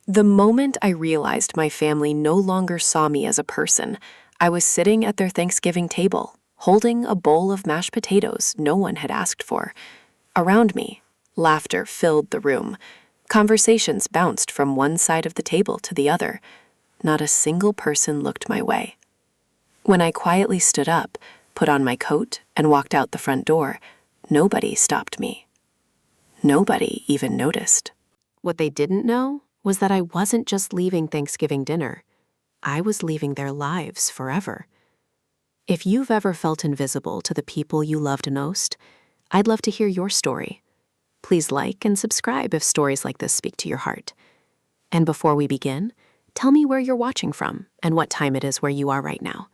The moment I realized my family no longer saw me as a person, I was sitting at their Thanksgiving table, holding a bowl of mashed potatoes no one had asked for. Around me, laughter filled the room. Conversations bounced from one side of the table to the other. Not a single person looked my way. When I quietly stood up, put on my coat, and walked out the front door, nobody stopped me. Nobody even noticed. What they didn't know was that I wasn't just leaving Thanksgiving dinner. I was leaving their lives forever. If you've ever felt invisible to the people you loved most, I'd love to hear your story. Please like and subscribe if stories like this speak to your heart. And before we begin, tell me where you're watching from and what time it is where you are right now.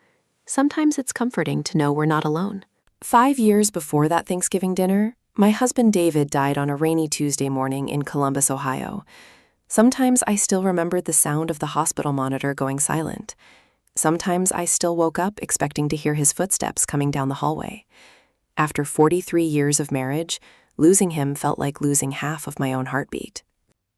Sometimes it's comforting to know we're not alone. 5 years before that Thanksgiving dinner, my husband David died on a rainy Tuesday morning in Columbus, Ohio. Sometimes I still remembered the sound of the hospital monitor going silent. Sometimes I still woke up expecting to hear his footsteps coming down the hallway. After 43 years of marriage, losing him felt like losing half of my own heartbeat.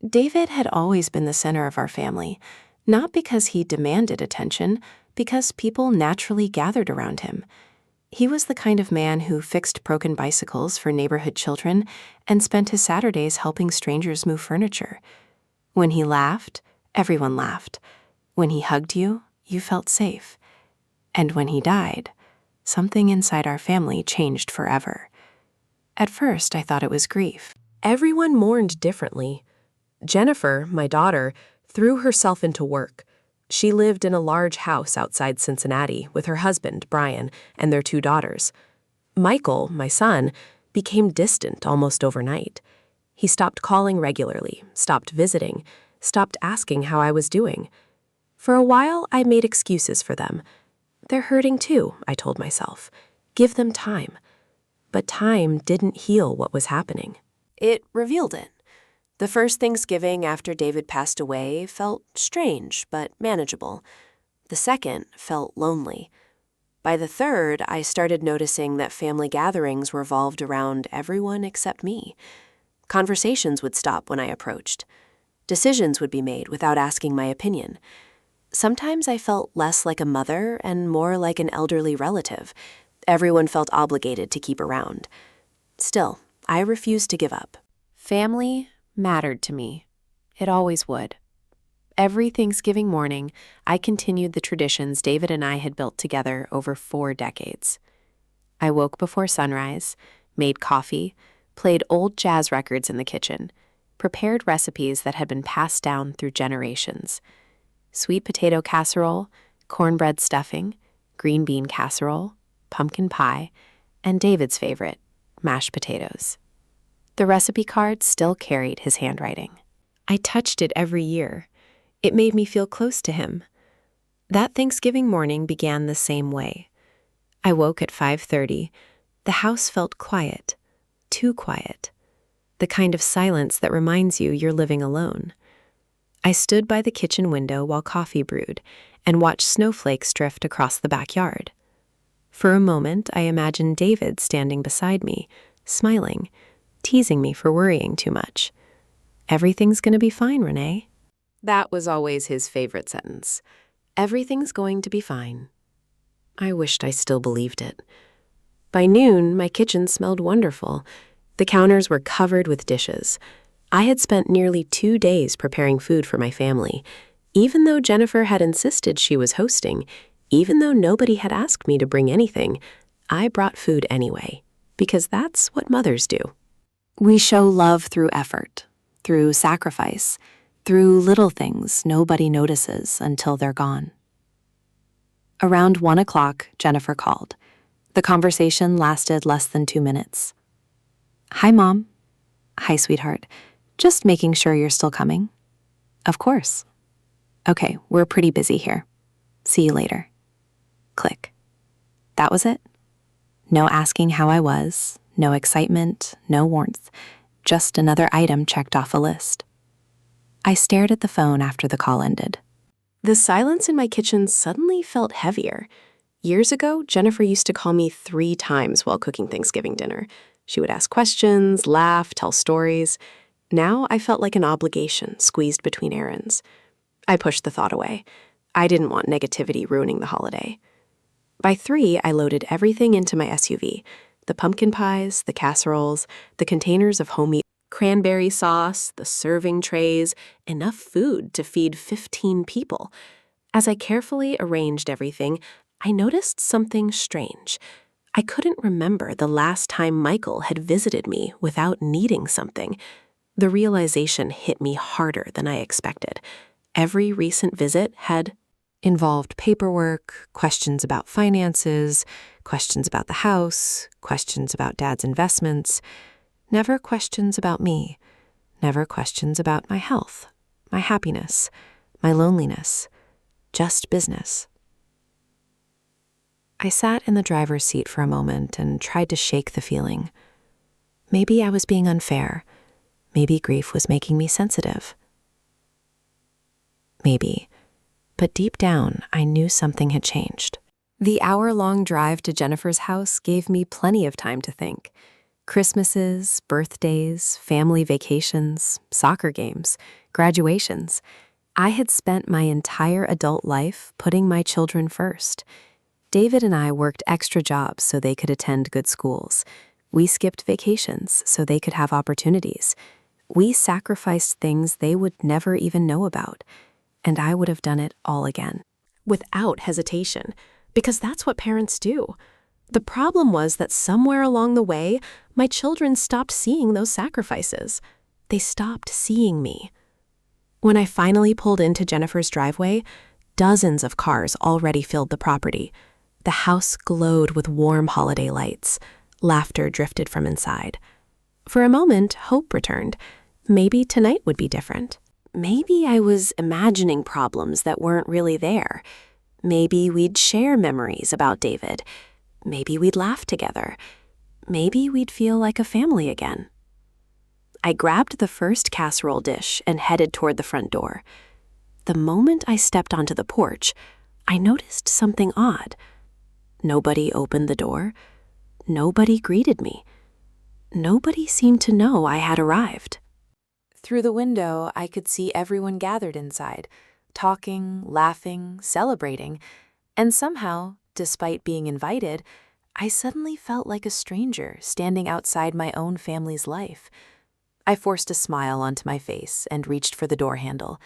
David had always been the center of our family, not because he demanded attention, because people naturally gathered around him. He was the kind of man who fixed broken bicycles for neighborhood children and spent his Saturdays helping strangers move furniture. When he laughed, everyone laughed. When he hugged you, you felt safe. And when he died, something inside our family changed forever. At first, I thought it was grief. Everyone mourned differently. Jennifer, my daughter, threw herself into work. She lived in a large house outside Cincinnati with her husband, Brian, and their 2 daughters. Michael, my son, became distant almost overnight. He stopped calling regularly, stopped visiting, stopped asking how I was doing. For a while, I made excuses for them. They're hurting too, I told myself. Give them time. But time didn't heal what was happening. It revealed it. The first Thanksgiving after David passed away felt strange but manageable. The second felt lonely. By the third, I started noticing that family gatherings revolved around everyone except me. Conversations would stop when I approached. Decisions would be made without asking my opinion. Sometimes I felt less like a mother and more like an elderly relative. Everyone felt obligated to keep around. Still, I refused to give up. Family mattered to me. It always would. Every Thanksgiving morning, I continued the traditions David and I had built together over 4 decades. I woke before sunrise, made coffee, played old jazz records in the kitchen, prepared recipes that had been passed down through generations. Sweet potato casserole, cornbread stuffing, green bean casserole, pumpkin pie, and David's favorite, mashed potatoes. The recipe card still carried his handwriting. I touched it every year. It made me feel close to him. That Thanksgiving morning began the same way. I woke at 5:30. The house felt quiet, too quiet. The kind of silence that reminds you you're living alone. I stood by the kitchen window while coffee brewed and watched snowflakes drift across the backyard. For a moment, I imagined David standing beside me, smiling, teasing me for worrying too much. "Everything's gonna be fine, Renee." That was always his favorite sentence. Everything's going to be fine. I wished I still believed it. By noon, my kitchen smelled wonderful. The counters were covered with dishes. I had spent nearly 2 days preparing food for my family. Even though Jennifer had insisted she was hosting, even though nobody had asked me to bring anything, I brought food anyway, because that's what mothers do. We show love through effort, through sacrifice, through little things nobody notices until they're gone. Around 1 o'clock, Jennifer called. The conversation lasted less than 2 minutes. "Hi, Mom." "Hi, sweetheart. Just making sure you're still coming." "Of course." "Okay, we're pretty busy here. See you later." Click. That was it. No asking how I was, no excitement, no warmth, just another item checked off a list. I stared at the phone after the call ended. The silence in my kitchen suddenly felt heavier. Years ago, Jennifer used to call me 3 times while cooking Thanksgiving dinner. She would ask questions, laugh, tell stories. Now I felt like an obligation squeezed between errands. I pushed the thought away. I didn't want negativity ruining the holiday. By 3, I loaded everything into my SUV. The pumpkin pies, the casseroles, the containers of homemade cranberry sauce, the serving trays, enough food to feed 15 people. As I carefully arranged everything, I noticed something strange. I couldn't remember the last time Michael had visited me without needing something. The realization hit me harder than I expected. Every recent visit had involved paperwork, questions about finances, questions about the house, questions about Dad's investments. Never questions about me. Never questions about my health, my happiness, my loneliness. Just business. I sat in the driver's seat for a moment and tried to shake the feeling. Maybe I was being unfair. Maybe grief was making me sensitive. Maybe. But deep down, I knew something had changed. The hour-long drive to Jennifer's house gave me plenty of time to think. Christmases, birthdays, family vacations, soccer games, graduations. I had spent my entire adult life putting my children first. David and I worked extra jobs so they could attend good schools. We skipped vacations so they could have opportunities. We sacrificed things they would never even know about. And I would have done it all again, without hesitation, because that's what parents do. The problem was that somewhere along the way, my children stopped seeing those sacrifices. They stopped seeing me. When I finally pulled into Jennifer's driveway, dozens of cars already filled the property. The house glowed with warm holiday lights. Laughter drifted from inside. For a moment, hope returned. Maybe tonight would be different. Maybe I was imagining problems that weren't really there. Maybe we'd share memories about David. Maybe we'd laugh together. Maybe we'd feel like a family again. I grabbed the first casserole dish and headed toward the front door. The moment I stepped onto the porch, I noticed something odd. Nobody opened the door. Nobody greeted me. Nobody seemed to know I had arrived. Through the window, I could see everyone gathered inside, talking, laughing, celebrating, and somehow, despite being invited, I suddenly felt like a stranger standing outside my own family's life. I forced a smile onto my face and reached for the door handle.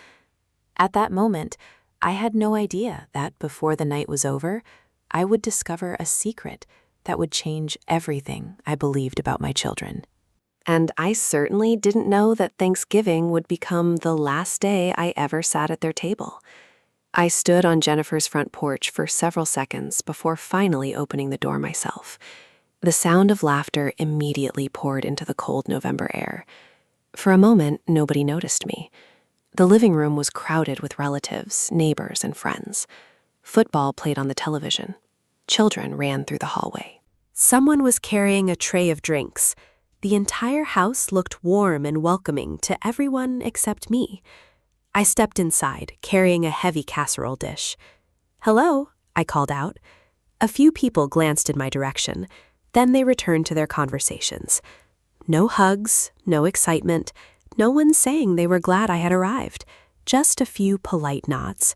At that moment, I had no idea that before the night was over, I would discover a secret that would change everything I believed about my children. And I certainly didn't know that Thanksgiving would become the last day I ever sat at their table. I stood on Jennifer's front porch for several seconds before finally opening the door myself. The sound of laughter immediately poured into the cold November air. For a moment, nobody noticed me. The living room was crowded with relatives, neighbors, and friends. Football played on the television. Children ran through the hallway. Someone was carrying a tray of drinks. The entire house looked warm and welcoming to everyone except me. I stepped inside, carrying a heavy casserole dish. "Hello," I called out. A few people glanced in my direction. Then they returned to their conversations. No hugs, no excitement, no one saying they were glad I had arrived. Just a few polite nods.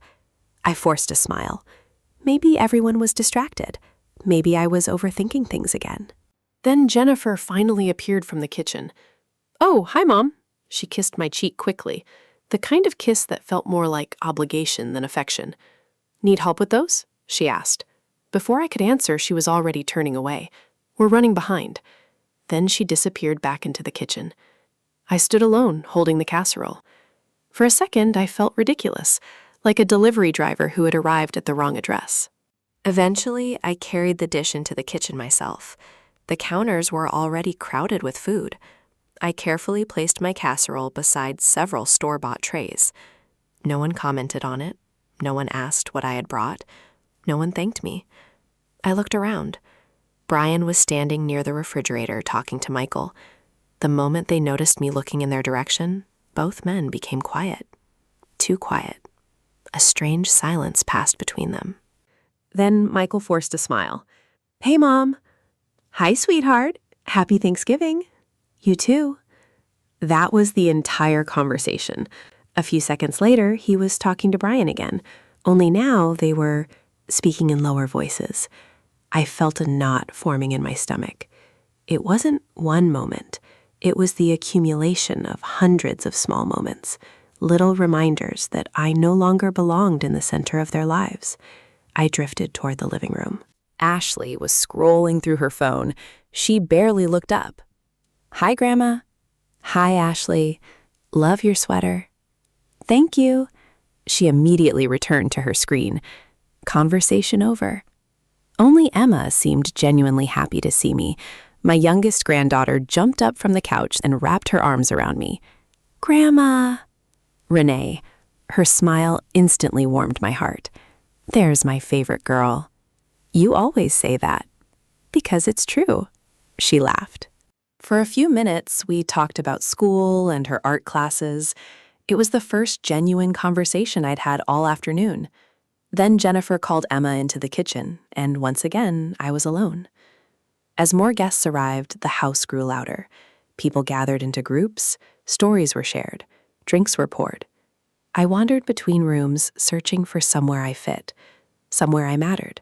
I forced a smile. Maybe everyone was distracted. Maybe I was overthinking things again. Then Jennifer finally appeared from the kitchen. "Oh, hi, Mom." She kissed my cheek quickly, the kind of kiss that felt more like obligation than affection. "Need help with those?" she asked. Before I could answer, she was already turning away. "We're running behind." Then she disappeared back into the kitchen. I stood alone, holding the casserole. For a second, I felt ridiculous, like a delivery driver who had arrived at the wrong address. Eventually, I carried the dish into the kitchen myself. The counters were already crowded with food. I carefully placed my casserole beside several store-bought trays. No one commented on it. No one asked what I had brought. No one thanked me. I looked around. Brian was standing near the refrigerator talking to Michael. The moment they noticed me looking in their direction, both men became quiet. Too quiet. A strange silence passed between them. Then Michael forced a smile. "Hey, Mom." "Hi, sweetheart. Happy Thanksgiving." "You too." That was the entire conversation. A few seconds later, he was talking to Brian again, only now they were speaking in lower voices. I felt a knot forming in my stomach. It wasn't one moment. It was the accumulation of hundreds of small moments, little reminders that I no longer belonged in the center of their lives. I drifted toward the living room. Ashley was scrolling through her phone. She barely looked up. "Hi, Grandma." "Hi, Ashley. Love your sweater." "Thank you." She immediately returned to her screen. Conversation over. Only Emma seemed genuinely happy to see me. My youngest granddaughter jumped up from the couch and wrapped her arms around me. "Grandma." Renee. Her smile instantly warmed my heart. "There's my favorite girl." "You always say that." "Because it's true." She laughed. For a few minutes, we talked about school and her art classes. It was the first genuine conversation I'd had all afternoon. Then Jennifer called Emma into the kitchen, and once again, I was alone. As more guests arrived, the house grew louder. People gathered into groups, stories were shared, drinks were poured. I wandered between rooms, searching for somewhere I fit, somewhere I mattered,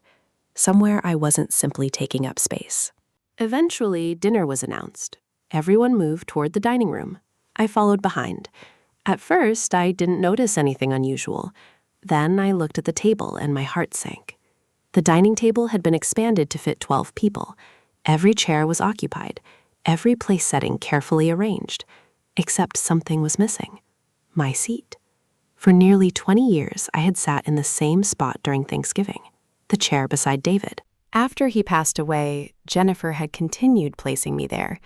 somewhere I wasn't simply taking up space. Eventually, dinner was announced. Everyone moved toward the dining room. I followed behind. At first, I didn't notice anything unusual. Then I looked at the table and my heart sank. The dining table had been expanded to fit 12 people. Every chair was occupied, every place setting carefully arranged, except something was missing: my seat. For nearly 20 years, I had sat in the same spot during Thanksgiving, the chair beside David. After he passed away, Jennifer had continued placing me there.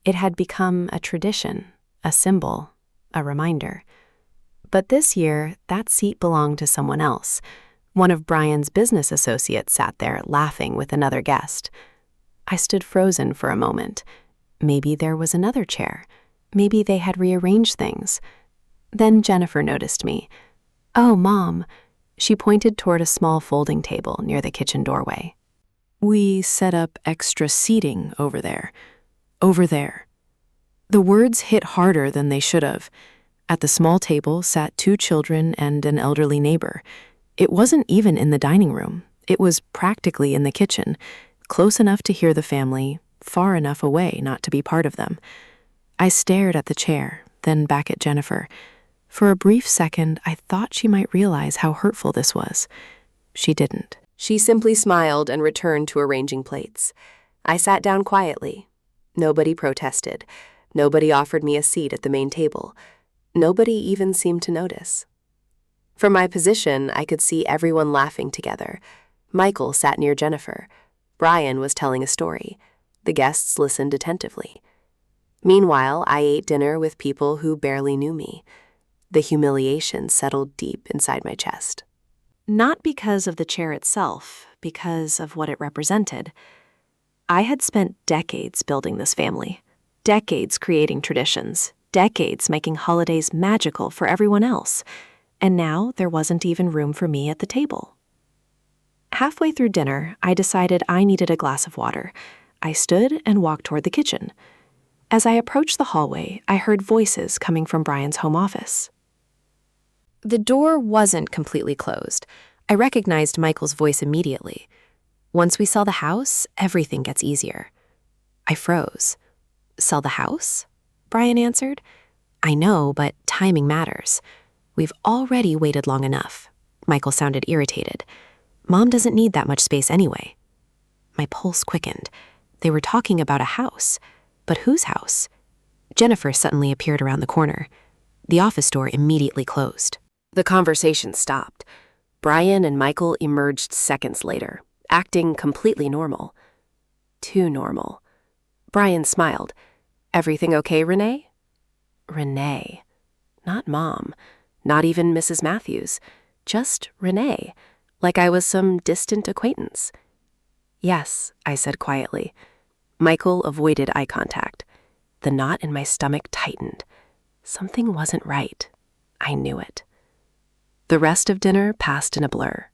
It had become a tradition, a symbol, a reminder. But this year, that seat belonged to someone else. One of Brian's business associates sat there laughing with another guest. I stood frozen for a moment. Maybe there was another chair. Maybe they had rearranged things. Then Jennifer noticed me. "Oh, Mom." She pointed toward a small folding table near the kitchen doorway. "We set up extra seating over there. Over there." The words hit harder than they should have. At the small table sat 2 children and an elderly neighbor. It wasn't even in the dining room. It was practically in the kitchen, close enough to hear the family, far enough away not to be part of them. I stared at the chair, then back at Jennifer. For a brief second, I thought she might realize how hurtful this was. She didn't. She simply smiled and returned to arranging plates. I sat down quietly. Nobody protested. Nobody offered me a seat at the main table. Nobody even seemed to notice. From my position, I could see everyone laughing together. Michael sat near Jennifer. Brian was telling a story. The guests listened attentively. Meanwhile, I ate dinner with people who barely knew me. The humiliation settled deep inside my chest. Not because of the chair itself, because of what it represented. I had spent decades building this family, decades creating traditions, decades making holidays magical for everyone else, and now there wasn't even room for me at the table. Halfway through dinner, I decided I needed a glass of water. I stood and walked toward the kitchen. As I approached the hallway, I heard voices coming from Brian's home office. The door wasn't completely closed. I recognized Michael's voice immediately. Once we sell the house, everything gets easier. I froze. "Sell the house?" Brian answered. "I know, but timing matters. We've already waited long enough." Michael sounded irritated. "Mom doesn't need that much space anyway." My pulse quickened. They were talking about a house. But whose house? Jennifer suddenly appeared around the corner. The office door immediately closed. The conversation stopped. Brian and Michael emerged seconds later, acting completely normal. Too normal. Brian smiled. "Everything okay, Renee?" Renee. Not Mom. Not even Mrs. Matthews. Just Renee. Like I was some distant acquaintance. "Yes," I said quietly. Michael avoided eye contact. The knot in my stomach tightened. Something wasn't right. I knew it. The rest of dinner passed in a blur.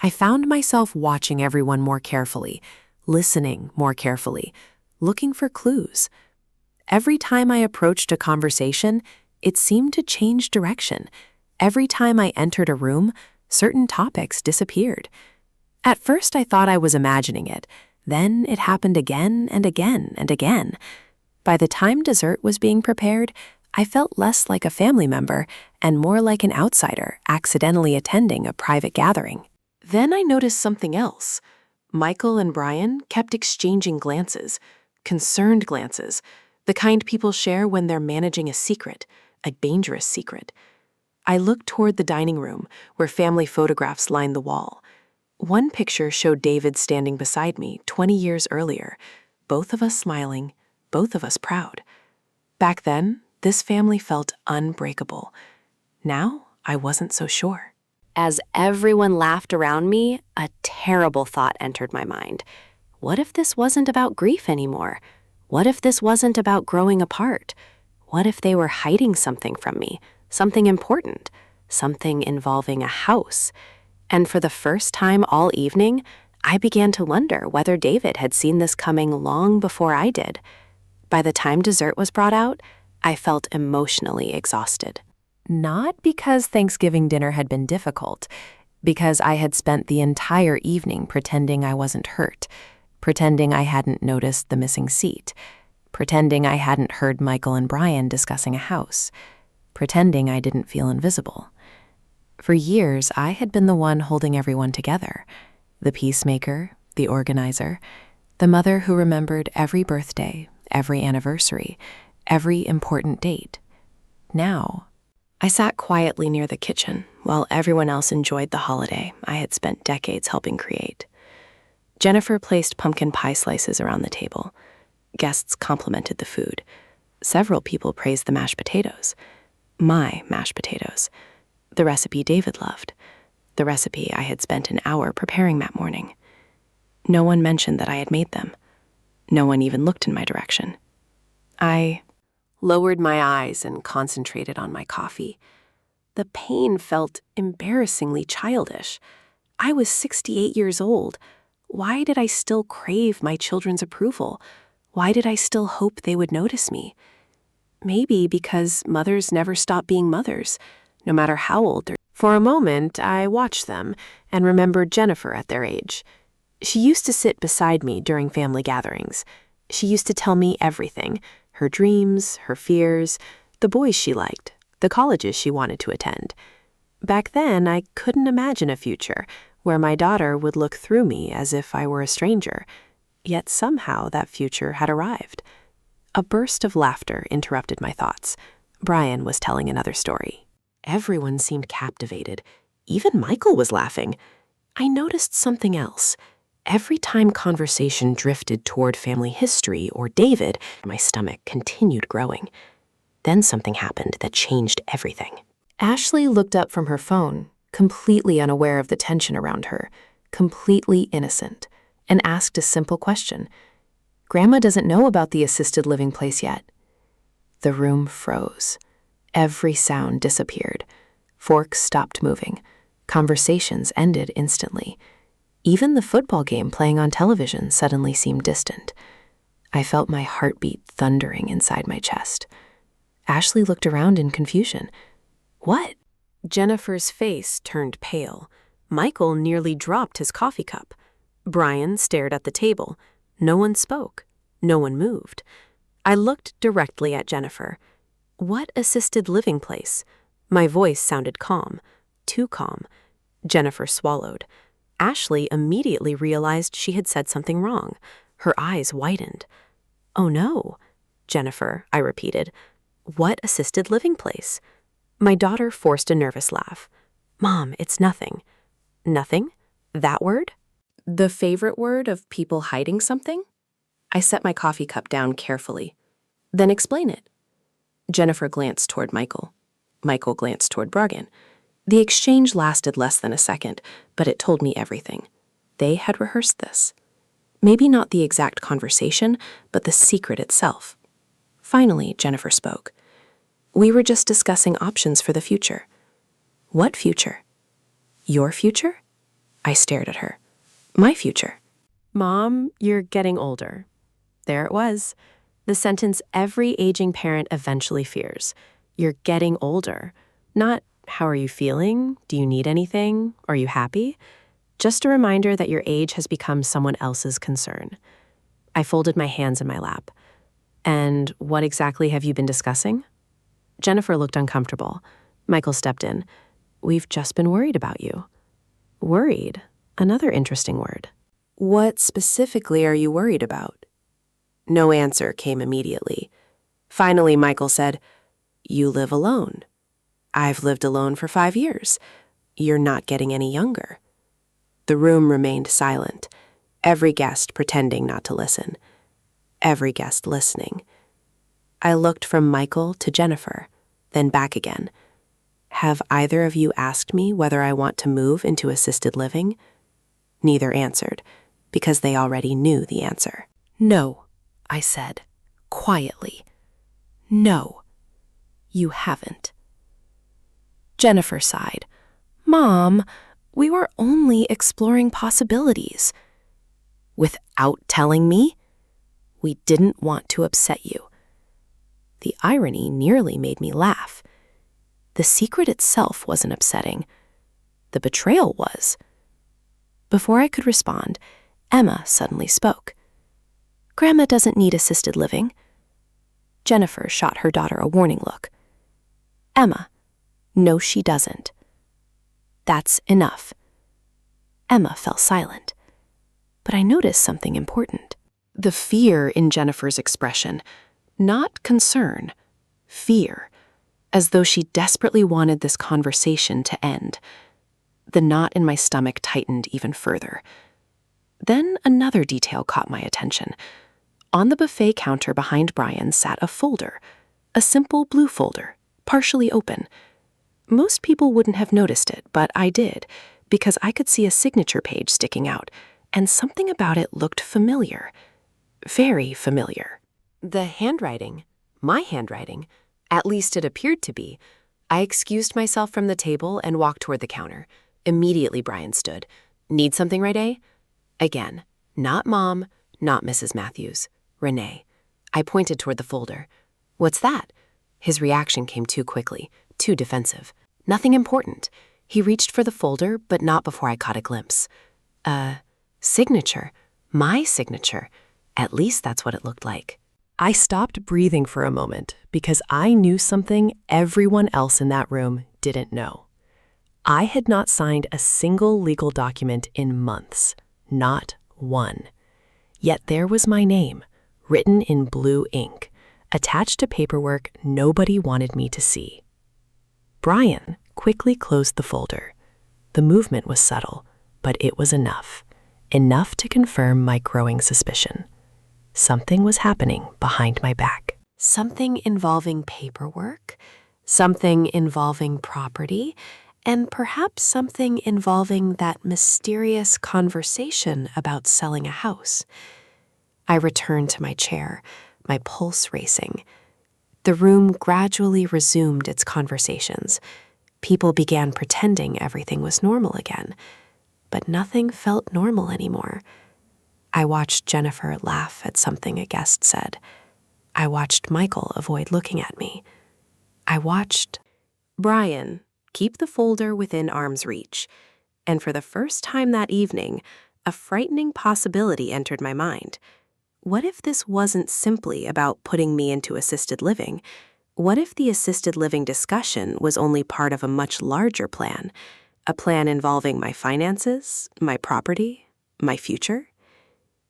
I found myself watching everyone more carefully, listening more carefully, looking for clues. Every time I approached a conversation, it seemed to change direction. Every time I entered a room, certain topics disappeared. At first, I thought I was imagining it. Then it happened again and again and again. By the time dessert was being prepared, I felt less like a family member and more like an outsider accidentally attending a private gathering. Then I noticed something else. Michael and Brian kept exchanging glances, concerned glances, the kind people share when they're managing a secret, a dangerous secret. I looked toward the dining room, where family photographs lined the wall. One picture showed David standing beside me 20 years earlier, both of us smiling, both of us proud. Back then, this family felt unbreakable. Now, I wasn't so sure. As everyone laughed around me, a terrible thought entered my mind. What if this wasn't about grief anymore? What if this wasn't about growing apart? What if they were hiding something from me, something important, something involving a house? And for the first time all evening, I began to wonder whether David had seen this coming long before I did. By the time dessert was brought out, I felt emotionally exhausted. Not because Thanksgiving dinner had been difficult, because I had spent the entire evening pretending I wasn't hurt, pretending I hadn't noticed the missing seat, pretending I hadn't heard Michael and Brian discussing a house, pretending I didn't feel invisible. For years, I had been the one holding everyone together, the peacemaker, the organizer, the mother who remembered every birthday, every anniversary, every important date. Now, I sat quietly near the kitchen while everyone else enjoyed the holiday I had spent decades helping create. Jennifer placed pumpkin pie slices around the table. Guests complimented the food. Several people praised the mashed potatoes. My mashed potatoes. The recipe David loved. The recipe I had spent an hour preparing that morning. No one mentioned that I had made them. No one even looked in my direction. I lowered my eyes and concentrated on my coffee. The pain felt embarrassingly childish. I was 68 years old. Why did I still crave my children's approval? Why did I still hope they would notice me? Maybe because mothers never stop being mothers, no matter how old they're. For a moment, I watched them and remembered Jennifer at their age. She used to sit beside me during family gatherings. She used to tell me everything, her dreams, her fears, the boys she liked, the colleges she wanted to attend. Back then, I couldn't imagine a future where my daughter would look through me as if I were a stranger. Yet somehow that future had arrived. A burst of laughter interrupted my thoughts. Brian was telling another story. Everyone seemed captivated. Even Michael was laughing. I noticed something else. Every time conversation drifted toward family history or David, my stomach continued growing. Then something happened that changed everything. Ashley looked up from her phone, completely unaware of the tension around her, completely innocent, and asked a simple question. Grandma doesn't know about the assisted living place yet. The room froze. Every sound disappeared. Forks stopped moving. Conversations ended instantly. Even the football game playing on television suddenly seemed distant. I felt my heartbeat thundering inside my chest. Ashley looked around in confusion. What? Jennifer's face turned pale. Michael nearly dropped his coffee cup. Brian stared at the table. No one spoke. No one moved. I looked directly at Jennifer. What assisted living place? My voice sounded calm. Too calm. Jennifer swallowed. Ashley immediately realized she had said something wrong. Her eyes widened. Oh no. Jennifer, I repeated. What assisted living place? My daughter forced a nervous laugh. Mom, it's nothing. Nothing? That word? The favorite word of people hiding something? I set my coffee cup down carefully. Then explain it. Jennifer glanced toward Michael. Michael glanced toward Brian. The exchange lasted less than a second, but it told me everything. They had rehearsed this. Maybe not the exact conversation, but the secret itself. Finally, Jennifer spoke. We were just discussing options for the future. What future? Your future? I stared at her. My future. Mom, you're getting older. There it was. The sentence every aging parent eventually fears. You're getting older. Not, how are you feeling? Do you need anything? Are you happy? Just a reminder that your age has become someone else's concern. I folded my hands in my lap. And what exactly have you been discussing? Jennifer looked uncomfortable. Michael stepped in. We've just been worried about you. Worried? Another interesting word. What specifically are you worried about? No answer came immediately. Finally, Michael said, You live alone. I've lived alone for 5 years. You're not getting any younger. The room remained silent, every guest pretending not to listen, every guest listening. I looked from Michael to Jennifer, then back again. Have either of you asked me whether I want to move into assisted living? Neither answered, because they already knew the answer. No, I said, quietly. No, you haven't. Jennifer sighed. Mom, we were only exploring possibilities. Without telling me? We didn't want to upset you. The irony nearly made me laugh. The secret itself wasn't upsetting. The betrayal was. Before I could respond, Emma suddenly spoke. Grandma doesn't need assisted living. Jennifer shot her daughter a warning look. Emma, no, she doesn't. That's enough. Emma fell silent. But I noticed something important. The fear in Jennifer's expression. Not concern. Fear. As though she desperately wanted this conversation to end. The knot in my stomach tightened even further. Then another detail caught my attention. On the buffet counter behind Brian sat a folder. A simple blue folder, partially open. Most people wouldn't have noticed it, but I did, because I could see a signature page sticking out, and something about it looked familiar. Very familiar. The handwriting, my handwriting, at least it appeared to be. I excused myself from the table and walked toward the counter. Immediately Brian stood. Need something, Renee? Again, not Mom, not Mrs. Matthews. Renee. I pointed toward the folder. What's that? His reaction came too quickly, too defensive. Nothing important. He reached for the folder, but not before I caught a glimpse. Signature. My signature. At least that's what it looked like. I stopped breathing for a moment because I knew something everyone else in that room didn't know. I had not signed a single legal document in months. Not one. Yet there was my name, written in blue ink, attached to paperwork nobody wanted me to see. Brian quickly closed the folder. The movement was subtle, but it was enough. Enough to confirm my growing suspicion. Something was happening behind my back. Something involving paperwork, something involving property, and perhaps something involving that mysterious conversation about selling a house. I returned to my chair, my pulse racing. The room gradually resumed its conversations. People began pretending everything was normal again, but nothing felt normal anymore. I watched Jennifer laugh at something a guest said. I watched Michael avoid looking at me. I watched Brian keep the folder within arm's reach. And for the first time that evening, a frightening possibility entered my mind. What if this wasn't simply about putting me into assisted living? What if the assisted living discussion was only part of a much larger plan? A plan involving my finances, my property, my future?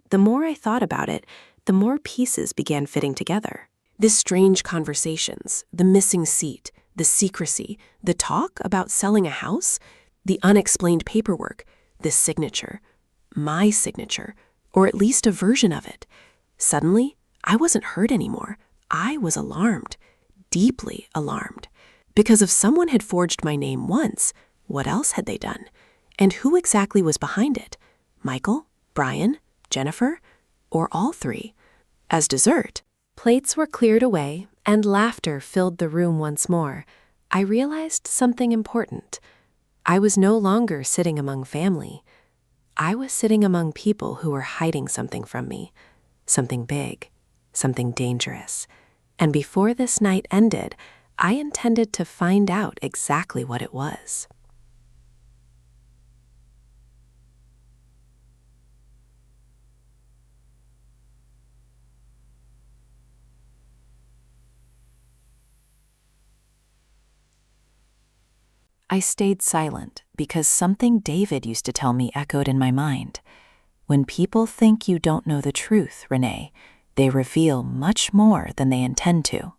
The more I thought about it, the more pieces began fitting together. The strange conversations, the missing seat, the secrecy, the talk about selling a house, the unexplained paperwork, this signature, my signature, or at least a version of it. Suddenly, I wasn't hurt anymore. I was alarmed, deeply alarmed. Because if someone had forged my name once, what else had they done? And who exactly was behind it? Michael? Brian? Jennifer? Or all three? As dessert, plates were cleared away and laughter filled the room once more. I realized something important. I was no longer sitting among family. I was sitting among people who were hiding something from me. Something big, something dangerous. And before this night ended, I intended to find out exactly what it was. I stayed silent because something David used to tell me echoed in my mind. When people think you don't know the truth, Renee, they reveal much more than they intend to.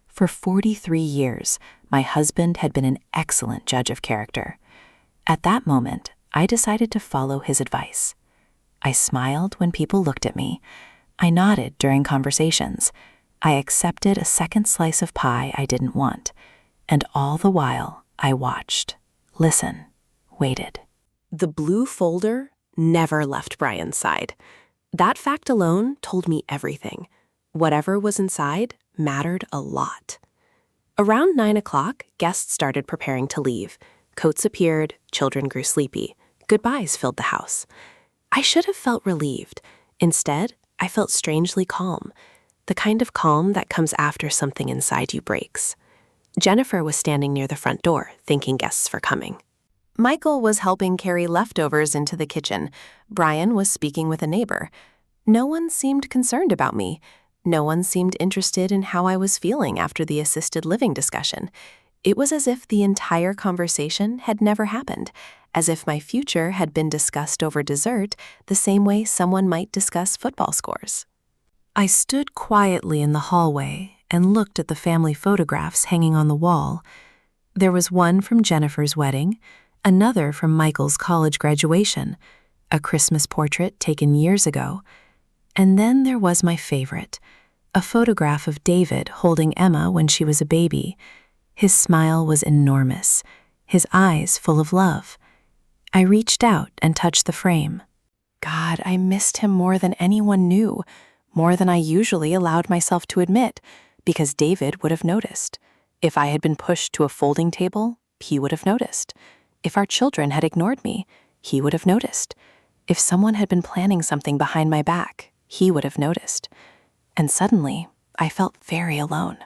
For 43 years, my husband had been an excellent judge of character. At that moment, I decided to follow his advice. I smiled when people looked at me. I nodded during conversations. I accepted a second slice of pie I didn't want. And all the while, I watched, listened, waited. The blue folder never left Brian's side. That fact alone told me everything. Whatever was inside mattered a lot. Around 9 o'clock, guests started preparing to leave. Coats appeared, children grew sleepy. Goodbyes filled the house. I should have felt relieved. Instead, I felt strangely calm. The kind of calm that comes after something inside you breaks. Jennifer was standing near the front door, thanking guests were coming. Michael was helping carry leftovers into the kitchen. Brian was speaking with a neighbor. No one seemed concerned about me. No one seemed interested in how I was feeling after the assisted living discussion. It was as if the entire conversation had never happened, as if my future had been discussed over dessert the same way someone might discuss football scores. I stood quietly in the hallway and looked at the family photographs hanging on the wall. There was one from Jennifer's wedding, another from Michael's college graduation, a Christmas portrait taken years ago, and then there was my favorite, a photograph of David holding Emma when she was a baby. His smile was enormous, his eyes full of love. I reached out and touched the frame. God, I missed him more than anyone knew, more than I usually allowed myself to admit, because David would have noticed. If I had been pushed to a folding table, he would have noticed. If our children had ignored me, he would have noticed. If someone had been planning something behind my back, he would have noticed. And suddenly, I felt very alone.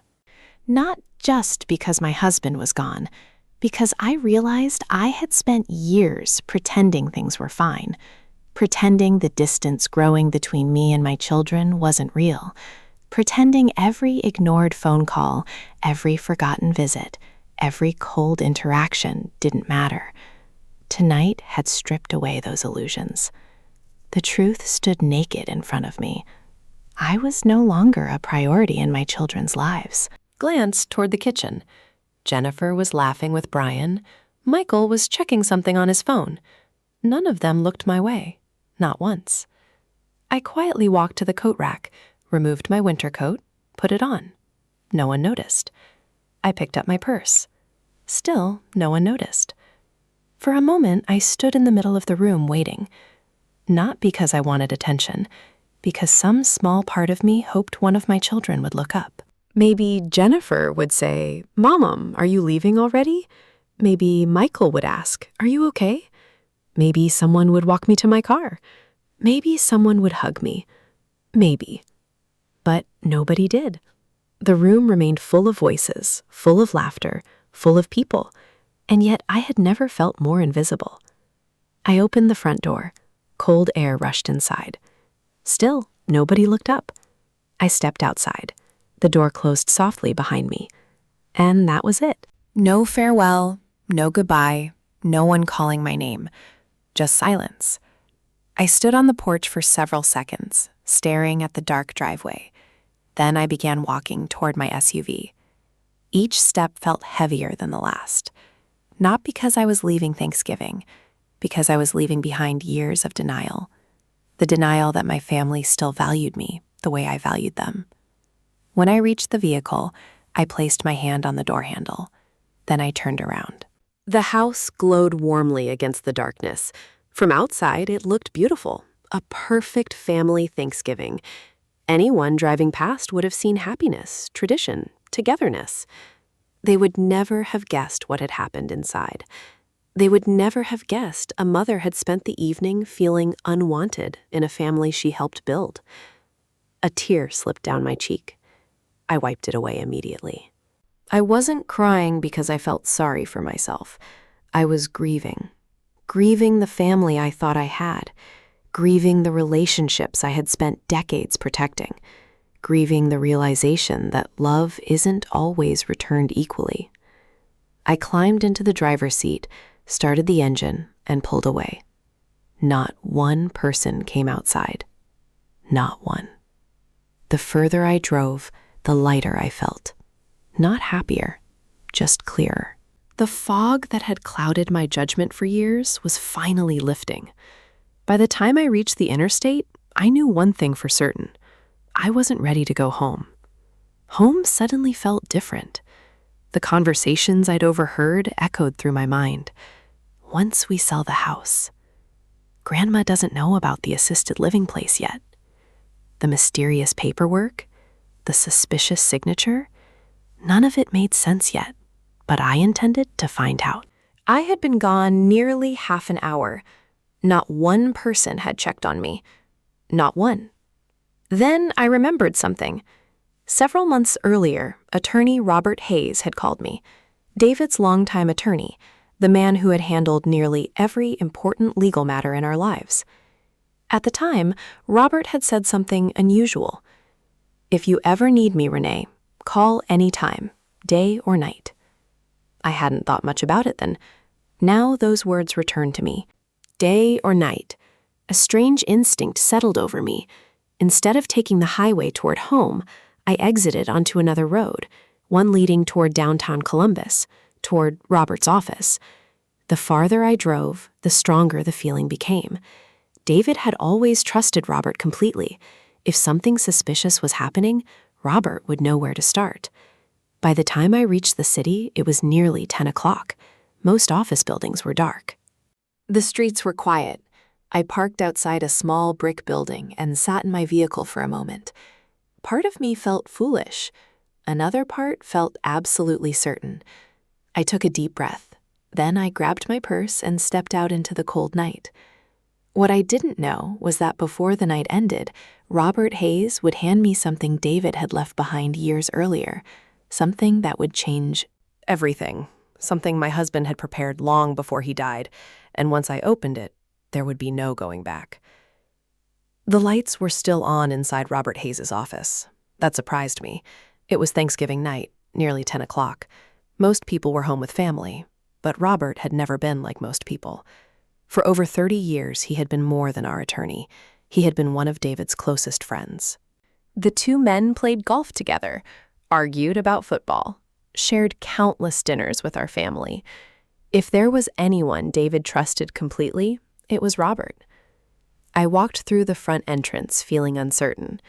Not just because my husband was gone, because I realized I had spent years pretending things were fine, pretending the distance growing between me and my children wasn't real, pretending every ignored phone call, every forgotten visit, every cold interaction didn't matter. Tonight had stripped away those illusions. The truth stood naked in front of me. I was no longer a priority in my children's lives. Glanced toward the kitchen. Jennifer was laughing with Brian. Michael was checking something on his phone. None of them looked my way, not once. I quietly walked to the coat rack, removed my winter coat, put it on. No one noticed. I picked up my purse. Still, no one noticed. For a moment, I stood in the middle of the room waiting. Not because I wanted attention, because some small part of me hoped one of my children would look up. Maybe Jennifer would say, "Mom, are you leaving already?" Maybe Michael would ask, "Are you okay?" Maybe someone would walk me to my car. Maybe someone would hug me. Maybe. But nobody did. The room remained full of voices, full of laughter, full of people, and yet I had never felt more invisible. I opened the front door. Cold air rushed inside. Still, nobody looked up. I stepped outside. The door closed softly behind me. And that was it. No farewell, no goodbye, no one calling my name. Just silence. I stood on the porch for several seconds, staring at the dark driveway. Then I began walking toward my SUV. Each step felt heavier than the last. Not because I was leaving Thanksgiving, because I was leaving behind years of denial. The denial that my family still valued me the way I valued them. When I reached the vehicle, I placed my hand on the door handle. Then I turned around. The house glowed warmly against the darkness. From outside, it looked beautiful, a perfect family Thanksgiving. Anyone driving past would have seen happiness, tradition, togetherness. They would never have guessed what had happened inside. They would never have guessed a mother had spent the evening feeling unwanted in a family she helped build. A tear slipped down my cheek. I wiped it away immediately. I wasn't crying because I felt sorry for myself. I was grieving. Grieving the family I thought I had. Grieving the relationships I had spent decades protecting. Grieving the realization that love isn't always returned equally. I climbed into the driver's seat, started the engine, and pulled away. Not one person came outside. Not one. The further I drove, the lighter I felt. Not happier, just clearer. The fog that had clouded my judgment for years was finally lifting. By the time I reached the interstate, I knew one thing for certain. I wasn't ready to go home. Home suddenly felt different. The conversations I'd overheard echoed through my mind. Once we sell the house. Grandma doesn't know about the assisted living place yet. The mysterious paperwork, the suspicious signature, none of it made sense yet, but I intended to find out. I had been gone nearly half an hour. Not one person had checked on me. Not one. Then I remembered something. Several months earlier, attorney Robert Hayes had called me, David's longtime attorney, the man who had handled nearly every important legal matter in our lives. At the time, Robert had said something unusual. "If you ever need me, Renee, call any time, day or night." I hadn't thought much about it then. Now those words returned to me. Day or night. A strange instinct settled over me. Instead of taking the highway toward home, I exited onto another road, one leading toward downtown Columbus, toward Robert's office. The farther I drove, the stronger the feeling became. David had always trusted Robert completely. If something suspicious was happening, Robert would know where to start. By the time I reached the city, it was nearly 10 o'clock. Most office buildings were dark. The streets were quiet. I parked outside a small brick building and sat in my vehicle for a moment. Part of me felt foolish. Another part felt absolutely certain. I took a deep breath. Then I grabbed my purse and stepped out into the cold night. What I didn't know was that before the night ended, Robert Hayes would hand me something David had left behind years earlier, something that would change everything, something my husband had prepared long before he died, and once I opened it, there would be no going back. The lights were still on inside Robert Hayes' office. That surprised me. It was Thanksgiving night, nearly 10 o'clock. Most people were home with family, but Robert had never been like most people. For over 30 years, he had been more than our attorney. He had been one of David's closest friends. The two men played golf together, argued about football, shared countless dinners with our family. If there was anyone David trusted completely, it was Robert. I walked through the front entrance, feeling uncertain.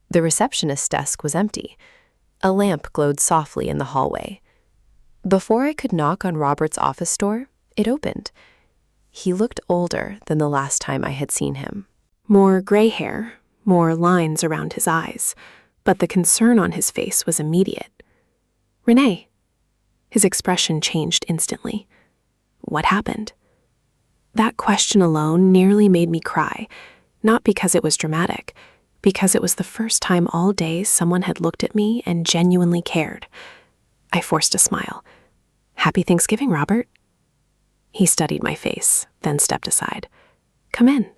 The receptionist's desk was empty. A lamp glowed softly in the hallway. Before I could knock on Robert's office door, it opened. He looked older than the last time I had seen him. More gray hair, more lines around his eyes, but the concern on his face was immediate. "Renee." His expression changed instantly. What happened? That question alone nearly made me cry, not because it was dramatic, because it was the first time all day someone had looked at me and genuinely cared. I forced a smile. "Happy Thanksgiving, Robert." He studied my face, then stepped aside. "Come in."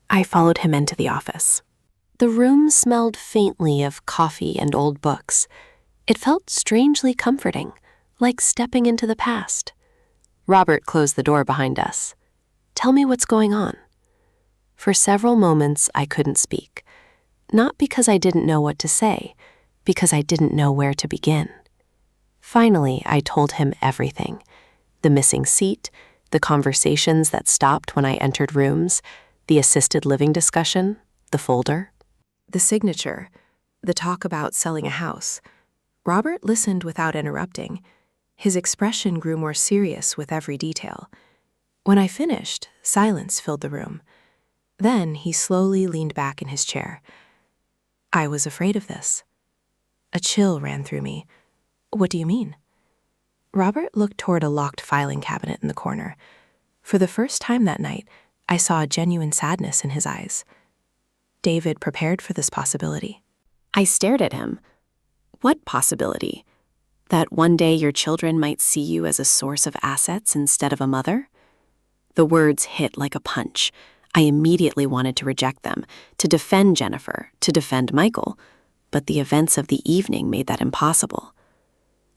I followed him into the office. The room smelled faintly of coffee and old books. It felt strangely comforting, like stepping into the past. Robert closed the door behind us. "Tell me what's going on." For several moments, I couldn't speak. Not because I didn't know what to say, because I didn't know where to begin. Finally, I told him everything. The missing seat, the conversations that stopped when I entered rooms, the assisted living discussion, the folder, the signature, the talk about selling a house. Robert listened without interrupting. His expression grew more serious with every detail. When I finished, silence filled the room. Then he slowly leaned back in his chair. "I was afraid of this." A chill ran through me. "What do you mean?" Robert looked toward a locked filing cabinet in the corner. For the first time that night, I saw a genuine sadness in his eyes. David prepared for this possibility. I stared at him. What possibility? That one day your children might see you as a source of assets instead of a mother? The words hit like a punch. I immediately wanted to reject them, to defend Jennifer, to defend Michael, but the events of the evening made that impossible.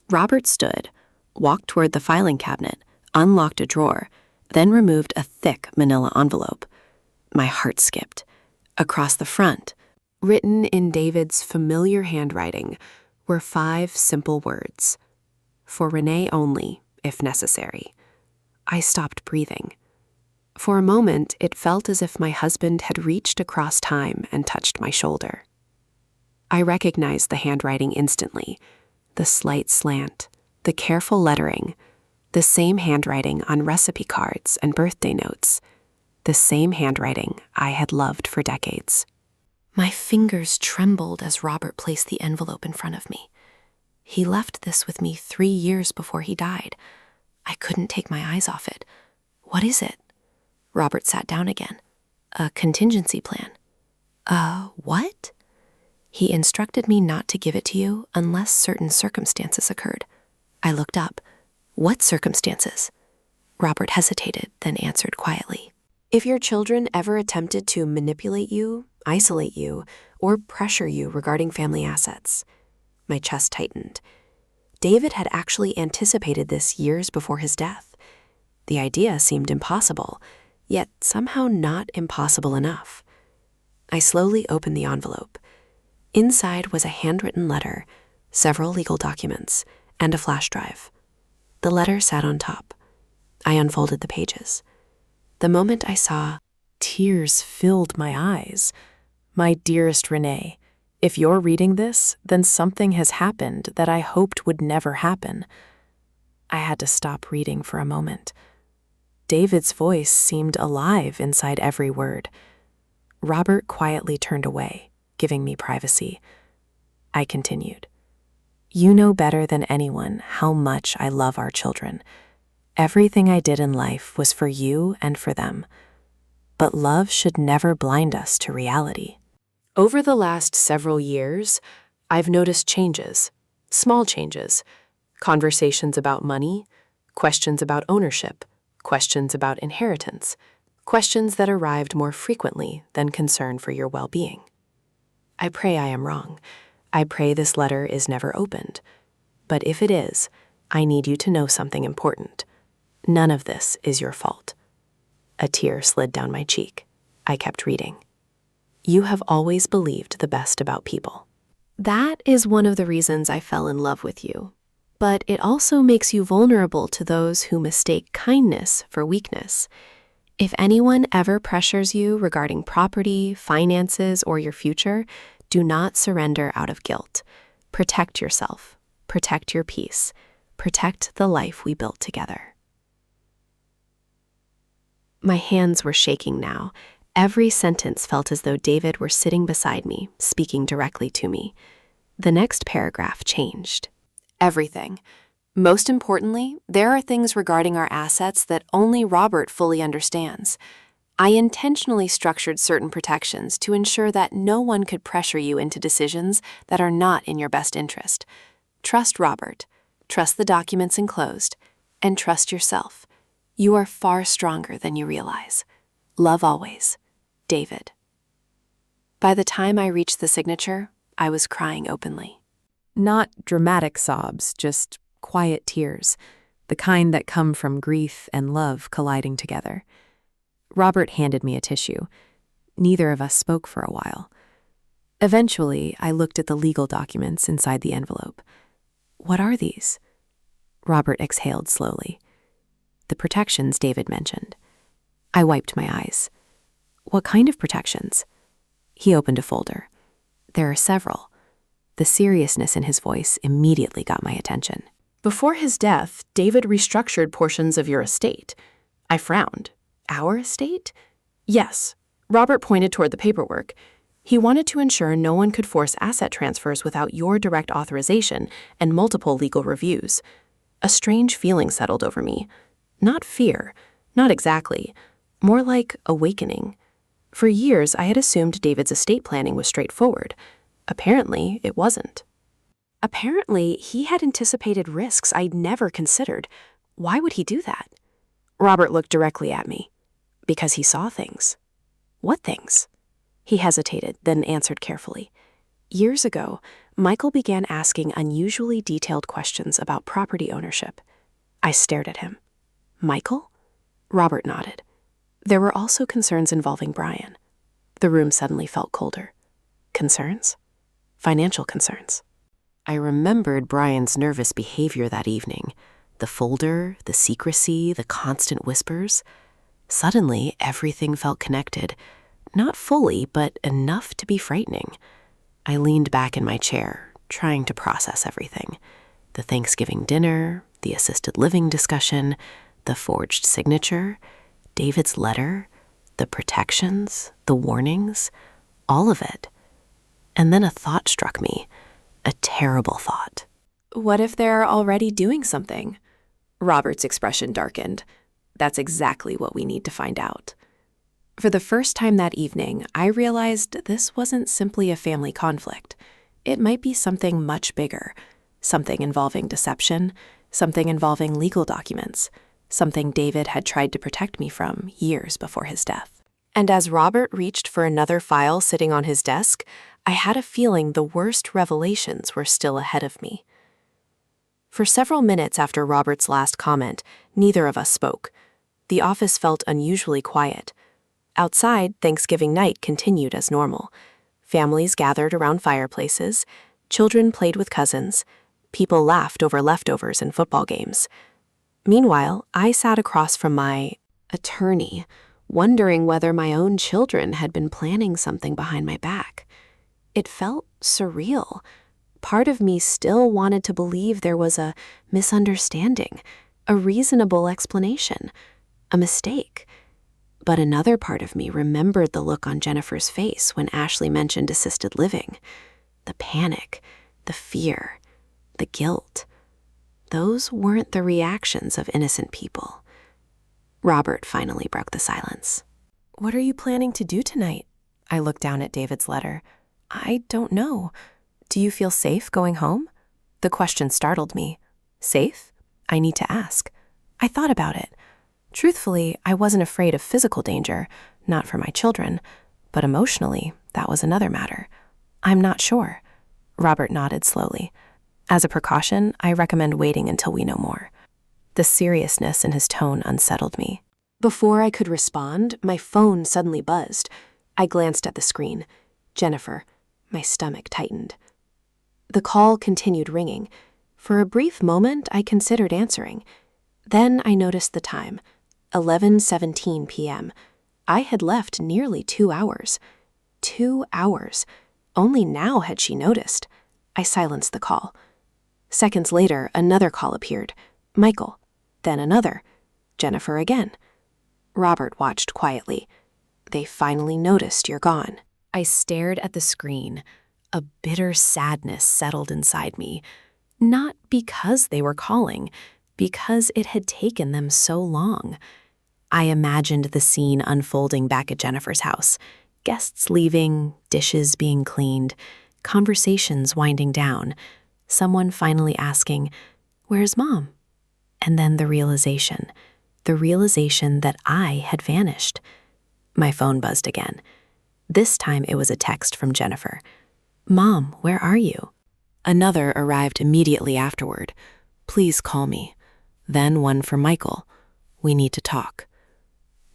Robert stood, walked toward the filing cabinet, unlocked a drawer, then removed a thick manila envelope. My heart skipped. Across the front, written in David's familiar handwriting, were 5 simple words. For Renee only, if necessary. I stopped breathing. For a moment, it felt as if my husband had reached across time and touched my shoulder. I recognized the handwriting instantly, the slight slant, the careful lettering, the same handwriting on recipe cards and birthday notes, the same handwriting I had loved for decades. My fingers trembled as Robert placed the envelope in front of me. He left this with me 3 years before he died. I couldn't take my eyes off it. What is it? Robert sat down again. A contingency plan. What? He instructed me not to give it to you unless certain circumstances occurred. I looked up. What circumstances? Robert hesitated, then answered quietly. If your children ever attempted to manipulate you, isolate you, or pressure you regarding family assets. My chest tightened. David had actually anticipated this years before his death. The idea seemed impossible, yet somehow not impossible enough. I slowly opened the envelope. Inside was a handwritten letter, several legal documents, and a flash drive. The letter sat on top. I unfolded the pages. The moment I saw, tears filled my eyes. My dearest Renee, if you're reading this, then something has happened that I hoped would never happen. I had to stop reading for a moment. David's voice seemed alive inside every word. Robert quietly turned away, giving me privacy. I continued. You know better than anyone how much I love our children. Everything I did in life was for you and for them. But love should never blind us to reality. Over the last several years, I've noticed changes, small changes, conversations about money, questions about ownership, questions about inheritance, questions that arrived more frequently than concern for your well-being. I pray I am wrong. I pray this letter is never opened. But if it is, I need you to know something important. None of this is your fault. A tear slid down my cheek. I kept reading. You have always believed the best about people. That is one of the reasons I fell in love with you. But it also makes you vulnerable to those who mistake kindness for weakness. If anyone ever pressures you regarding property, finances, or your future, do not surrender out of guilt. Protect yourself. Protect your peace. Protect the life we built together. My hands were shaking now. Every sentence felt as though David were sitting beside me, speaking directly to me. The next paragraph changed. Everything. Most importantly, there are things regarding our assets that only Robert fully understands. I intentionally structured certain protections to ensure that no one could pressure you into decisions that are not in your best interest. Trust Robert, trust the documents enclosed, and trust yourself. You are far stronger than you realize. Love always, David. By the time I reached the signature, I was crying openly. Not dramatic sobs, just quiet tears, the kind that come from grief and love colliding together. Robert handed me a tissue. Neither of us spoke for a while. Eventually, I looked at the legal documents inside the envelope. What are these? Robert exhaled slowly. The protections David mentioned. I wiped my eyes. What kind of protections? He opened a folder. There are several. The seriousness in his voice immediately got my attention. Before his death, David restructured portions of your estate. I frowned. Our estate? Yes. Robert pointed toward the paperwork. He wanted to ensure no one could force asset transfers without your direct authorization and multiple legal reviews. A strange feeling settled over me. Not fear. Not exactly. More like awakening. For years, I had assumed David's estate planning was straightforward. Apparently, it wasn't. Apparently, he had anticipated risks I'd never considered. Why would he do that? Robert looked directly at me. Because he saw things. What things? He hesitated, then answered carefully. Years ago, Michael began asking unusually detailed questions about property ownership. I stared at him. Michael? Robert nodded. There were also concerns involving Brian. The room suddenly felt colder. Concerns? Financial concerns. I remembered Brian's nervous behavior that evening. The folder, the secrecy, the constant whispers. Suddenly, everything felt connected. Not fully, but enough to be frightening. I leaned back in my chair, trying to process everything. The Thanksgiving dinner, the assisted living discussion, the forged signature, David's letter, the protections, the warnings, all of it. And then a thought struck me, a terrible thought. What if they're already doing something? Robert's expression darkened. That's exactly what we need to find out. For the first time that evening, I realized this wasn't simply a family conflict. It might be something much bigger, something involving deception, something involving legal documents, something David had tried to protect me from years before his death. And as Robert reached for another file sitting on his desk, I had a feeling the worst revelations were still ahead of me. For several minutes after Robert's last comment, neither of us spoke. The office felt unusually quiet. Outside, Thanksgiving night continued as normal. Families gathered around fireplaces, children played with cousins, people laughed over leftovers in football games. Meanwhile, I sat across from my attorney, wondering whether my own children had been planning something behind my back. It felt surreal. Part of me still wanted to believe there was a misunderstanding, a reasonable explanation, a mistake. But another part of me remembered the look on Jennifer's face when Ashley mentioned assisted living. The panic, the fear, the guilt. Those weren't the reactions of innocent people. Robert finally broke the silence. What are you planning to do tonight? I looked down at David's letter. I don't know. Do you feel safe going home? The question startled me. Safe? I need to ask. I thought about it. Truthfully, I wasn't afraid of physical danger, not for my children, but emotionally, that was another matter. I'm not sure. Robert nodded slowly. As a precaution, I recommend waiting until we know more. The seriousness in his tone unsettled me. Before I could respond, my phone suddenly buzzed. I glanced at the screen. Jennifer. My stomach tightened. The call continued ringing. For a brief moment, I considered answering. Then I noticed the time. 11:17 p.m. I had left nearly 2 hours. 2 hours. Only now had she noticed. I silenced the call. Seconds later, another call appeared. Michael. Then another. Jennifer again. Robert watched quietly. They finally noticed you're gone. I stared at the screen. A bitter sadness settled inside me. Not because they were calling, because it had taken them so long. I imagined the scene unfolding back at Jennifer's house. Guests leaving, dishes being cleaned, conversations winding down, someone finally asking, "Where's Mom?" And then the realization that I had vanished. My phone buzzed again. This time it was a text from Jennifer. "Mom, where are you?" Another arrived immediately afterward. "Please call me." Then one for Michael. "We need to talk."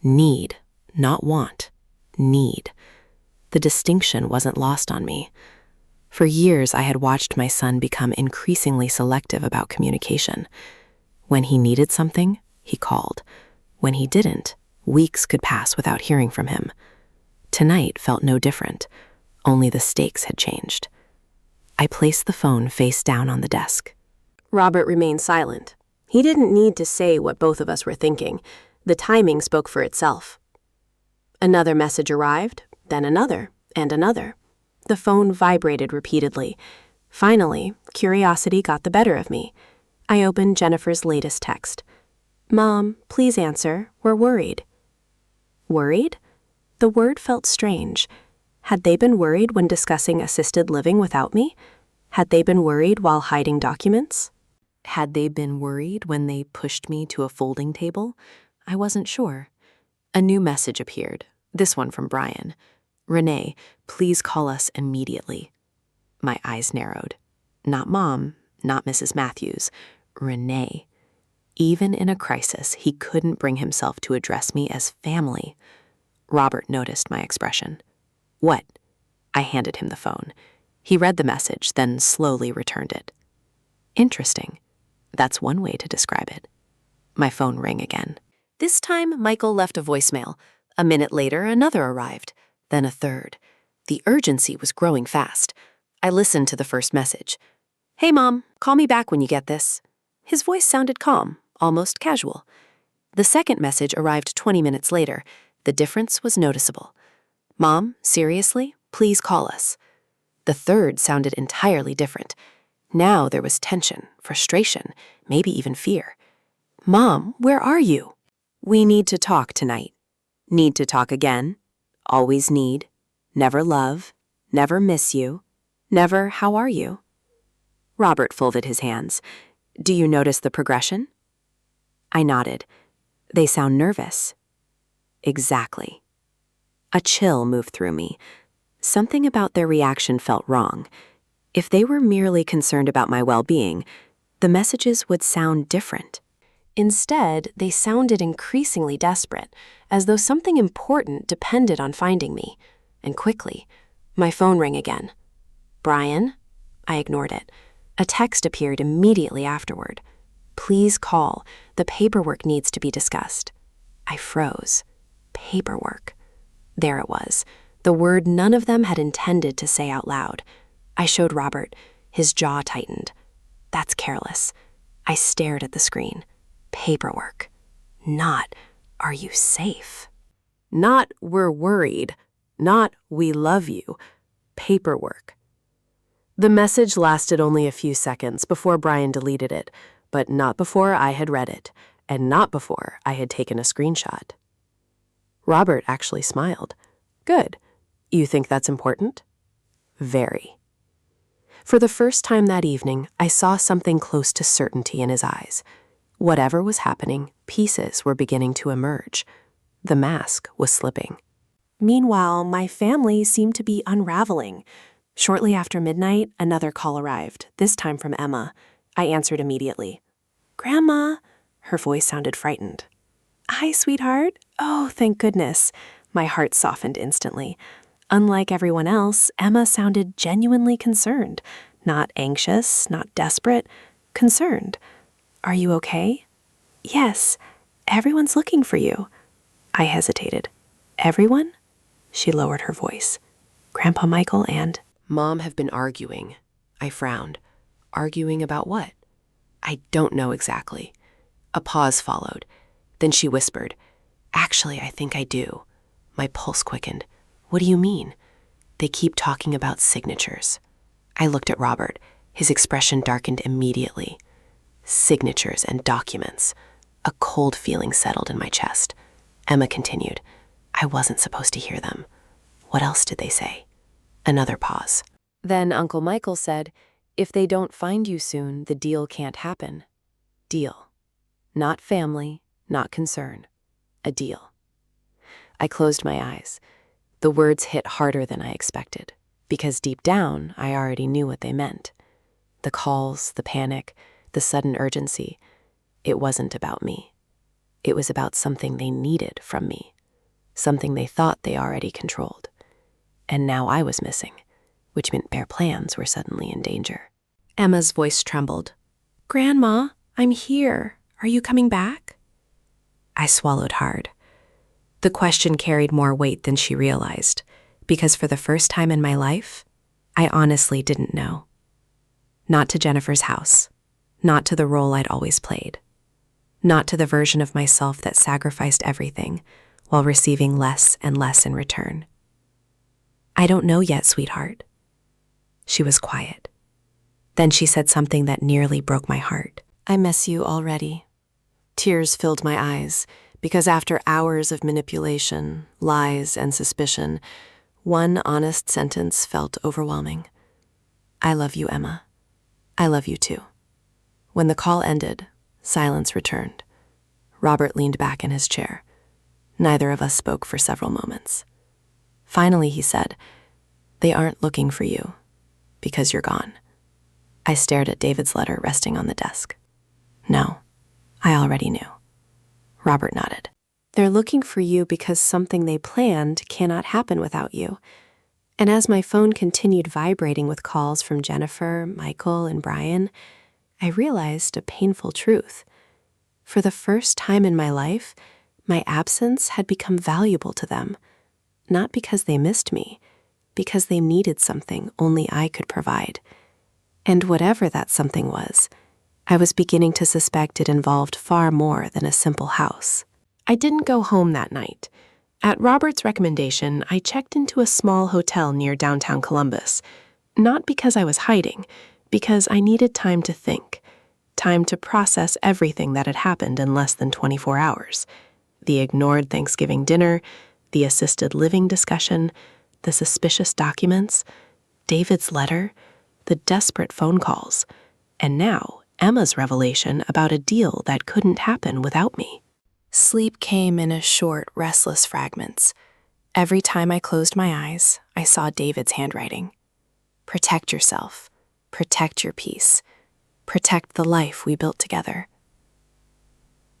Need, not want. Need. The distinction wasn't lost on me. For years, I had watched my son become increasingly selective about communication. When he needed something, he called. When he didn't, weeks could pass without hearing from him. Tonight felt no different, only the stakes had changed. I placed the phone face down on the desk. Robert remained silent. He didn't need to say what both of us were thinking. The timing spoke for itself. Another message arrived, then another, and another. The phone vibrated repeatedly. Finally, curiosity got the better of me. I opened Jennifer's latest text. "Mom, please answer. We're worried." Worried? The word felt strange. Had they been worried when discussing assisted living without me? Had they been worried while hiding documents? Had they been worried when they pushed me to a folding table? I wasn't sure. A new message appeared, this one from Brian. "Renee, please call us immediately." My eyes narrowed. Not Mom, not Mrs. Matthews. Renee. Even in a crisis, he couldn't bring himself to address me as family. Robert noticed my expression. "What?" I handed him the phone. He read the message, then slowly returned it. Interesting. That's one way to describe it. My phone rang again. This time, Michael left a voicemail. A minute later, another arrived, then a third. The urgency was growing fast. I listened to the first message. "Hey, Mom, call me back when you get this." His voice sounded calm, almost casual. The second message arrived 20 minutes later. The difference was noticeable. "Mom, seriously? Please call us." The third sounded entirely different. Now there was tension, frustration, maybe even fear. "Mom, where are you?" "We need to talk tonight." Need to talk again. Always need. Never love. Never miss you. Never how are you? Robert folded his hands. "Do you notice the progression?" I nodded. "They sound nervous." Exactly. A chill moved through me. Something about their reaction felt wrong. If they were merely concerned about my well-being, the messages would sound different. Instead, they sounded increasingly desperate, as though something important depended on finding me. And quickly, my phone rang again. "Brian?" I ignored it. A text appeared immediately afterward. "Please call. The paperwork needs to be discussed." I froze. Paperwork. There it was, the word none of them had intended to say out loud. I showed Robert. His jaw tightened. That's careless. I stared at the screen. Paperwork. Not, "Are you safe?" Not, "We're worried." Not, "We love you." Paperwork. The message lasted only a few seconds before Brian deleted it, but not before I had read it, and not before I had taken a screenshot. Robert actually smiled. "Good. You think that's important?" "Very." For the first time that evening, I saw something close to certainty in his eyes. Whatever was happening, pieces were beginning to emerge. The mask was slipping. Meanwhile, my family seemed to be unraveling. Shortly after midnight, another call arrived, this time from Emma. I answered immediately. "Grandma!" Her voice sounded frightened. "Hi, sweetheart." "Oh, thank goodness." My heart softened instantly. Unlike everyone else, Emma sounded genuinely concerned. Not anxious, not desperate. Concerned. "Are you okay?" "Yes. Everyone's looking for you." I hesitated. "Everyone?" She lowered her voice. "Grandpa Michael and Mom have been arguing." I frowned. Arguing about what? I don't know exactly. A pause followed. Then she whispered, "Actually, I think I do." My pulse quickened. "What do you mean?" "They keep talking about signatures." I looked at Robert. His expression darkened immediately. Signatures and documents. A cold feeling settled in my chest. Emma continued, "I wasn't supposed to hear them." "What else did they say?" Another pause. Then Uncle Michael said, "If they don't find you soon, the deal can't happen." Deal. Not family, not concern. A deal. I closed my eyes. The words hit harder than I expected, because deep down, I already knew what they meant. The calls, the panic, the sudden urgency. It wasn't about me. It was about something they needed from me, something they thought they already controlled. And now I was missing, which meant their plans were suddenly in danger. Emma's voice trembled. "Grandma, I'm here. Are you coming back?" I swallowed hard. The question carried more weight than she realized, because for the first time in my life, I honestly didn't know. Not to Jennifer's house, not to the role I'd always played, not to the version of myself that sacrificed everything while receiving less and less in return. "I don't know yet, sweetheart." She was quiet. Then she said something that nearly broke my heart. "I miss you already." Tears filled my eyes, because after hours of manipulation, lies, and suspicion, one honest sentence felt overwhelming. I love you, Emma. I love you too. When the call ended, silence returned. Robert leaned back in his chair. Neither of us spoke for several moments. Finally, he said, "They aren't looking for you, because you're gone." I stared at David's letter resting on the desk. No, I already knew. Robert nodded. "They're looking for you because something they planned cannot happen without you." And as my phone continued vibrating with calls from Jennifer, Michael, and Brian, I realized a painful truth. For the first time in my life, my absence had become valuable to them, not because they missed me, because they needed something only I could provide. And whatever that something was, I was beginning to suspect it involved far more than a simple house. I didn't go home that night. At Robert's recommendation, I checked into a small hotel near downtown Columbus, not because I was hiding, because I needed time to think, time to process everything that had happened in less than 24 hours. The ignored Thanksgiving dinner, the assisted living discussion, the suspicious documents, David's letter, the desperate phone calls, and now Emma's revelation about a deal that couldn't happen without me. Sleep came in short, restless fragments. Every time I closed my eyes, I saw David's handwriting. Protect yourself. Protect your peace. Protect the life we built together.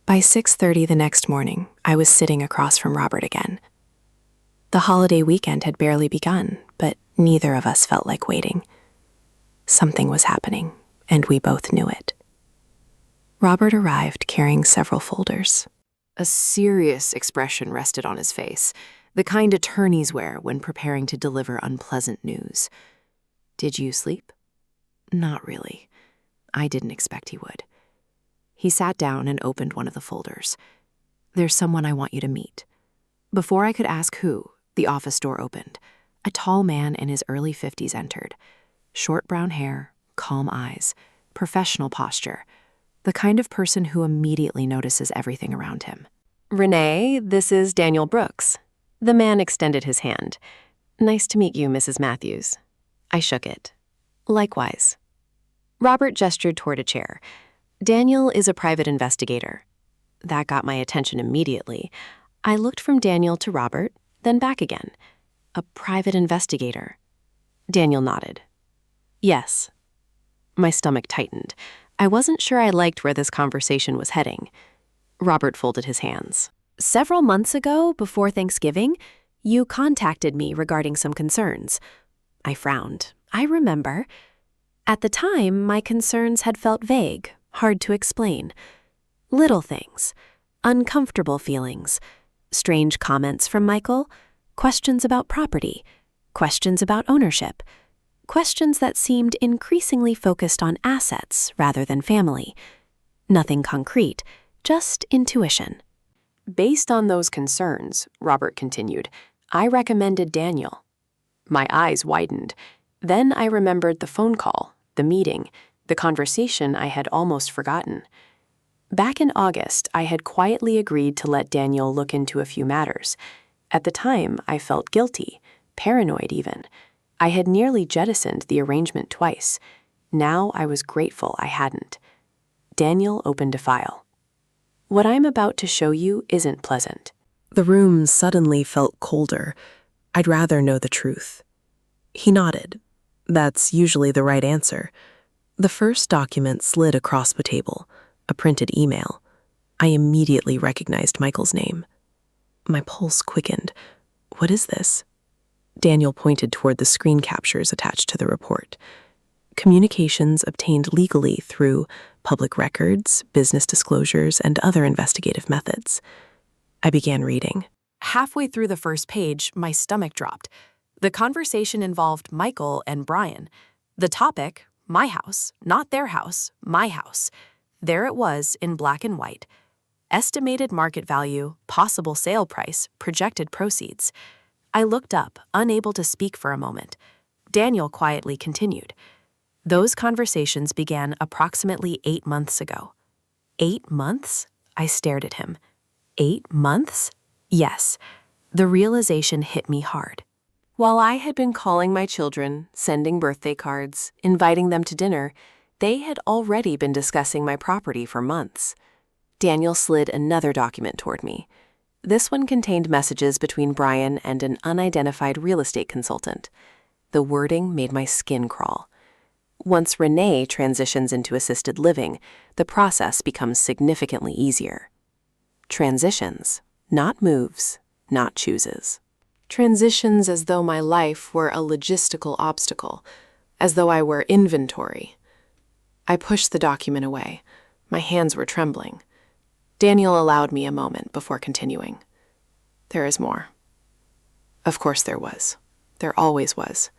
By 6:30 the next morning, I was sitting across from Robert again. The holiday weekend had barely begun, but neither of us felt like waiting. Something was happening, and we both knew it. Robert arrived carrying several folders. A serious expression rested on his face, the kind attorneys wear when preparing to deliver unpleasant news. "Did you sleep?" "Not really." I didn't expect he would. He sat down and opened one of the folders. "There's someone I want you to meet." Before I could ask who, the office door opened. A tall man in his early 50s entered. Short brown hair, calm eyes, professional posture. The kind of person who immediately notices everything around him. "Renee, this is Daniel Brooks." The man extended his hand. "Nice to meet you, Mrs. Matthews." I shook it. "Likewise." Robert gestured toward a chair. "Daniel is a private investigator." That got my attention immediately. I looked from Daniel to Robert, then back again. "A private investigator." Daniel nodded. "Yes." My stomach tightened. I wasn't sure I liked where this conversation was heading. Robert folded his hands. "Several months ago, before Thanksgiving, you contacted me regarding some concerns." I frowned. I remember. At the time, my concerns had felt vague, hard to explain. Little things, uncomfortable feelings, strange comments from Michael, questions about property, questions about ownership, questions that seemed increasingly focused on assets rather than family. Nothing concrete, just intuition. "Based on those concerns," Robert continued, "I recommended Daniel." My eyes widened. Then I remembered the phone call, the meeting, the conversation I had almost forgotten. Back in August, I had quietly agreed to let Daniel look into a few matters. At the time, I felt guilty, paranoid even. I had nearly jettisoned the arrangement twice. Now I was grateful I hadn't. Daniel opened a file. "What I'm about to show you isn't pleasant." The room suddenly felt colder. I'd rather know the truth. He nodded. That's usually the right answer. The first document slid across the table, a printed email. I immediately recognized Michael's name. My pulse quickened. "What is this?" Daniel pointed toward the screen captures attached to the report. Communications obtained legally through public records, business disclosures, and other investigative methods. I began reading. Halfway through the first page, my stomach dropped. The conversation involved Michael and Brian. The topic, my house, not their house, my house. There it was in black and white. Estimated market value, possible sale price, projected proceeds. I looked up, unable to speak for a moment. Daniel quietly continued. Those conversations began approximately 8 months ago. 8 months? I stared at him. 8 months? Yes. The realization hit me hard. While I had been calling my children, sending birthday cards, inviting them to dinner, they had already been discussing my property for months. Daniel slid another document toward me. This one contained messages between Brian and an unidentified real estate consultant. The wording made my skin crawl. Once Renee transitions into assisted living, the process becomes significantly easier. Transitions, not moves, not chooses. Transitions as though my life were a logistical obstacle, as though I were inventory. I pushed the document away. My hands were trembling. Daniel allowed me a moment before continuing. There is more. Of course there was. There always was.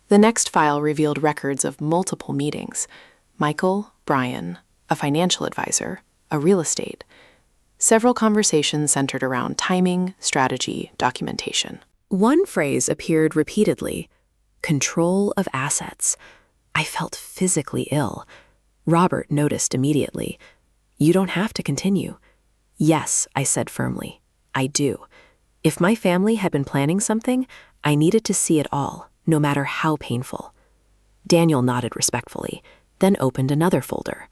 The next file revealed records of multiple meetings. Michael, Brian, a financial advisor, a real estate. Several conversations centered around timing, strategy, documentation. One phrase appeared repeatedly: control of assets. I felt physically ill. Robert noticed immediately. You don't have to continue. Yes, I said firmly. I do. If my family had been planning something, I needed to see it all, no matter how painful. Daniel nodded respectfully, then opened another folder.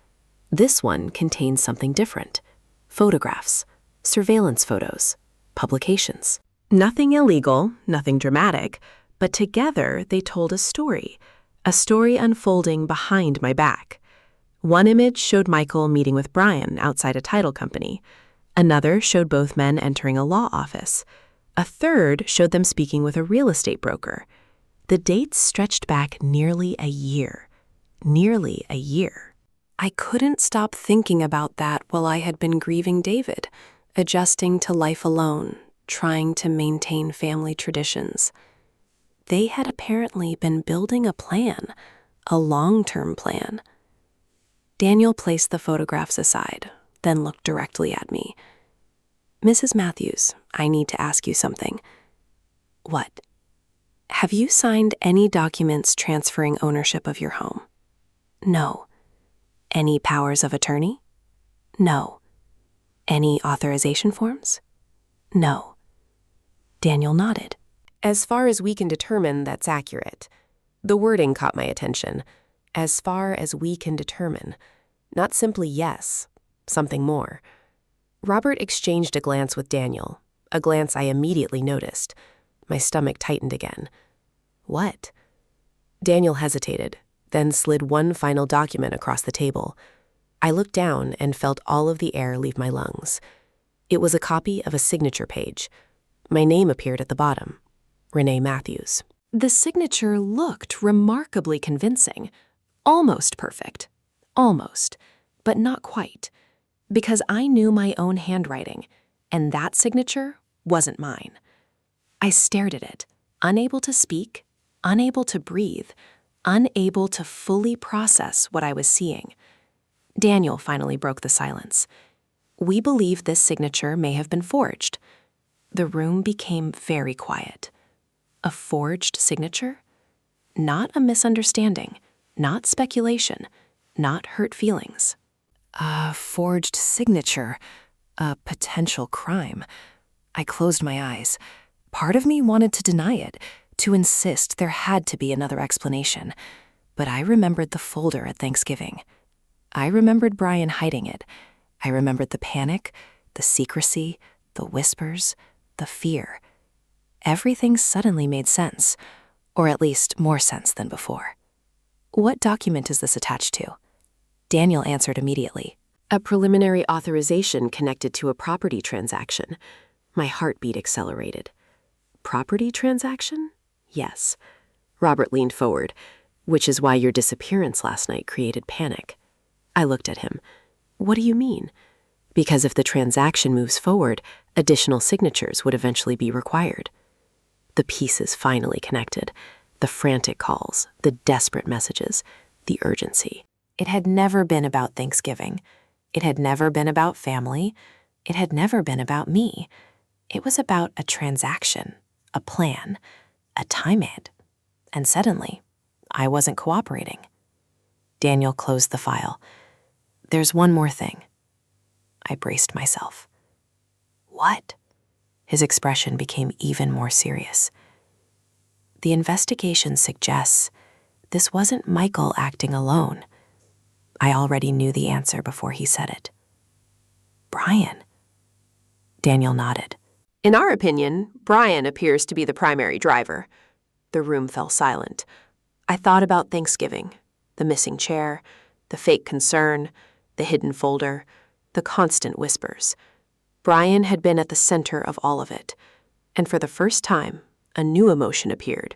This one contained something different. Photographs, surveillance photos, publications. Nothing illegal, nothing dramatic, but together they told a story unfolding behind my back. One image showed Michael meeting with Brian outside a title company. Another showed both men entering a law office. A third showed them speaking with a real estate broker. The dates stretched back nearly a year. Nearly a year. I couldn't stop thinking about that while I had been grieving David, adjusting to life alone, trying to maintain family traditions. They had apparently been building a plan, a long-term plan. Daniel placed the photographs aside, then looked directly at me. Mrs. Matthews, I need to ask you something. What? Have you signed any documents transferring ownership of your home? No. Any powers of attorney? No. Any authorization forms? No. Daniel nodded. As far as we can determine, that's accurate. The wording caught my attention. As far as we can determine. Not simply yes, something more. Robert exchanged a glance with Daniel, a glance I immediately noticed. My stomach tightened again. What? Daniel hesitated, then slid one final document across the table. I looked down and felt all of the air leave my lungs. It was a copy of a signature page. My name appeared at the bottom. Renee Matthews. The signature looked remarkably convincing. Almost perfect. Almost. But not quite. Because I knew my own handwriting, and that signature wasn't mine. I stared at it, unable to speak, unable to breathe, unable to fully process what I was seeing. Daniel finally broke the silence. We believe this signature may have been forged. The room became very quiet. A forged signature? Not a misunderstanding, not speculation, not hurt feelings. A forged signature, a potential crime. I closed my eyes. Part of me wanted to deny it, to insist there had to be another explanation. But I remembered the folder at Thanksgiving. I remembered Brian hiding it. I remembered the panic, the secrecy, the whispers, the fear. Everything suddenly made sense, or at least more sense than before. What document is this attached to? Daniel answered immediately. A preliminary authorization connected to a property transaction. My heartbeat accelerated. Property transaction? Yes. Robert leaned forward, which is why your disappearance last night created panic. I looked at him. What do you mean? Because if the transaction moves forward, additional signatures would eventually be required. The pieces finally connected. The frantic calls, the desperate messages, the urgency. It had never been about Thanksgiving. It had never been about family. It had never been about me. It was about a transaction, a plan, a time ad. And suddenly, I wasn't cooperating. Daniel closed the file. There's one more thing. I braced myself. What? His expression became even more serious. The investigation suggests this wasn't Michael acting alone. I already knew the answer before he said it. Brian. Daniel nodded. In our opinion, Brian appears to be the primary driver. The room fell silent. I thought about Thanksgiving, the missing chair, the fake concern, the hidden folder, the constant whispers. Brian had been at the center of all of it, and for the first time, a new emotion appeared.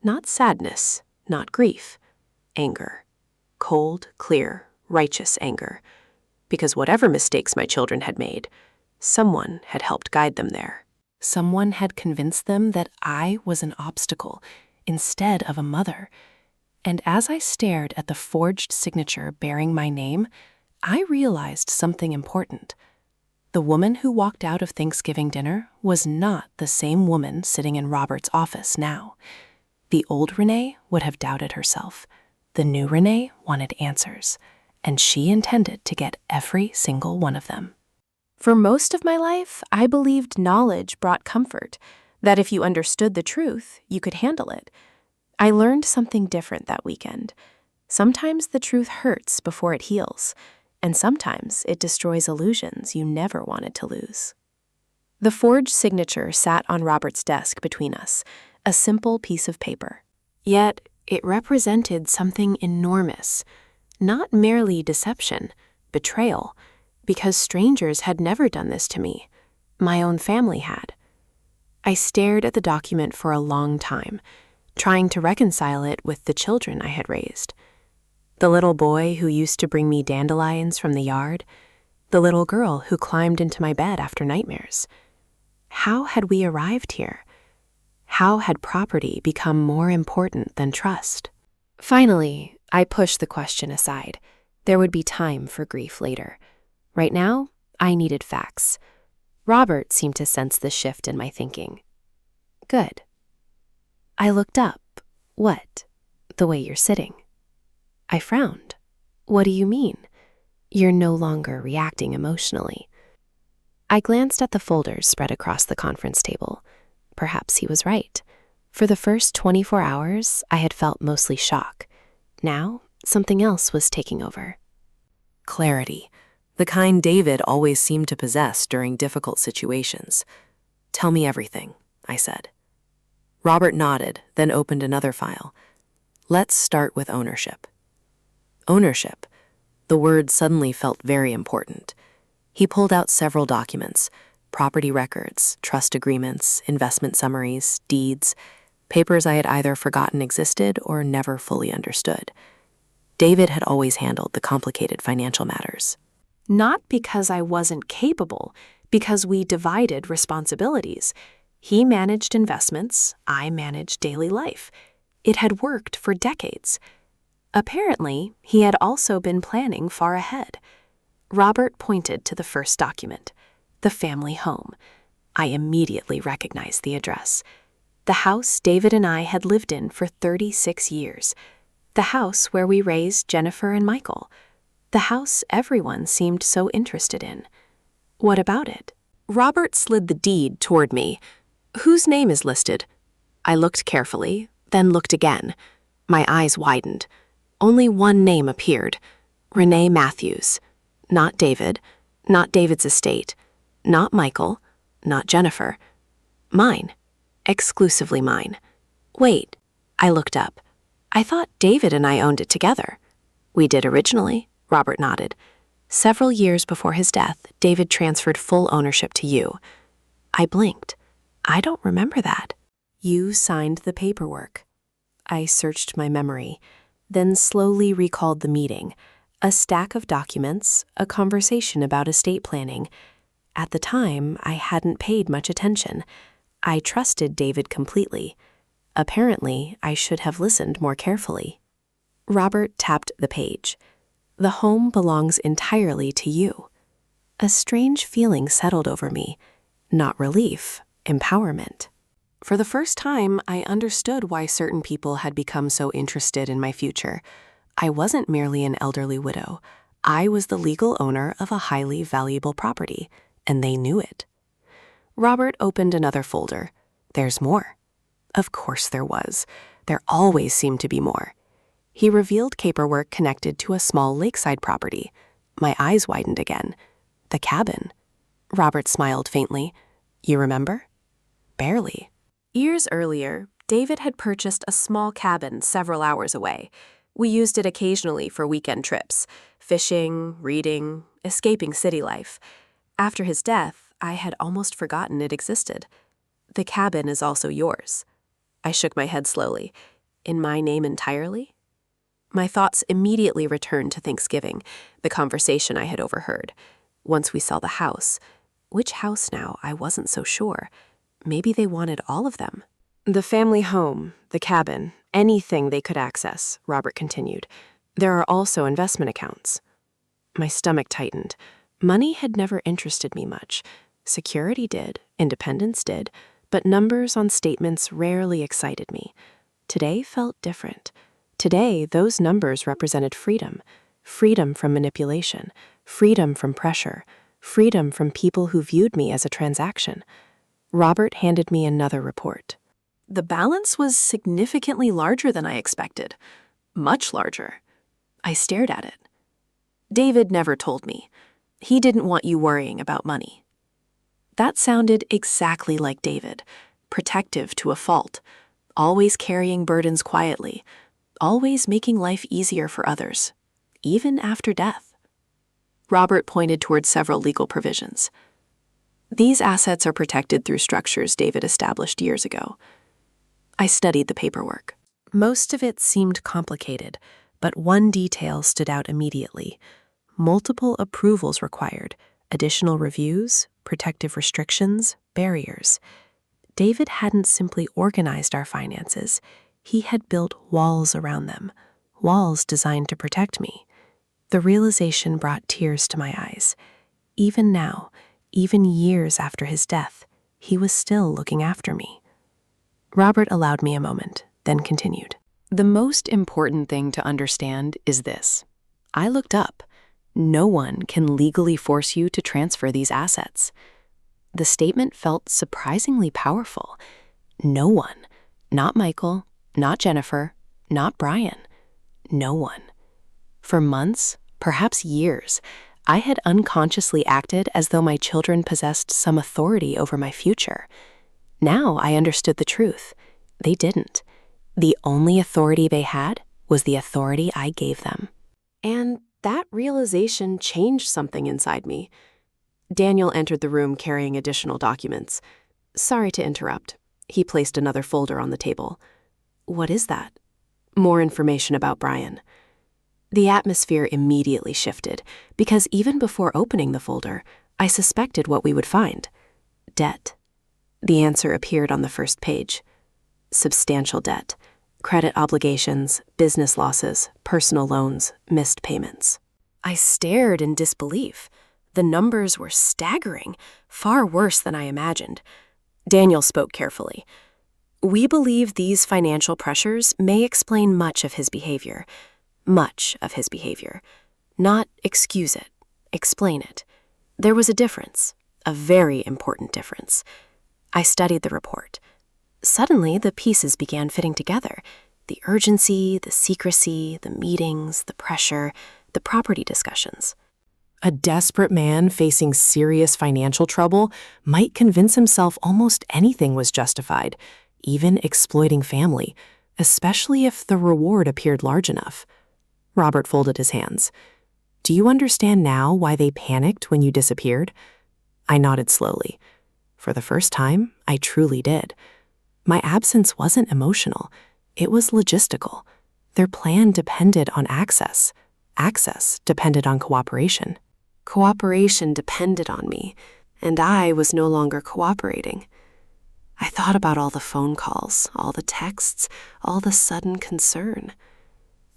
Not sadness, not grief, anger. Cold, clear, righteous anger. Because whatever mistakes my children had made, someone had helped guide them there. Someone had convinced them that I was an obstacle instead of a mother. And as I stared at the forged signature bearing my name, I realized something important. The woman who walked out of Thanksgiving dinner was not the same woman sitting in Robert's office now. The old Renee would have doubted herself. The new Renee wanted answers, and she intended to get every single one of them. For most of my life, I believed knowledge brought comfort, that if you understood the truth, you could handle it. I learned something different that weekend. Sometimes the truth hurts before it heals, and sometimes it destroys illusions you never wanted to lose. The forged signature sat on Robert's desk between us, a simple piece of paper. Yet it represented something enormous, not merely deception, betrayal, because strangers had never done this to me. My own family had. I stared at the document for a long time, trying to reconcile it with the children I had raised. The little boy who used to bring me dandelions from the yard, the little girl who climbed into my bed after nightmares. How had we arrived here? How had property become more important than trust? Finally, I pushed the question aside. There would be time for grief later. Right now, I needed facts. Robert seemed to sense the shift in my thinking. Good. I looked up. What? The way you're sitting. I frowned. What do you mean? You're no longer reacting emotionally. I glanced at the folders spread across the conference table. Perhaps he was right. For the first 24 hours, I had felt mostly shock. Now, something else was taking over. Clarity, the kind David always seemed to possess during difficult situations. Tell me everything, I said. Robert nodded, then opened another file. Let's start with ownership. Ownership. The word suddenly felt very important. He pulled out several documents, property records, trust agreements, investment summaries, deeds, papers I had either forgotten existed or never fully understood. David had always handled the complicated financial matters. Not because I wasn't capable, because we divided responsibilities. He managed investments, I managed daily life. It had worked for decades. Apparently, he had also been planning far ahead. Robert pointed to the first document, the family home. I immediately recognized the address. The house David and I had lived in for 36 years. The house where we raised Jennifer and Michael. The house everyone seemed so interested in. What about it? Robert slid the deed toward me. Whose name is listed? I looked carefully, then looked again. My eyes widened. Only one name appeared. Renee Matthews. Not David. Not David's estate. Not Michael. Not Jennifer. Mine. Exclusively mine. Wait. I looked up. I thought David and I owned it together. We did originally, Robert nodded. Several years before his death, David transferred full ownership to you. I blinked. I don't remember that. You signed the paperwork. I searched my memory, then slowly recalled the meeting, a stack of documents, a conversation about estate planning. At the time, I hadn't paid much attention. I trusted David completely. Apparently, I should have listened more carefully. Robert tapped the page. The home belongs entirely to you. A strange feeling settled over me. Not relief, empowerment. For the first time, I understood why certain people had become so interested in my future. I wasn't merely an elderly widow. I was the legal owner of a highly valuable property, and they knew it. Robert opened another folder. There's more. Of course there was. There always seemed to be more. He revealed paperwork connected to a small lakeside property. My eyes widened again. The cabin. Robert smiled faintly. You remember? Barely. Years earlier, David had purchased a small cabin several hours away. We used it occasionally for weekend trips, fishing, reading, escaping city life. After his death, I had almost forgotten it existed. The cabin is also yours. I shook my head slowly. In my name entirely? My thoughts immediately returned to Thanksgiving, the conversation I had overheard. Once we saw the house. Which house now? I wasn't so sure. Maybe they wanted all of them. The family home, the cabin, anything they could access, Robert continued. There are also investment accounts. My stomach tightened. Money had never interested me much. Security did, independence did, but numbers on statements rarely excited me. Today felt different. Today, those numbers represented freedom. Freedom from manipulation. Freedom from pressure. Freedom from people who viewed me as a transaction. Robert handed me another report. The balance was significantly larger than I expected. Much larger. I stared at it. David never told me. He didn't want you worrying about money. That sounded exactly like David. Protective to a fault. Always carrying burdens quietly. Always making life easier for others. Even after death. Robert pointed toward several legal provisions. These assets are protected through structures David established years ago. I studied the paperwork. Most of it seemed complicated, but one detail stood out immediately. Multiple approvals required, additional reviews, protective restrictions, barriers. David hadn't simply organized our finances. He had built walls around them, walls designed to protect me. The realization brought tears to my eyes. Even now, even years after his death, he was still looking after me. Robert allowed me a moment, then continued. The most important thing to understand is this. I looked up. No one can legally force you to transfer these assets. The statement felt surprisingly powerful. No one. Not Michael, not Jennifer, not Brian. No one. For months, perhaps years, I had unconsciously acted as though my children possessed some authority over my future. Now I understood the truth. They didn't. The only authority they had was the authority I gave them. And that realization changed something inside me. Daniel entered the room carrying additional documents. Sorry to interrupt. He placed another folder on the table. What is that? More information about Brian. The atmosphere immediately shifted, because even before opening the folder, I suspected what we would find. Debt. The answer appeared on the first page. Substantial debt. Credit obligations, business losses, personal loans, missed payments. I stared in disbelief. The numbers were staggering, far worse than I imagined. Daniel spoke carefully. We believe these financial pressures may explain much of his behavior. Much of his behavior. Not excuse it, explain it. There was a difference, a very important difference. I studied the report. Suddenly, the pieces began fitting together. The urgency, the secrecy, the meetings, the pressure, the property discussions. A desperate man facing serious financial trouble might convince himself almost anything was justified, even exploiting family, especially if the reward appeared large enough. Robert folded his hands. Do you understand now why they panicked when you disappeared? I nodded slowly. For the first time, I truly did. My absence wasn't emotional. It was logistical. Their plan depended on access. Access depended on cooperation. Cooperation depended on me, and I was no longer cooperating. I thought about all the phone calls, all the texts, all the sudden concern.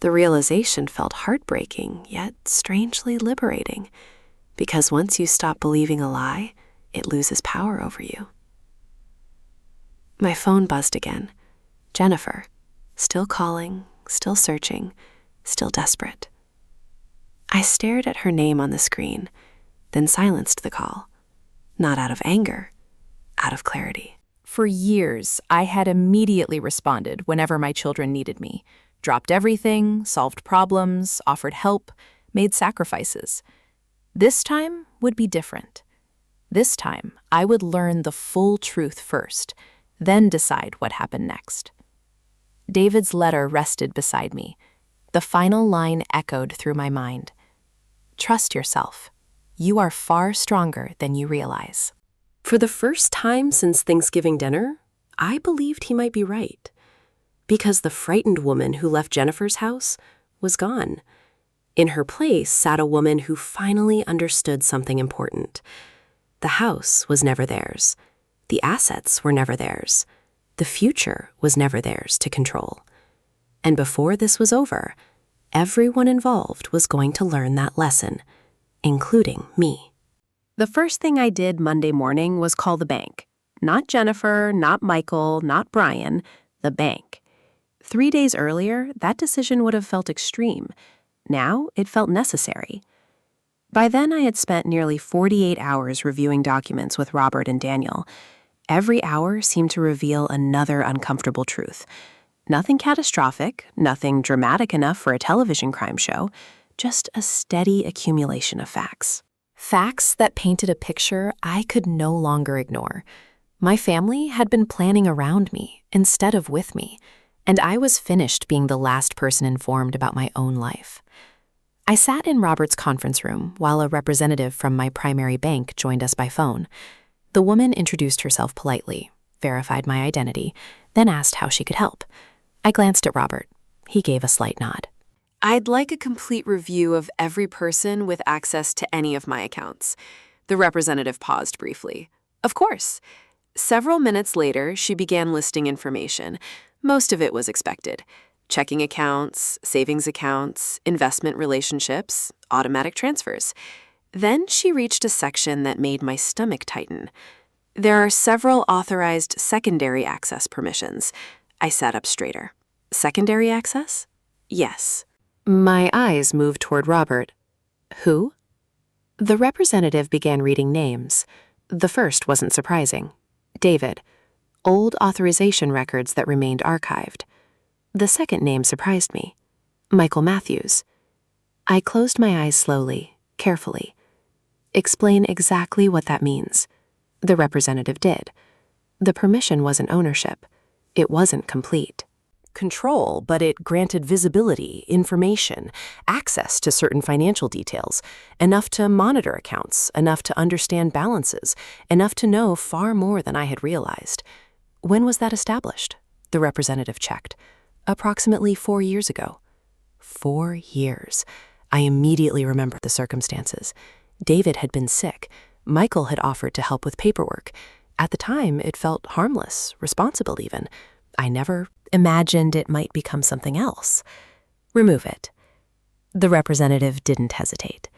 The realization felt heartbreaking, yet strangely liberating, because once you stop believing a lie, it loses power over you. My phone buzzed again. Jennifer, still calling, still searching, still desperate. I stared at her name on the screen, then silenced the call. Not out of anger. out of clarity. For years, I had immediately responded whenever my children needed me. Dropped everything, solved problems, offered help, made sacrifices. This time would be different. This time, I would learn the full truth first, then decide what happened next. David's letter rested beside me. The final line echoed through my mind. Trust yourself. You are far stronger than you realize. For the first time since Thanksgiving dinner, I believed he might be right. Because the frightened woman who left Jennifer's house was gone. In her place sat a woman who finally understood something important. The house was never theirs. The assets were never theirs. The future was never theirs to control. And before this was over, everyone involved was going to learn that lesson, including me. The first thing I did Monday morning was call the bank. Not Jennifer, not Michael, not Brian, the bank. 3 days earlier, that decision would have felt extreme. Now, it felt necessary. By then, I had spent nearly 48 hours reviewing documents with Robert and Daniel. Every hour seemed to reveal another uncomfortable truth. Nothing catastrophic, nothing dramatic enough for a television crime show, just a steady accumulation of facts. Facts that painted a picture I could no longer ignore. My family had been planning around me instead of with me, and I was finished being the last person informed about my own life. I sat in Robert's conference room while a representative from my primary bank joined us by phone. The woman introduced herself politely, verified my identity, then asked how she could help. I glanced at Robert. He gave a slight nod. I'd like a complete review of every person with access to any of my accounts. The representative paused briefly. Of course. Several minutes later, she began listing information. Most of it was expected. Checking accounts, savings accounts, investment relationships, automatic transfers. Then she reached a section that made my stomach tighten. There are several authorized secondary access permissions. I sat up straighter. Secondary access? Yes. My eyes moved toward Robert. Who? The representative began reading names. The first wasn't surprising. David. Old authorization records that remained archived. The second name surprised me. Michael Matthews. I closed my eyes slowly, carefully. Explain exactly what that means. The representative did. The permission wasn't ownership. It wasn't complete. Control, but it granted visibility, information, access to certain financial details, enough to monitor accounts, enough to understand balances, enough to know far more than I had realized. When was that established? The representative checked. Approximately 4 years ago. 4 years. I immediately remembered the circumstances. David had been sick. Michael had offered to help with paperwork. At the time, it felt harmless, responsible even. I never imagined it might become something else. Remove it. The representative didn't hesitate.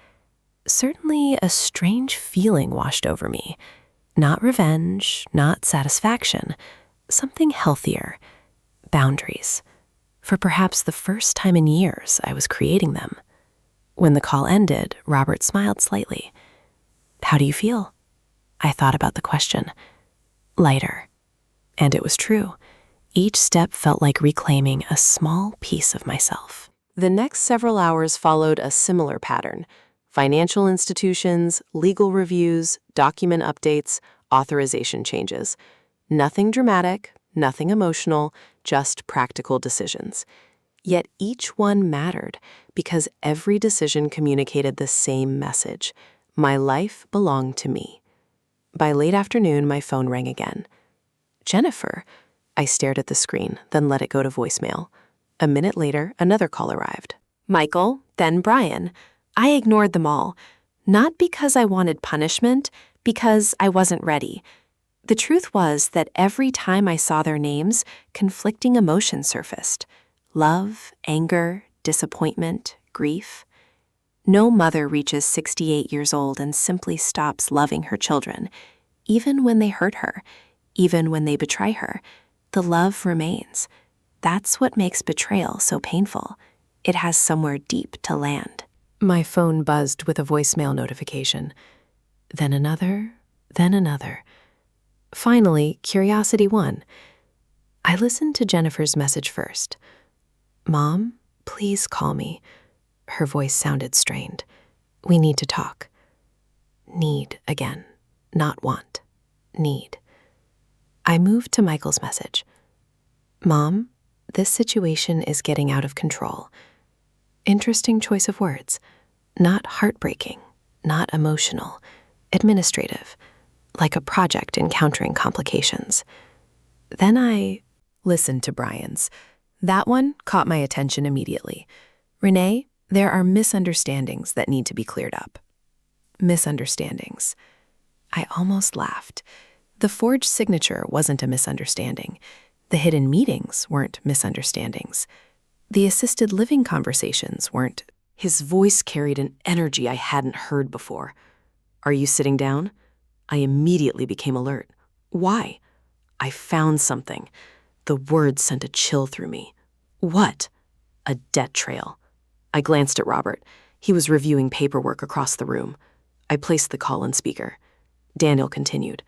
Certainly a strange feeling washed over me. Not revenge, not satisfaction. Something healthier. Boundaries. For perhaps the first time in years, I was creating them. When the call ended, Robert smiled slightly. How do you feel? I thought about the question. Lighter. And it was true. Each step felt like reclaiming a small piece of myself. The next several hours followed a similar pattern. Financial institutions, legal reviews, document updates, authorization changes. Nothing dramatic, nothing emotional, just practical decisions. Yet each one mattered because every decision communicated the same message. My life belonged to me. By late afternoon, my phone rang again. Jennifer. I stared at the screen, then let it go to voicemail. A minute later, another call arrived. Michael, then Brian. I ignored them all. Not because I wanted punishment, because I wasn't ready. The truth was that every time I saw their names, conflicting emotions surfaced. Love, anger, disappointment, grief. No mother reaches 68 years old and simply stops loving her children. Even when they hurt her, even when they betray her, the love remains. That's what makes betrayal so painful. It has somewhere deep to land. My phone buzzed with a voicemail notification. Then another, then another. Finally, curiosity won. I listened to Jennifer's message first. "Mom, please call me." Her voice sounded strained. "We need to talk." Need again. Not want. Need. I moved to Michael's message. "Mom, this situation is getting out of control." Interesting choice of words. Not heartbreaking, not emotional, administrative, like a project encountering complications. Then I listened to Brian's. That one caught my attention immediately. "Renee, there are misunderstandings that need to be cleared up." Misunderstandings. I almost laughed. The forged signature wasn't a misunderstanding. The hidden meetings weren't misunderstandings. The assisted living conversations weren't. His voice carried an energy I hadn't heard before. "Are you sitting down?" I immediately became alert. "Why?" "I found something." The words sent a chill through me. "What?" "A debt trail." I glanced at Robert. He was reviewing paperwork across the room. I placed the call on speaker. Daniel continued.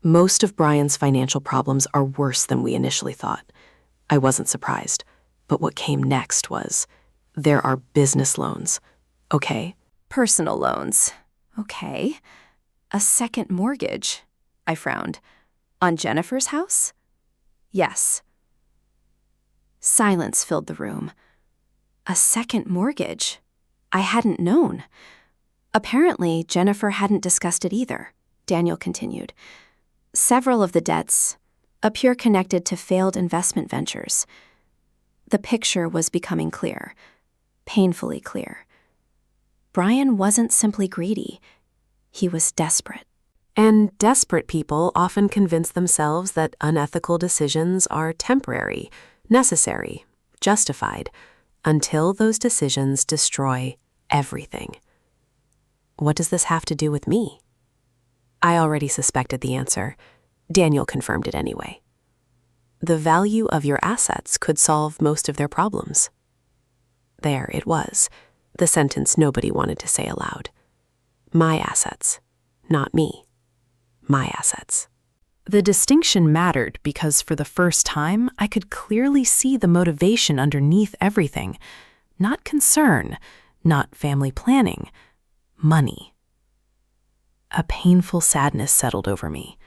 "Most of Brian's financial problems are worse than we initially thought." I wasn't surprised, but what came next was, "There are business loans." "Okay." Personal loans. Okay. A second mortgage. I frowned. On Jennifer's house? Yes. Silence filled the room. A second mortgage. I hadn't known. Apparently, Jennifer hadn't discussed it either. Daniel continued. Several of the debts appear connected to failed investment ventures. The picture was becoming clear, painfully clear. Brian wasn't simply greedy. He was desperate. And desperate people often convince themselves that unethical decisions are temporary, necessary, justified, until those decisions destroy everything. What does this have to do with me? I already suspected the answer. Daniel confirmed it anyway. The value of your assets could solve most of their problems. There it was, the sentence nobody wanted to say aloud. My assets, not me. My assets. The distinction mattered because for the first time, I could clearly see the motivation underneath everything. Not concern, not family planning, money. A painful sadness settled over me.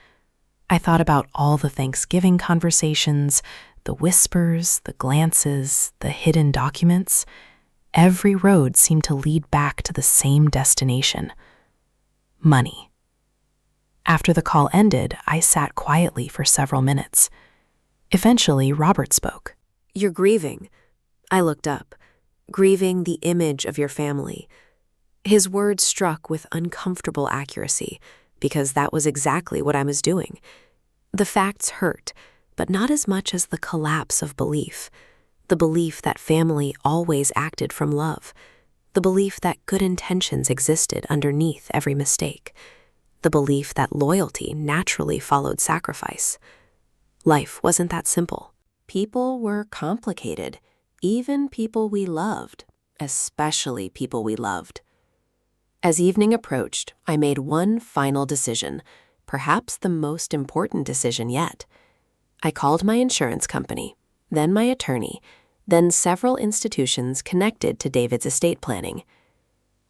I thought about all the Thanksgiving conversations, the whispers, the glances, the hidden documents. Every road seemed to lead back to the same destination. Money. After the call ended, I sat quietly for several minutes. Eventually, Robert spoke. "You're grieving." I looked up. "Grieving the image of your family." His words struck with uncomfortable accuracy, because that was exactly what I was doing. The facts hurt, but not as much as the collapse of belief. The belief that family always acted from love. The belief that good intentions existed underneath every mistake. The belief that loyalty naturally followed sacrifice. Life wasn't that simple. People were complicated, even people we loved, especially people we loved. As evening approached, I made one final decision, perhaps the most important decision yet. I called my insurance company, then my attorney, then several institutions connected to David's estate planning.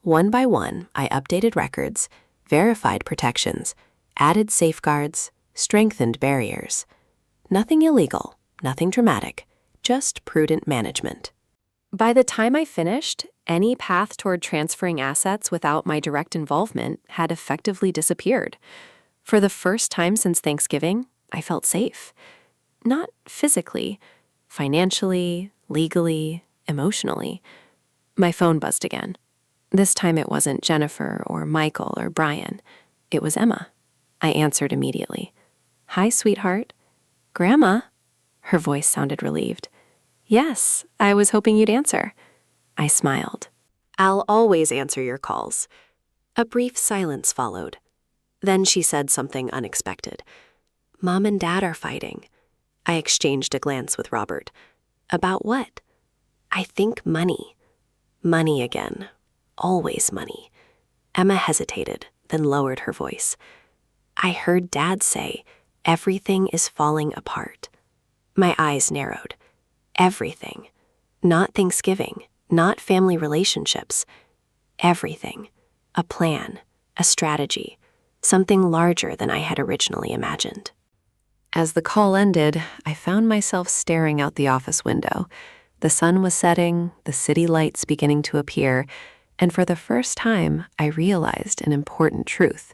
One by one, I updated records, verified protections, added safeguards, strengthened barriers. Nothing illegal, nothing dramatic, just prudent management. By the time I finished, any path toward transferring assets without my direct involvement had effectively disappeared. For the first time since Thanksgiving, I felt safe. Not physically, financially, legally, emotionally. My phone buzzed again. This time it wasn't Jennifer or Michael or Brian. It was Emma. I answered immediately. "Hi, sweetheart." "Grandma?" Her voice sounded relieved. "Yes, I was hoping you'd answer." I smiled. "I'll always answer your calls." A brief silence followed. Then she said something unexpected. "Mom and Dad are fighting." I exchanged a glance with Robert. "About what?" "I think money." Money again. Always money. Emma hesitated, then lowered her voice. "I heard Dad say, Everything is falling apart. My eyes narrowed. Everything. Not Thanksgiving, not family relationships. Everything. A plan, a strategy, something larger than I had originally imagined. As the call ended, I found myself staring out the office window. The sun was setting, the city lights beginning to appear, and for the first time, I realized an important truth.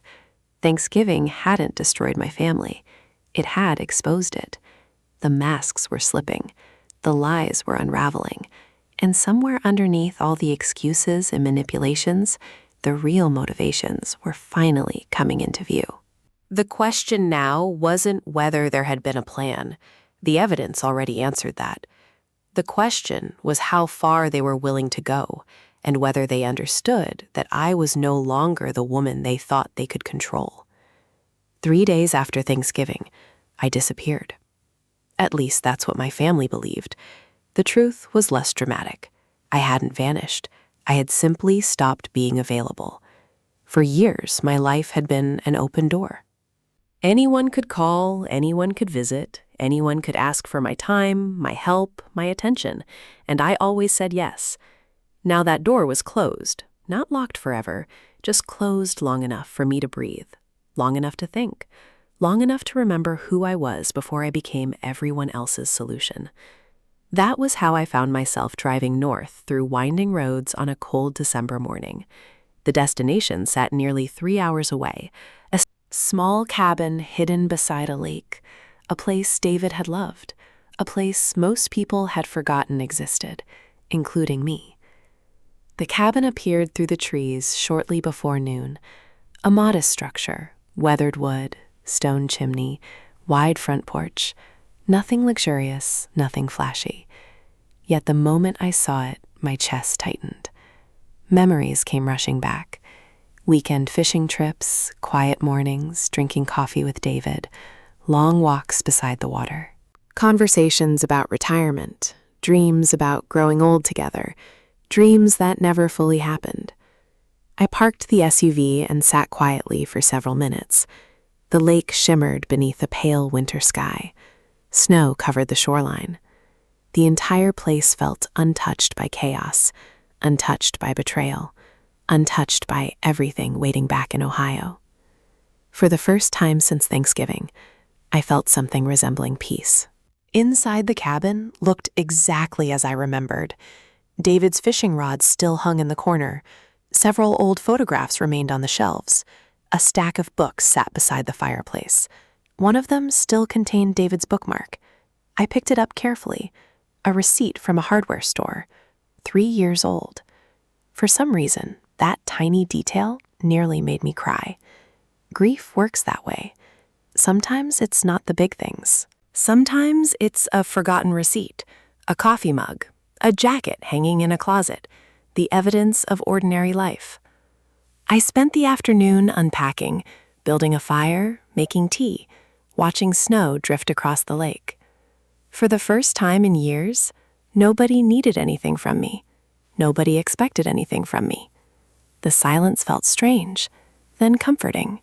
Thanksgiving hadn't destroyed my family. It had exposed it. The masks were slipping. The lies were unraveling. And somewhere underneath all the excuses and manipulations, the real motivations were finally coming into view. The question now wasn't whether there had been a plan. The evidence already answered that. The question was how far they were willing to go, and whether they understood that I was no longer the woman they thought they could control. 3 days after Thanksgiving, I disappeared. At least that's what my family believed. The truth was less dramatic. I hadn't vanished. I had simply stopped being available. For years, my life had been an open door. Anyone could call, anyone could visit, anyone could ask for my time, my help, my attention, and I always said yes. Now that door was closed, not locked forever, just closed long enough for me to breathe, long enough to think, long enough to remember who I was before I became everyone else's solution. That was how I found myself driving north through winding roads on a cold December morning. The destination sat nearly 3 hours away, a small cabin hidden beside a lake, a place David had loved, a place most people had forgotten existed, including me. The cabin appeared through the trees shortly before noon, a modest structure, weathered wood, stone chimney, wide front porch, nothing luxurious, nothing flashy. Yet the moment I saw it, my chest tightened. Memories came rushing back. Weekend fishing trips, quiet mornings, drinking coffee with David, long walks beside the water. Conversations about retirement, dreams about growing old together, dreams that never fully happened. I parked the SUV and sat quietly for several minutes. The lake shimmered beneath a pale winter sky. Snow covered the shoreline. The entire place felt untouched by chaos, untouched by betrayal, untouched by everything waiting back in Ohio. For the first time since Thanksgiving, I felt something resembling peace. Inside the cabin looked exactly as I remembered. David's fishing rod still hung in the corner. Several old photographs remained on the shelves. A stack of books sat beside the fireplace. One of them still contained David's bookmark. I picked it up carefully, a receipt from a hardware store, 3 years old. For some reason, that tiny detail nearly made me cry. Grief works that way. Sometimes it's not the big things. Sometimes it's a forgotten receipt, a coffee mug, a jacket hanging in a closet, the evidence of ordinary life. I spent the afternoon unpacking, building a fire, making tea, watching snow drift across the lake. For the first time in years, nobody needed anything from me. Nobody expected anything from me. The silence felt strange, then comforting,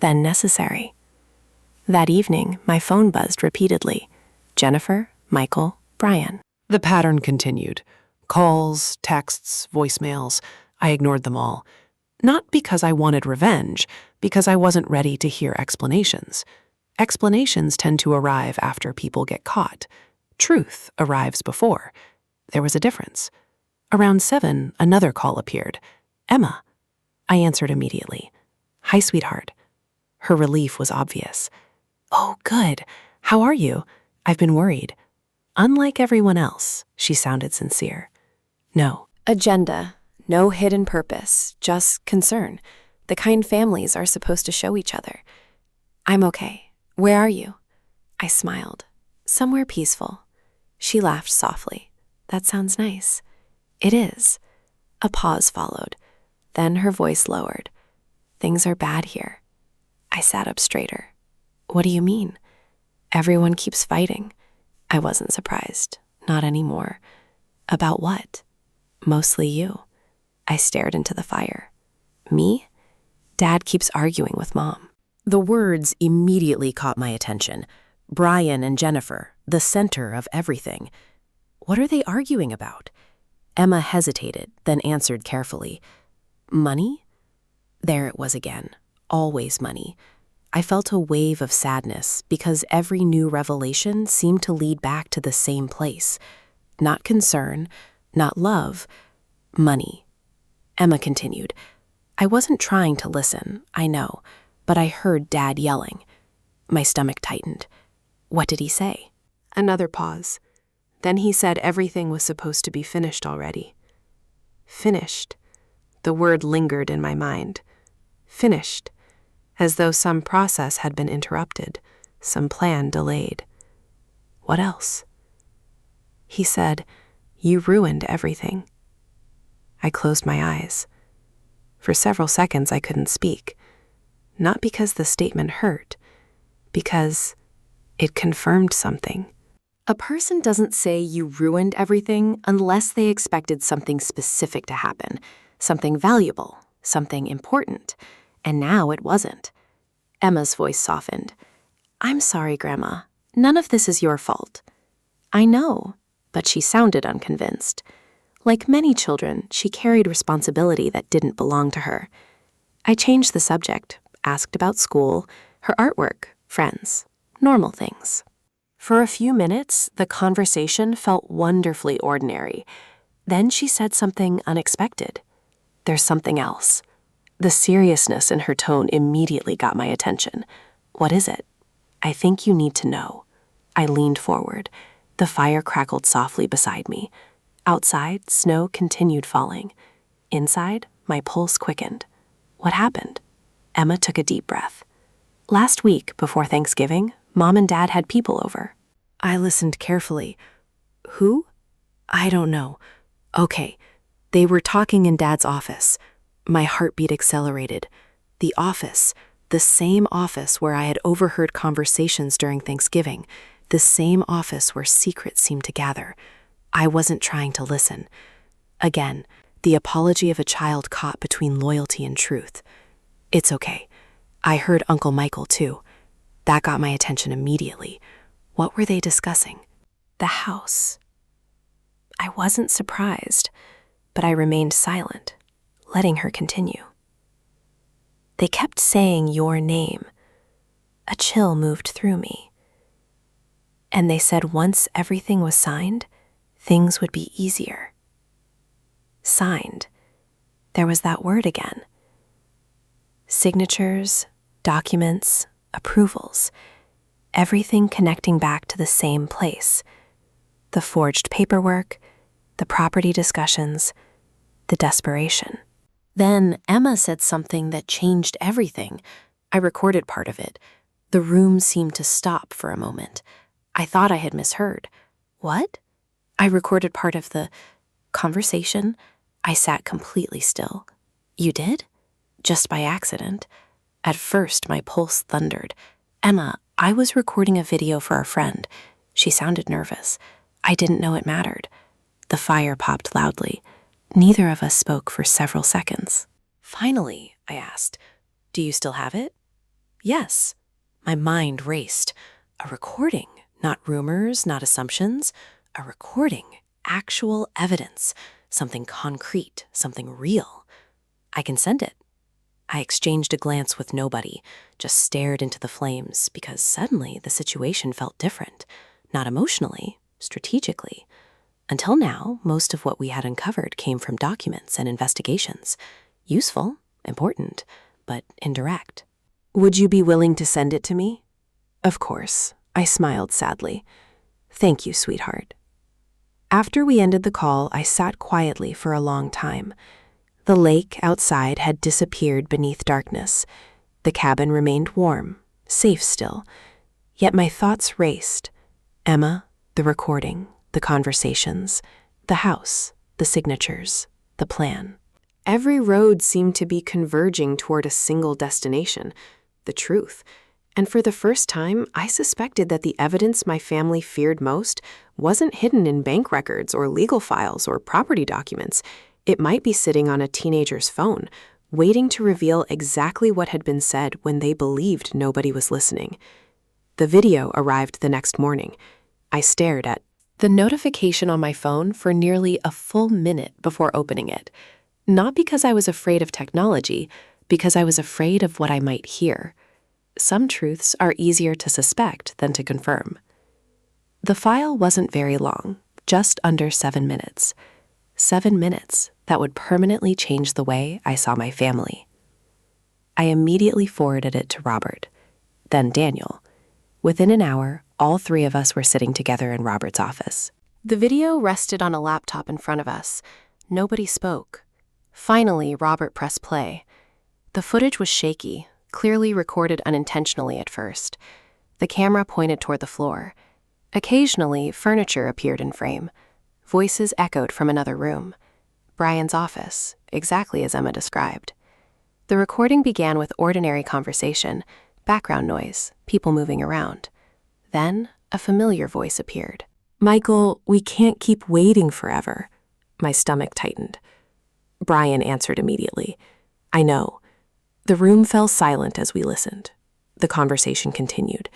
then necessary. That evening, my phone buzzed repeatedly. Jennifer, Michael, Brian. The pattern continued. Calls, texts, voicemails. I ignored them all. Not because I wanted revenge, because I wasn't ready to hear explanations. Explanations tend to arrive after people get caught. Truth arrives before. There was a difference. Around 7, another call appeared. Emma. I answered immediately. Hi, sweetheart. Her relief was obvious. Oh, good. How are you? I've been worried. Unlike everyone else, she sounded sincere. No. Agenda. No hidden purpose, just concern. The kind families are supposed to show each other. I'm okay. Where are you? I smiled. Somewhere peaceful. She laughed softly. That sounds nice. It is. A pause followed. Then her voice lowered. Things are bad here. I sat up straighter. What do you mean? Everyone keeps fighting. I wasn't surprised. Not anymore. About what? Mostly you. I stared into the fire. Me? Dad keeps arguing with Mom. The words immediately caught my attention. Brian and Jennifer, the center of everything. What are they arguing about? Emma hesitated, then answered carefully. Money? There it was again. Always money. I felt a wave of sadness because every new revelation seemed to lead back to the same place. Not concern, not love, money. Emma continued. I wasn't trying to listen, I know, but I heard Dad yelling. My stomach tightened. What did he say? Another pause. Then he said everything was supposed to be finished already. Finished. The word lingered in my mind. Finished. As though some process had been interrupted, some plan delayed. What else? He said, "You ruined everything." I closed my eyes. For several seconds I couldn't speak. Not because the statement hurt, because it confirmed something. A person doesn't say you ruined everything unless they expected something specific to happen, something valuable, something important, and now it wasn't. Emma's voice softened. I'm sorry, Grandma. None of this is your fault. I know, but she sounded unconvinced. Like many children, she carried responsibility that didn't belong to her. I changed the subject, asked about school, her artwork, friends, normal things. For a few minutes, the conversation felt wonderfully ordinary. Then she said something unexpected. There's something else. The seriousness in her tone immediately got my attention. What is it? I think you need to know. I leaned forward. The fire crackled softly beside me. Outside, snow continued falling. Inside, my pulse quickened. What happened? Emma took a deep breath. Last week, before Thanksgiving, Mom and Dad had people over. I listened carefully. Who? I don't know. Okay, they were talking in Dad's office. My heartbeat accelerated. The office, the same office where I had overheard conversations during Thanksgiving, the same office where secrets seemed to gather. I wasn't trying to listen. Again, the apology of a child caught between loyalty and truth. It's okay. I heard Uncle Michael, too. That got my attention immediately. What were they discussing? The house. I wasn't surprised, but I remained silent, letting her continue. They kept saying your name. A chill moved through me. And they said once everything was signed, things would be easier. Signed. There was that word again. Signatures, documents, approvals, everything connecting back to the same place. The forged paperwork, the property discussions, the desperation. Then Emma said something that changed everything. I recorded part of it. The room seemed to stop for a moment. I thought I had misheard. What? I recorded part of the conversation. I sat completely still. You did? Just by accident. At first, my pulse thundered. Emma, I was recording a video for our friend. She sounded nervous. I didn't know it mattered. The fire popped loudly. Neither of us spoke for several seconds. Finally, I asked, do you still have it? Yes. My mind raced. A recording, not rumors, not assumptions. A recording, actual evidence, something concrete, something real. I can send it. I exchanged a glance with nobody, just stared into the flames because suddenly the situation felt different, not emotionally, strategically. Until now, most of what we had uncovered came from documents and investigations. Useful, important, but indirect. Would you be willing to send it to me? Of course, I smiled sadly. Thank you, sweetheart. After we ended the call, I sat quietly for a long time. The lake outside had disappeared beneath darkness. The cabin remained warm, safe still. Yet my thoughts raced. Emma, the recording, the conversations, the house, the signatures, the plan. Every road seemed to be converging toward a single destination, the truth. And for the first time, I suspected that the evidence my family feared most wasn't hidden in bank records or legal files or property documents. It might be sitting on a teenager's phone, waiting to reveal exactly what had been said when they believed nobody was listening. The video arrived the next morning. I stared at the notification on my phone for nearly a full minute before opening it. Not because I was afraid of technology, because I was afraid of what I might hear. Some truths are easier to suspect than to confirm. The file wasn't very long, just under 7 minutes. 7 minutes that would permanently change the way I saw my family. I immediately forwarded it to Robert, then Daniel. Within an hour, all three of us were sitting together in Robert's office. The video rested on a laptop in front of us. Nobody spoke. Finally, Robert pressed play. The footage was shaky, clearly recorded unintentionally at first. The camera pointed toward the floor. Occasionally, furniture appeared in frame. Voices echoed from another room. Brian's office, exactly as Emma described. The recording began with ordinary conversation, background noise, people moving around. Then, a familiar voice appeared. "Michael, we can't keep waiting forever." My stomach tightened. Brian answered immediately. "I know." The room fell silent as we listened. The conversation continued.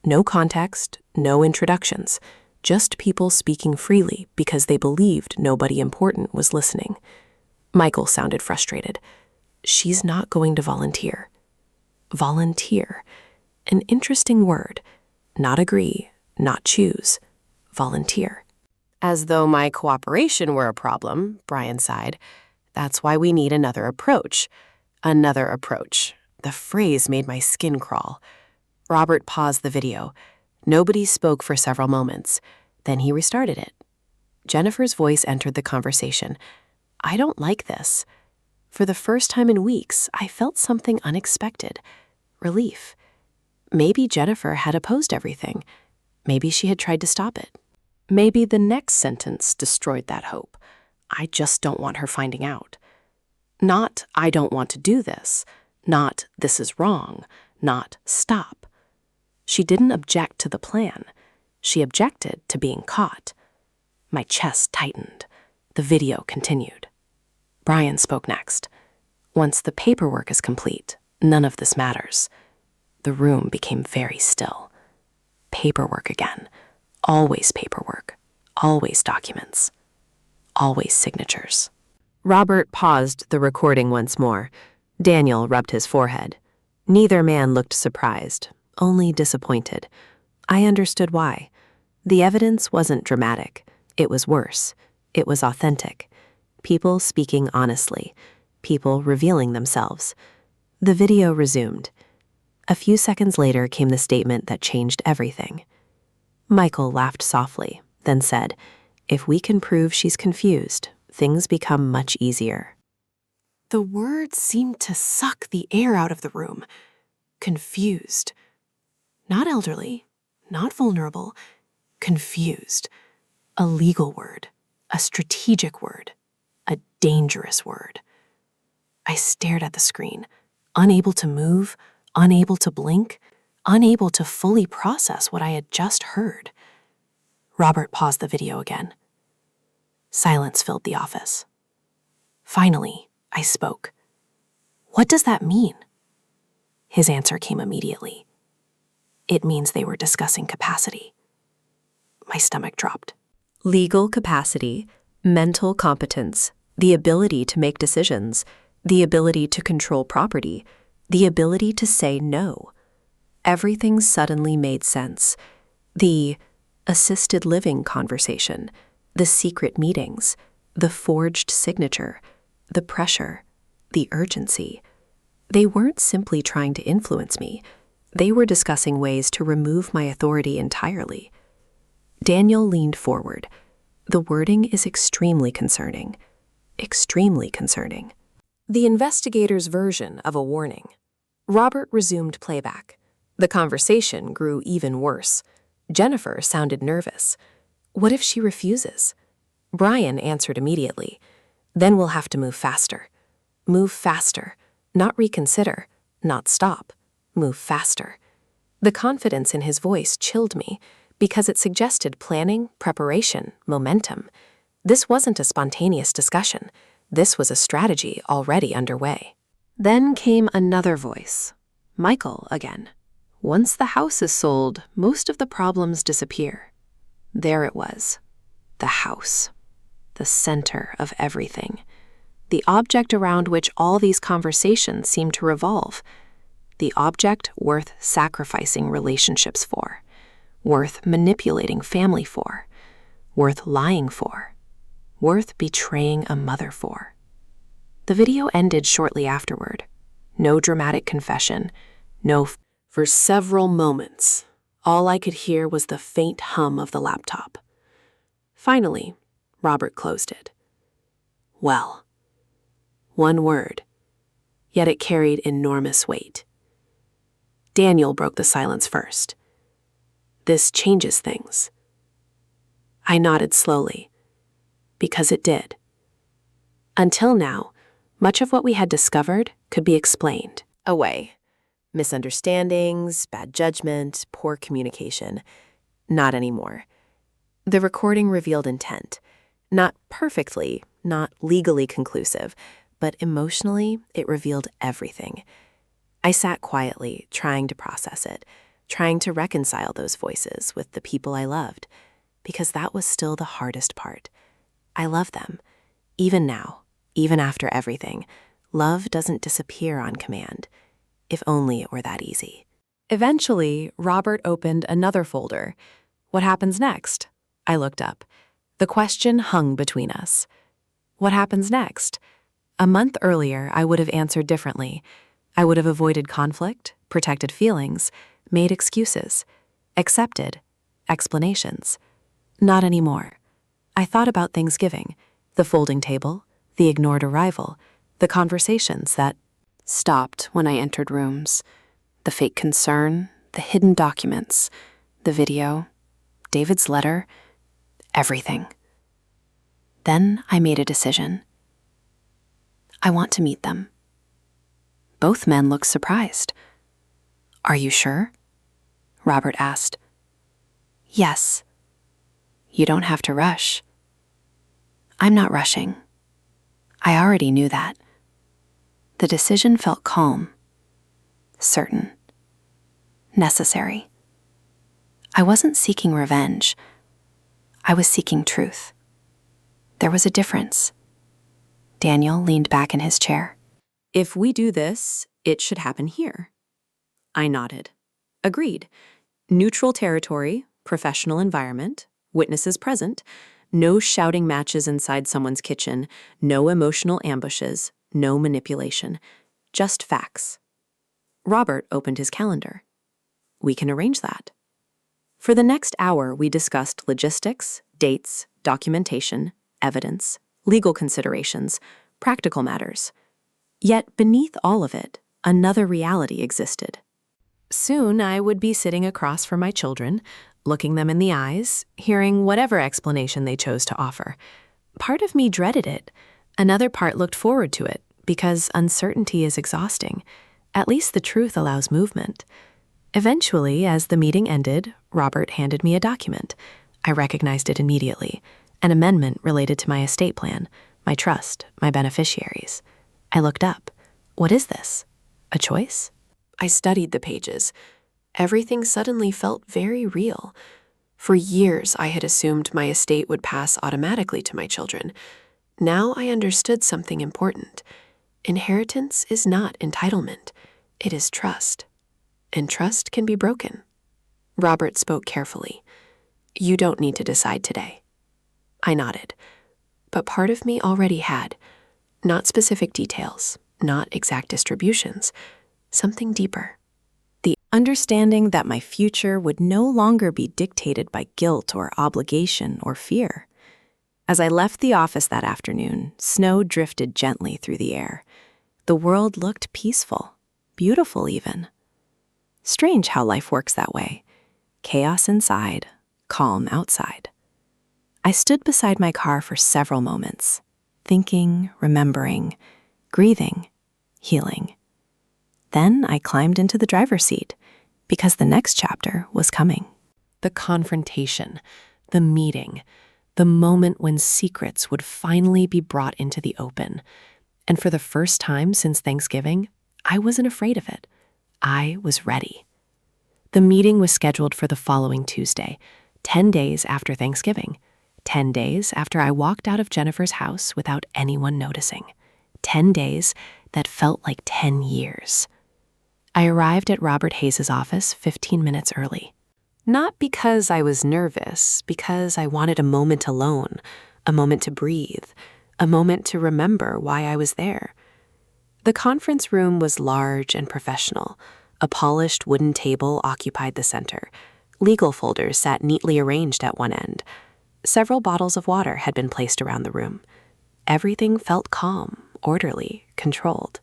No context, no introductions, just people speaking freely because they believed nobody important was listening. Michael sounded frustrated. "She's not going to volunteer." Volunteer. An interesting word. Not agree, not choose. Volunteer. As though my cooperation were a problem, Brian sighed. That's why we need another approach. Another approach. The phrase made my skin crawl. Robert paused the video. Nobody spoke for several moments. Then he restarted it. Jennifer's voice entered the conversation. "I don't like this." For the first time in weeks, I felt something unexpected. Relief. Maybe Jennifer had opposed everything. Maybe she had tried to stop it. Maybe the next sentence destroyed that hope. I just don't want her finding out. Not, "I don't want to do this." Not, "This is wrong." Not, "Stop." She didn't object to the plan. She objected to being caught. My chest tightened. The video continued. Brian spoke next. "Once the paperwork is complete, none of this matters." The room became very still. Paperwork again. Always paperwork. Always documents. Always signatures. Robert paused the recording once more. Daniel rubbed his forehead. Neither man looked surprised, only disappointed. I understood why. The evidence wasn't dramatic. It was worse. It was authentic. People speaking honestly. People revealing themselves. The video resumed. A few seconds later came the statement that changed everything. Michael laughed softly, then said, "If we can prove she's confused, things become much easier." The words seemed to suck the air out of the room. Confused. Not elderly, not vulnerable. Confused. A legal word. A strategic word. A dangerous word. I stared at the screen, unable to move, unable to blink, unable to fully process what I had just heard. Robert paused the video again. Silence filled the office. Finally, I spoke. "What does that mean?" His answer came immediately. "It means they were discussing capacity." My stomach dropped. Legal capacity, mental competence, the ability to make decisions, the ability to control property, the ability to say no. Everything suddenly made sense. The assisted living conversation, the secret meetings, the forged signature, the pressure, the urgency. They weren't simply trying to influence me. They were discussing ways to remove my authority entirely. Daniel leaned forward. The wording is extremely concerning. Extremely concerning. The investigator's version of a warning. Robert resumed playback. The conversation grew even worse. Jennifer sounded nervous. What if she refuses? Brian answered immediately. Then we'll have to move faster. Move faster. Not reconsider. Not stop. Move faster. The confidence in his voice chilled me because it suggested planning, preparation, momentum. This wasn't a spontaneous discussion. This was a strategy already underway. Then came another voice, Michael again. Once the house is sold, most of the problems disappear. There it was, the house, the center of everything, the object around which all these conversations seem to revolve, the object worth sacrificing relationships for, worth manipulating family for, worth lying for, worth betraying a mother for. The video ended shortly afterward. No dramatic confession, For several moments, all I could hear was the faint hum of the laptop. Finally, Robert closed it. Well, one word, yet it carried enormous weight. Daniel broke the silence first. This changes things. I nodded slowly, because it did. Until now, much of what we had discovered could be explained Away. Misunderstandings, bad judgment, poor communication. Not anymore. The recording revealed intent. Not perfectly, not legally conclusive, but emotionally, it revealed everything. I sat quietly, trying to process it, trying to reconcile those voices with the people I loved, because that was still the hardest part. I love them. Even now, even after everything, love doesn't disappear on command. If only it were that easy. Eventually, Robert opened another folder. What happens next? I looked up. The question hung between us. What happens next? A month earlier, I would have answered differently. I would have avoided conflict, protected feelings, made excuses, accepted explanations. Not anymore. I thought about Thanksgiving, the folding table, the ignored arrival, the conversations that Stopped when I entered rooms. The fake concern, the hidden documents, the video, David's letter, everything. Then I made a decision. I want to meet them. Both men looked surprised. Are you sure? Robert asked. Yes. You don't have to rush. I'm not rushing. I already knew that. The decision felt calm, certain, necessary. I wasn't seeking revenge. I was seeking truth. There was a difference. Daniel leaned back in his chair. if we do this, it should happen here. I nodded. Agreed. Neutral territory, professional environment, witnesses present, no shouting matches inside someone's kitchen, no emotional ambushes, no manipulation, just facts. Robert opened his calendar. We can arrange that. For the next hour, we discussed logistics, dates, documentation, evidence, legal considerations, practical matters. Yet beneath all of it, another reality existed. Soon I would be sitting across from my children, looking them in the eyes, hearing whatever explanation they chose to offer. Part of me dreaded it. Another part looked forward to it, because uncertainty is exhausting. At least the truth allows movement. Eventually, as the meeting ended, Robert handed me a document. I recognized it immediately. An amendment related to my estate plan, my trust, my beneficiaries. I looked up. What is this? A choice? I studied the pages. Everything suddenly felt very real. For years, I had assumed my estate would pass automatically to my children. Now I understood something important. Inheritance is not entitlement. It is trust. And trust can be broken. Robert spoke carefully. You don't need to decide today. I nodded. But part of me already had. Not specific details, not exact distributions. Something deeper. The understanding that my future would no longer be dictated by guilt or obligation or fear. As I left the office that afternoon, snow drifted gently through the air. The world looked peaceful, beautiful even. Strange how life works that way. Chaos inside, calm outside. I stood beside my car for several moments, thinking, remembering, grieving, healing. Then I climbed into the driver's seat, because the next chapter was coming. The confrontation, the meeting, the moment when secrets would finally be brought into the open. And for the first time since Thanksgiving, I wasn't afraid of it. I was ready. The meeting was scheduled for the following Tuesday, 10 days after Thanksgiving. 10 days after I walked out of Jennifer's house without anyone noticing. 10 days that felt like 10 years. I arrived at Robert Hayes' office 15 minutes early. Not because I was nervous, because I wanted a moment alone, a moment to breathe, a moment to remember why I was there. The conference room was large and professional. A polished wooden table occupied the center. Legal folders sat neatly arranged at one end. Several bottles of water had been placed around the room. Everything felt calm, orderly, controlled,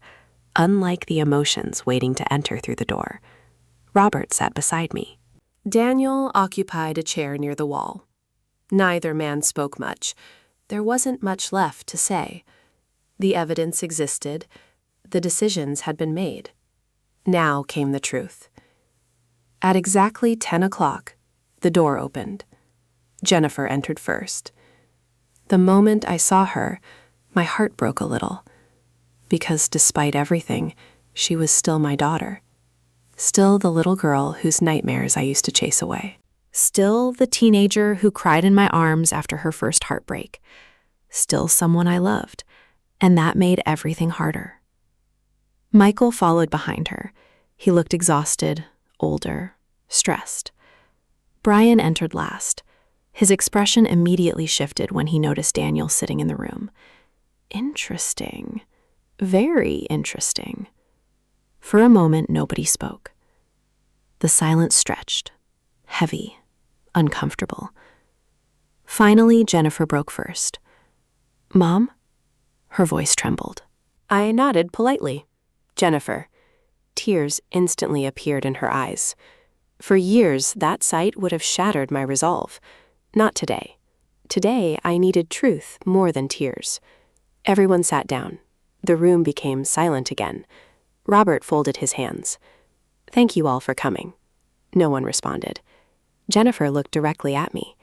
unlike the emotions waiting to enter through the door. Robert sat beside me. Daniel occupied a chair near the wall. Neither man spoke much. There wasn't much left to say. The evidence existed. The decisions had been made. Now came the truth. At exactly 10 o'clock, the door opened. Jennifer entered first. The moment I saw her, my heart broke a little, because despite everything, she was still my daughter. Still the little girl whose nightmares I used to chase away. Still the teenager who cried in my arms after her first heartbreak. Still someone I loved, and that made everything harder. Michael followed behind her. He looked exhausted, older, stressed. Brian entered last. His expression immediately shifted when he noticed Daniel sitting in the room. Interesting. Very interesting. For a moment, nobody spoke. The silence stretched, heavy, uncomfortable. Finally, Jennifer broke first. "Mom?" Her voice trembled. I nodded politely. "Jennifer." Tears instantly appeared in her eyes. For years, that sight would have shattered my resolve. Not today. Today, I needed truth more than tears. Everyone sat down. The room became silent again. Robert folded his hands. "Thank you all for coming." No one responded. Jennifer looked directly at me.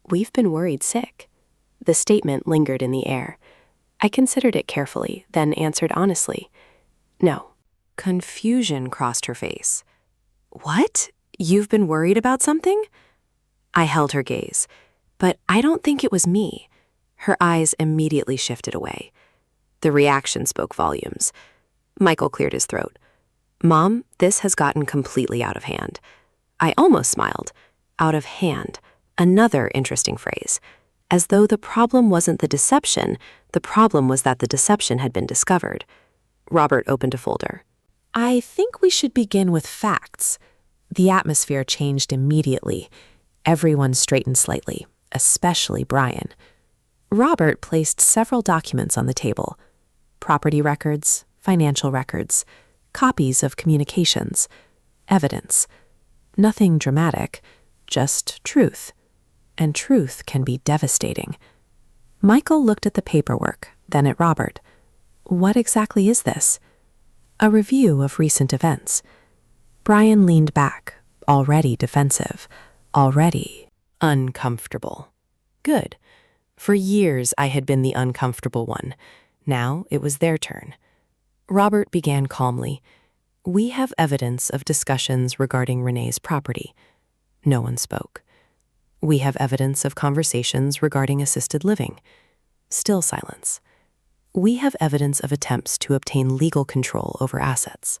"We've been worried sick." The statement lingered in the air. I considered it carefully, then answered honestly, "No." Confusion crossed her face. "What? You've been worried about something?" I held her gaze, but I don't think it was me. Her eyes immediately shifted away. The reaction spoke volumes. Michael cleared his throat. "Mom, this has gotten completely out of hand." I almost smiled. Out of hand. Another interesting phrase. As though the problem wasn't the deception, the problem was that the deception had been discovered. Robert opened a folder. "I think we should begin with facts." The atmosphere changed immediately. Everyone straightened slightly, especially Brian. Robert placed several documents on the table. Property records, financial records, copies of communications, evidence. Nothing dramatic, just truth. And truth can be devastating. Michael looked at the paperwork, then at Robert. "What exactly is this?" "A review of recent events." Brian leaned back, already defensive, already uncomfortable. Good. For years I had been the uncomfortable one. Now it was their turn. Robert began calmly. "We have evidence of discussions regarding Renee's property." No one spoke. "We have evidence of conversations regarding assisted living." Still silence. "We have evidence of attempts to obtain legal control over assets."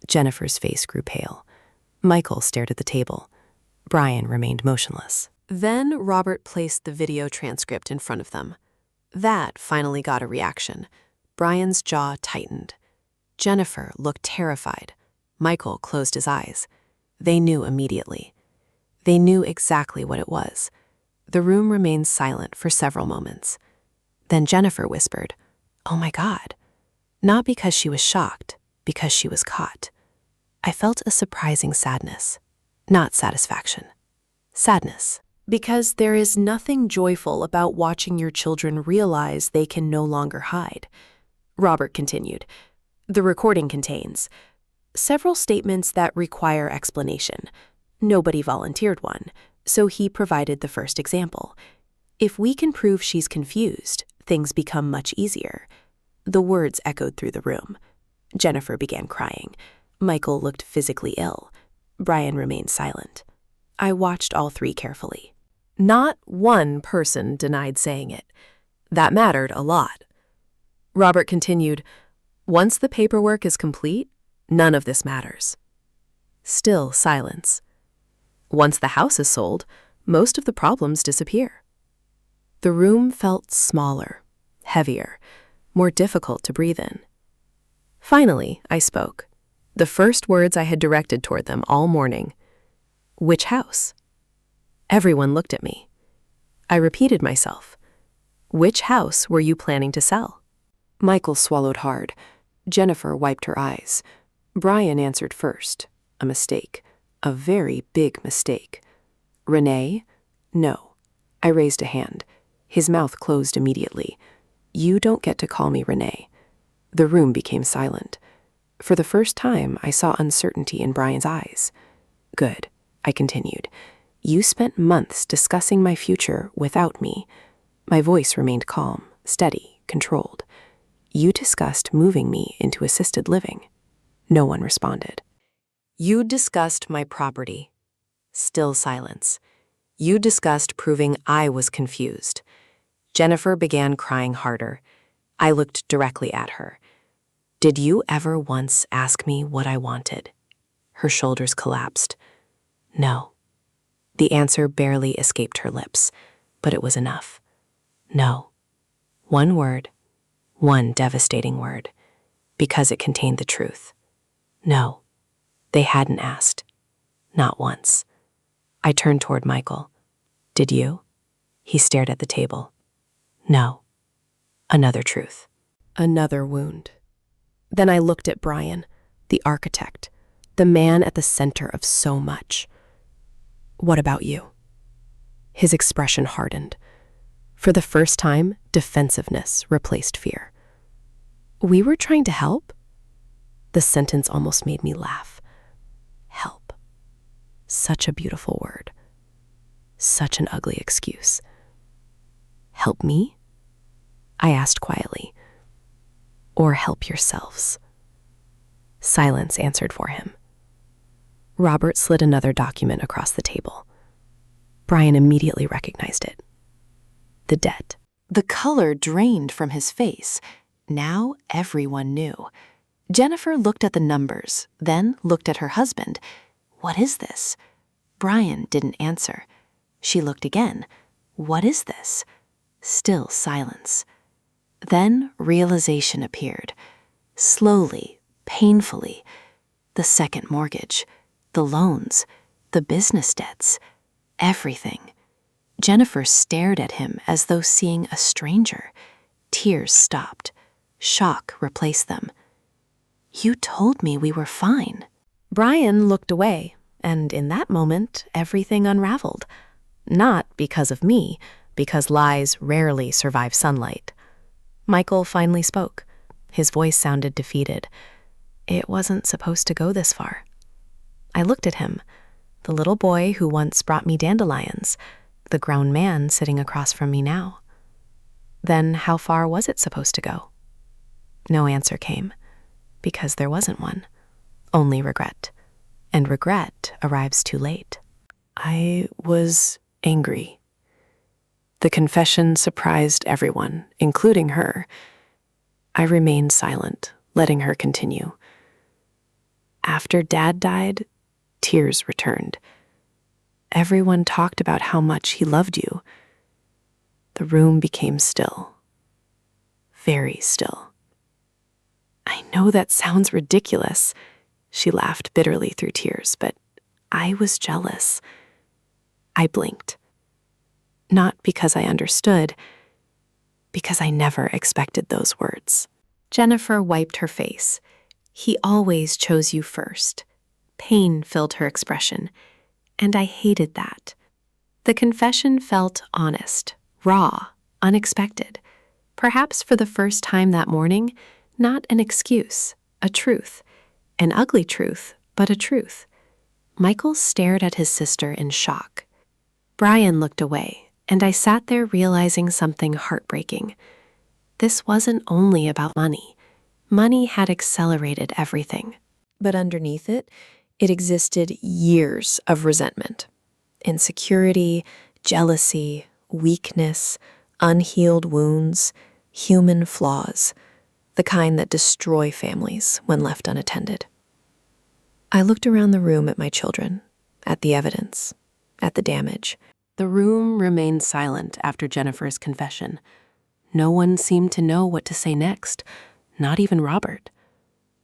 Jennifer's face grew pale. Michael stared at the table. Brian remained motionless. Then Robert placed the video transcript in front of them. That finally got a reaction. Brian's jaw tightened. Jennifer looked terrified. Michael closed his eyes. They knew immediately. They knew exactly what it was. The room remained silent for several moments. Then Jennifer whispered, "Oh my God." Not because she was shocked, because she was caught. I felt a surprising sadness, not satisfaction. Sadness. Because there is nothing joyful about watching your children realize they can no longer hide. Robert continued, "The recording contains several statements that require explanation. Nobody volunteered one, so he provided the first example. If we can prove she's confused, things become much easier. The words echoed through the room. Jennifer began crying. Michael looked physically ill. Brian remained silent. I watched all three carefully. Not one person denied saying it. That mattered a lot. Robert continued, "Once the paperwork is complete, none of this matters." Still silence. Once the house is sold, most of the problems disappear. The room felt smaller, heavier, more difficult to breathe in. Finally, I spoke. The first words I had directed toward them all morning. "Which house?" Everyone looked at me. I repeated myself. "Which house were you planning to sell?" Michael swallowed hard. Jennifer wiped her eyes. Brian answered first. A mistake. A very big mistake. "Renee?" "No." I raised a hand. His mouth closed immediately. "You don't get to call me Renee." The room became silent. For the first time, I saw uncertainty in Brian's eyes. "Good," I continued. "You spent months discussing my future without me." My voice remained calm, steady, controlled. "You discussed moving me into assisted living." No one responded. "You discussed my property." Still silence. "You discussed proving I was confused." Jennifer began crying harder. I looked directly at her. "Did you ever once ask me what I wanted?" Her shoulders collapsed. "No." The answer barely escaped her lips, but it was enough. No. One word, one devastating word, because it contained the truth. No, they hadn't asked. Not once. I turned toward Michael. "Did you?" He stared at the table. No. Another truth. Another wound. Then I looked at Brian, the architect, the man at the center of so much. "What about you?" His expression hardened. For the first time, defensiveness replaced fear. "We were trying to help?" The sentence almost made me laugh. Help. Such a beautiful word. Such an ugly excuse. "Help me?" I asked quietly. "Or help yourselves?" Silence answered for him. Robert slid another document across the table. Brian immediately recognized it. The debt. The color drained from his face. Now everyone knew. Jennifer looked at the numbers, then looked at her husband. "What is this?" Brian didn't answer. She looked again. "What is this?" Still silence. Then realization appeared. Slowly, painfully. The second mortgage, the loans, the business debts, everything. Jennifer stared at him as though seeing a stranger. Tears stopped. Shock replaced them. "You told me we were fine." Brian looked away, and in that moment, everything unraveled. Not because of me, because lies rarely survive sunlight. Michael finally spoke. His voice sounded defeated. "It wasn't supposed to go this far." I looked at him, the little boy who once brought me dandelions, the grown man sitting across from me now. Then how far was it supposed to go? No answer came, because there wasn't one. Only regret. And regret arrives too late. I was angry. The confession surprised everyone, including her. I remained silent, letting her continue. After Dad died, tears returned. Everyone talked about how much he loved you. The room became still. Very still. I know that sounds ridiculous. She laughed bitterly through tears, but I was jealous. I blinked. Not because I understood, because I never expected those words. Jennifer wiped her face. He always chose you first. Pain filled her expression, and I hated that. The confession felt honest, raw, unexpected. Perhaps for the first time that morning, not an excuse, a truth. An ugly truth, but a truth. Michael stared at his sister in shock. Brian looked away, and I sat there realizing something heartbreaking. This wasn't only about money. Money had accelerated everything. But underneath it, it existed years of resentment, insecurity, jealousy, weakness, unhealed wounds, human flaws, the kind that destroy families when left unattended. I looked around the room at my children, at the evidence, at the damage. The room remained silent after Jennifer's confession. No one seemed to know what to say next, not even Robert.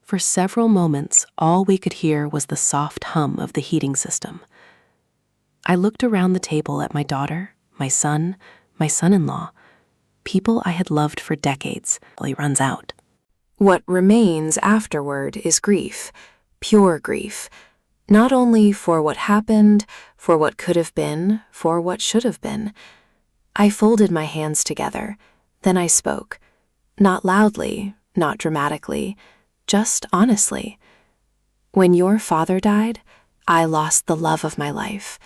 For several moments, all we could hear was the soft hum of the heating system. I looked around the table at my daughter, my son-in-law, people I had loved for decades till he runs out. What remains afterward is grief, pure grief, not only for what happened, for what could have been, for what should have been. I folded my hands together, then I spoke, not loudly, not dramatically, just honestly. When your father died, I lost the love of my life.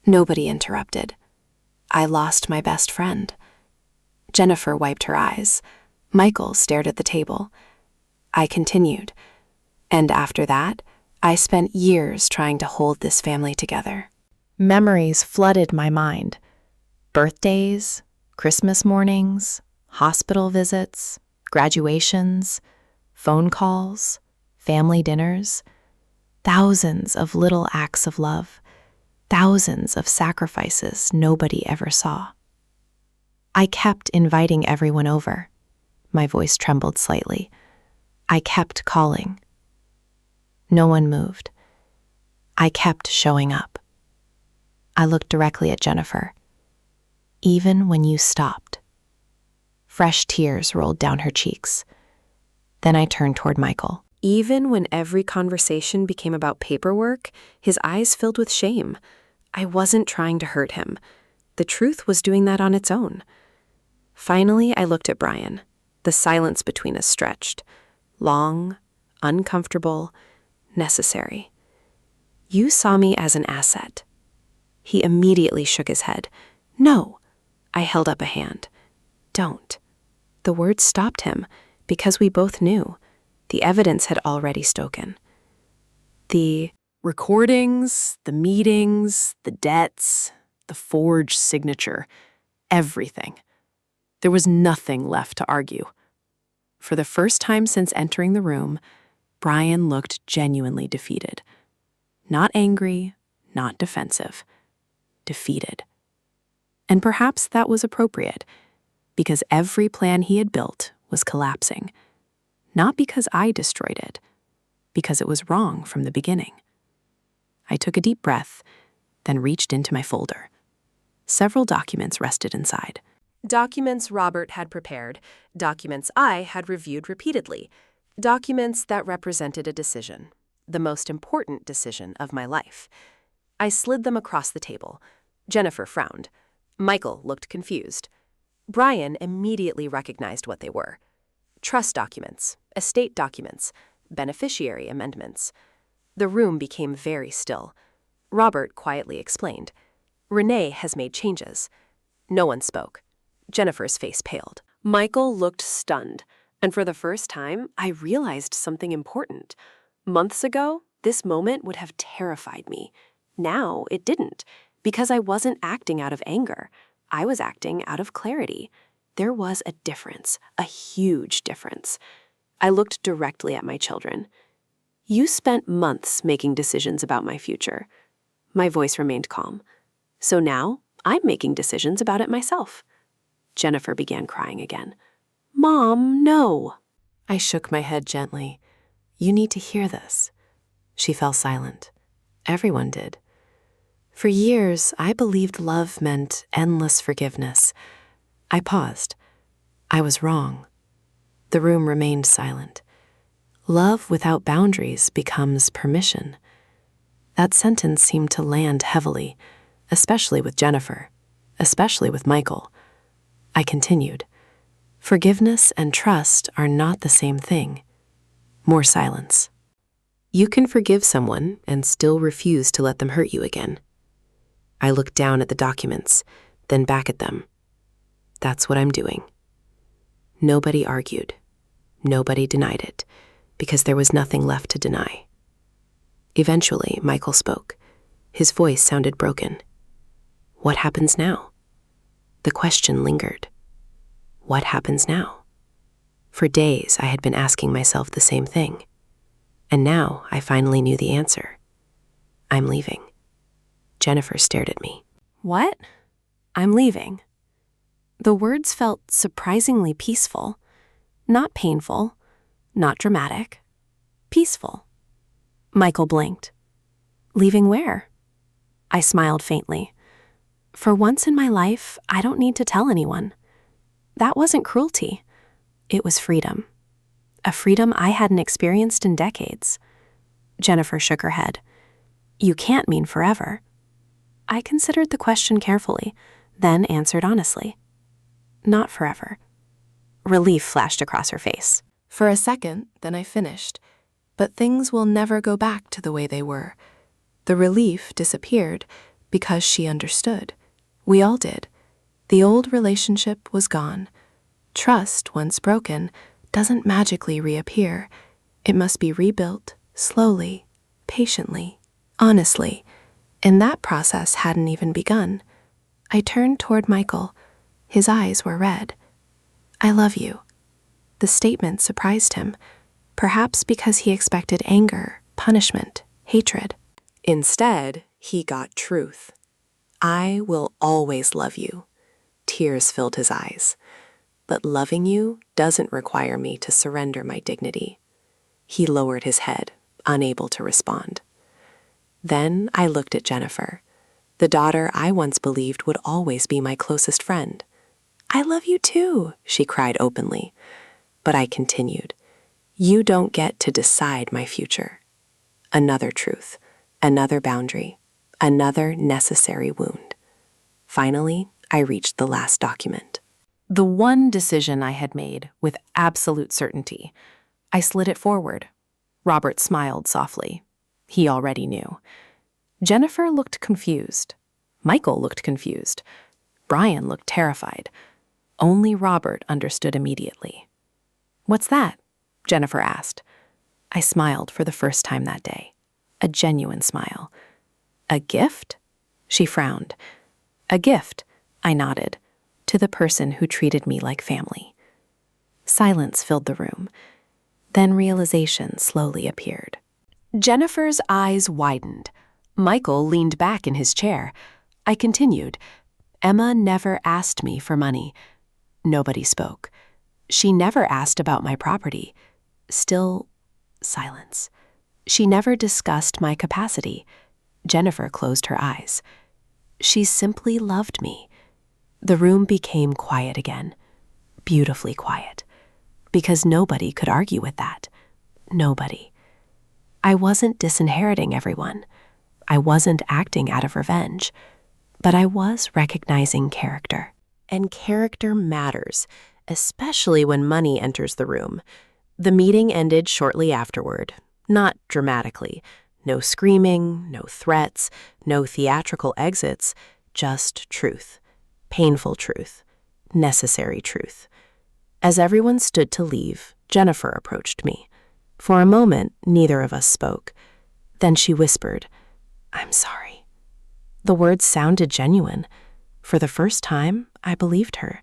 Nobody interrupted. I lost my best friend. Jennifer wiped her eyes. Michael stared at the table. I continued. And after that, I spent years trying to hold this family together. Memories flooded my mind. Birthdays, Christmas mornings, hospital visits, graduations, phone calls, family dinners, thousands of little acts of love, thousands of sacrifices nobody ever saw. I kept inviting everyone over. My voice trembled slightly. I kept calling. No one moved. I kept showing up. I looked directly at Jennifer. Even when you stopped. Fresh tears rolled down her cheeks. Then I turned toward Michael. Even when every conversation became about paperwork, his eyes filled with shame. I wasn't trying to hurt him. The truth was doing that on its own. Finally, I looked at Brian. The silence between us stretched. Long, uncomfortable, necessary. You saw me as an asset. He immediately shook his head. No. I held up a hand. Don't. The words stopped him, because we both knew. The evidence had already spoken. The recordings, the meetings, the debts, the forged signature, everything. There was nothing left to argue. For the first time since entering the room, Brian looked genuinely defeated. Not angry, not defensive. Defeated. And perhaps that was appropriate, because every plan he had built was collapsing. Not because I destroyed it, because it was wrong from the beginning. I took a deep breath, then reached into my folder. Several documents rested inside. Documents Robert had prepared, documents I had reviewed repeatedly, documents that represented a decision, the most important decision of my life. I slid them across the table. Jennifer frowned. Michael looked confused. Brian immediately recognized what they were. Trust documents, estate documents, beneficiary amendments. The room became very still. Robert quietly explained. Renee has made changes. No one spoke. Jennifer's face paled. Michael looked stunned, and for the first time, I realized something important. Months ago, this moment would have terrified me. Now it didn't, because I wasn't acting out of anger. I was acting out of clarity. There was a difference, a huge difference. I looked directly at my children. You spent months making decisions about my future. My voice remained calm. So now, I'm making decisions about it myself. Jennifer began crying again. Mom, no. I shook my head gently. You need to hear this. She fell silent. Everyone did. For years, I believed love meant endless forgiveness. I paused. I was wrong. The room remained silent. Love without boundaries becomes permission. That sentence seemed to land heavily, especially with Jennifer, especially with Michael. I continued. Forgiveness and trust are not the same thing. More silence. You can forgive someone and still refuse to let them hurt you again. I looked down at the documents, then back at them. That's what I'm doing. Nobody argued. Nobody denied it, because there was nothing left to deny. Eventually, Michael spoke. His voice sounded broken. What happens now? The question lingered. What happens now? For days, I had been asking myself the same thing. And now, I finally knew the answer. I'm leaving. Jennifer stared at me. What? I'm leaving. The words felt surprisingly peaceful. Not painful, not dramatic. Peaceful. Michael blinked. Leaving where? I smiled faintly. For once in my life, I don't need to tell anyone. That wasn't cruelty. It was freedom. A freedom I hadn't experienced in decades. Jennifer shook her head. You can't mean forever. I considered the question carefully, then answered honestly. Not forever. Relief flashed across her face. For a second, then I finished. But things will never go back to the way they were. The relief disappeared because she understood. We all did. The old relationship was gone. Trust, once broken, doesn't magically reappear. It must be rebuilt, slowly, patiently, honestly. And that process hadn't even begun. I turned toward Michael. His eyes were red. I love you. The statement surprised him, perhaps because he expected anger, punishment, hatred. Instead, he got truth. I will always love you. Tears filled his eyes. But loving you doesn't require me to surrender my dignity. He lowered his head, unable to respond. Then I looked at Jennifer, the daughter I once believed would always be my closest friend. I love you too, she cried openly. But I continued. You don't get to decide my future. Another truth, another boundary, another necessary wound. Finally, I reached the last document. The one decision I had made with absolute certainty. I slid it forward. Robert smiled softly. He already knew. Jennifer looked confused. Michael looked confused. Brian looked terrified. Only Robert understood immediately. What's that? Jennifer asked. I smiled for the first time that day. A genuine smile. A gift? She frowned. A gift, I nodded, to the person who treated me like family. Silence filled the room. Then realization slowly appeared. Jennifer's eyes widened. Michael leaned back in his chair. I continued. Emma never asked me for money. Nobody spoke. She never asked about my property. Still, silence. She never discussed my capacity. Jennifer closed her eyes. She simply loved me. The room became quiet again. Beautifully quiet. Because nobody could argue with that. Nobody. I wasn't disinheriting everyone. I wasn't acting out of revenge. But I was recognizing character. And character matters, especially when money enters the room. The meeting ended shortly afterward, not dramatically. No screaming, no threats, no theatrical exits, just truth. Painful truth. Necessary truth. As everyone stood to leave, Jennifer approached me. For a moment, neither of us spoke. Then she whispered, I'm sorry. The words sounded genuine. For the first time, I believed her.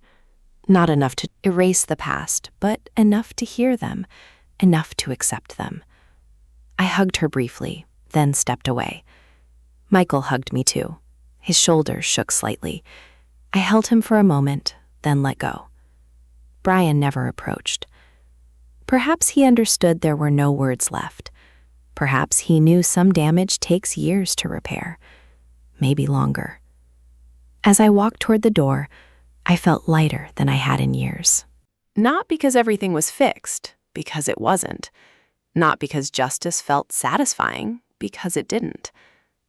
Not enough to erase the past, but enough to hear them, enough to accept them. I hugged her briefly, then stepped away. Michael hugged me too. His shoulders shook slightly. I held him for a moment, then let go. Brian never approached. Perhaps he understood there were no words left. Perhaps he knew some damage takes years to repair, maybe longer. As I walked toward the door, I felt lighter than I had in years. Not because everything was fixed, because it wasn't. Not because justice felt satisfying, because it didn't.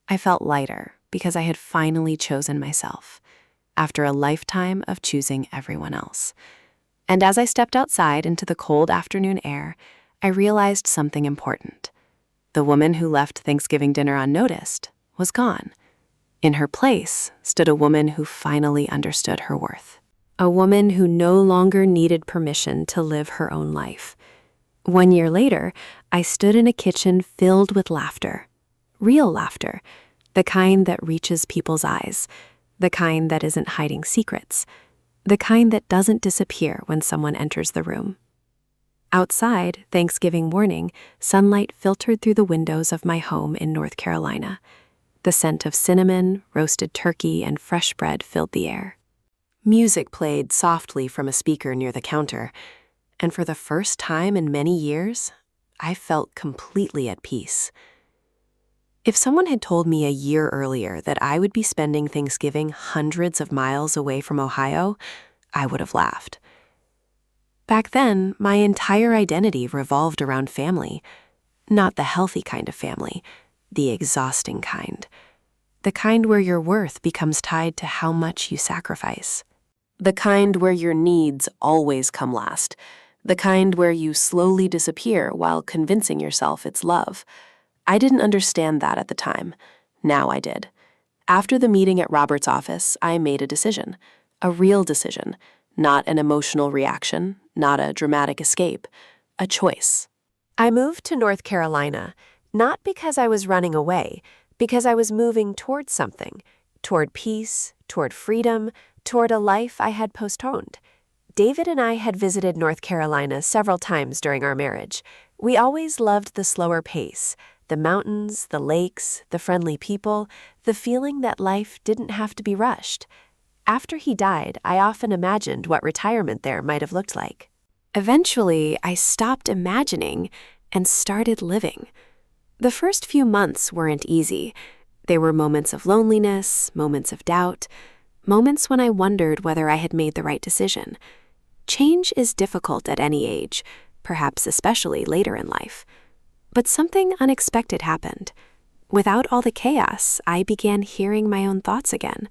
I felt lighter because I had finally chosen myself, after a lifetime of choosing everyone else. And as I stepped outside into the cold afternoon air, I realized something important. The woman who left Thanksgiving dinner unnoticed was gone. In her place stood a woman who finally understood her worth. a woman who no longer needed permission to live her own life. 1 year later, I stood in a kitchen filled with laughter. Real laughter, the kind that reaches people's eyes, the kind that isn't hiding secrets, the kind that doesn't disappear when someone enters the room. Outside, Thanksgiving morning, sunlight filtered through the windows of my home in North Carolina. The scent of cinnamon, roasted turkey, and fresh bread filled the air. Music played softly from a speaker near the counter, and for the first time in many years, I felt completely at peace. If someone had told me a year earlier that I would be spending Thanksgiving hundreds of miles away from Ohio, I would have laughed. Back then, my entire identity revolved around family. Not the healthy kind of family, the exhausting kind. The kind where your worth becomes tied to how much you sacrifice. The kind where your needs always come last. The kind where you slowly disappear while convincing yourself it's love. I didn't understand that at the time. Now I did. After the meeting at Robert's office, I made a decision. A real decision. Not an emotional reaction, not a dramatic escape. A choice. I moved to North Carolina, not because I was running away, because I was moving toward something. Toward peace, toward freedom, toward a life I had postponed. David and I had visited North Carolina several times during our marriage. We always loved the slower pace, the mountains, the lakes, the friendly people, the feeling that life didn't have to be rushed. After he died, I often imagined what retirement there might have looked like. Eventually, I stopped imagining and started living. The first few months weren't easy. There were moments of loneliness, moments of doubt, moments when I wondered whether I had made the right decision. Change is difficult at any age, perhaps especially later in life. But something unexpected happened. Without all the chaos, I began hearing my own thoughts again.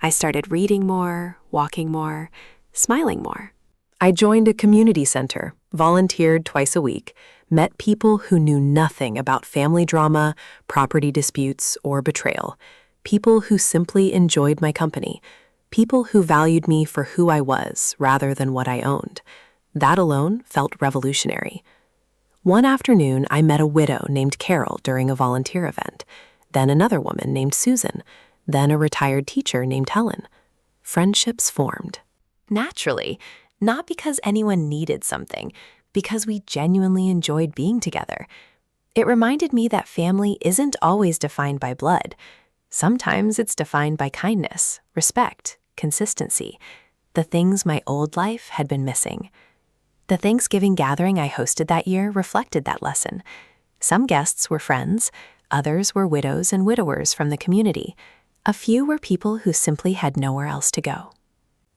I started reading more, walking more, smiling more. I joined a community center, volunteered twice a week, met people who knew nothing about family drama, property disputes, or betrayal. People who simply enjoyed my company. People who valued me for who I was rather than what I owned. That alone felt revolutionary. One afternoon, I met a widow named Carol during a volunteer event, then another woman named Susan, then a retired teacher named Helen. Friendships formed. Naturally, not because anyone needed something, because we genuinely enjoyed being together. It reminded me that family isn't always defined by blood. Sometimes it's defined by kindness, respect, consistency, the things my old life had been missing. The Thanksgiving gathering I hosted that year reflected that lesson. Some guests were friends, others were widows and widowers from the community. A few were people who simply had nowhere else to go.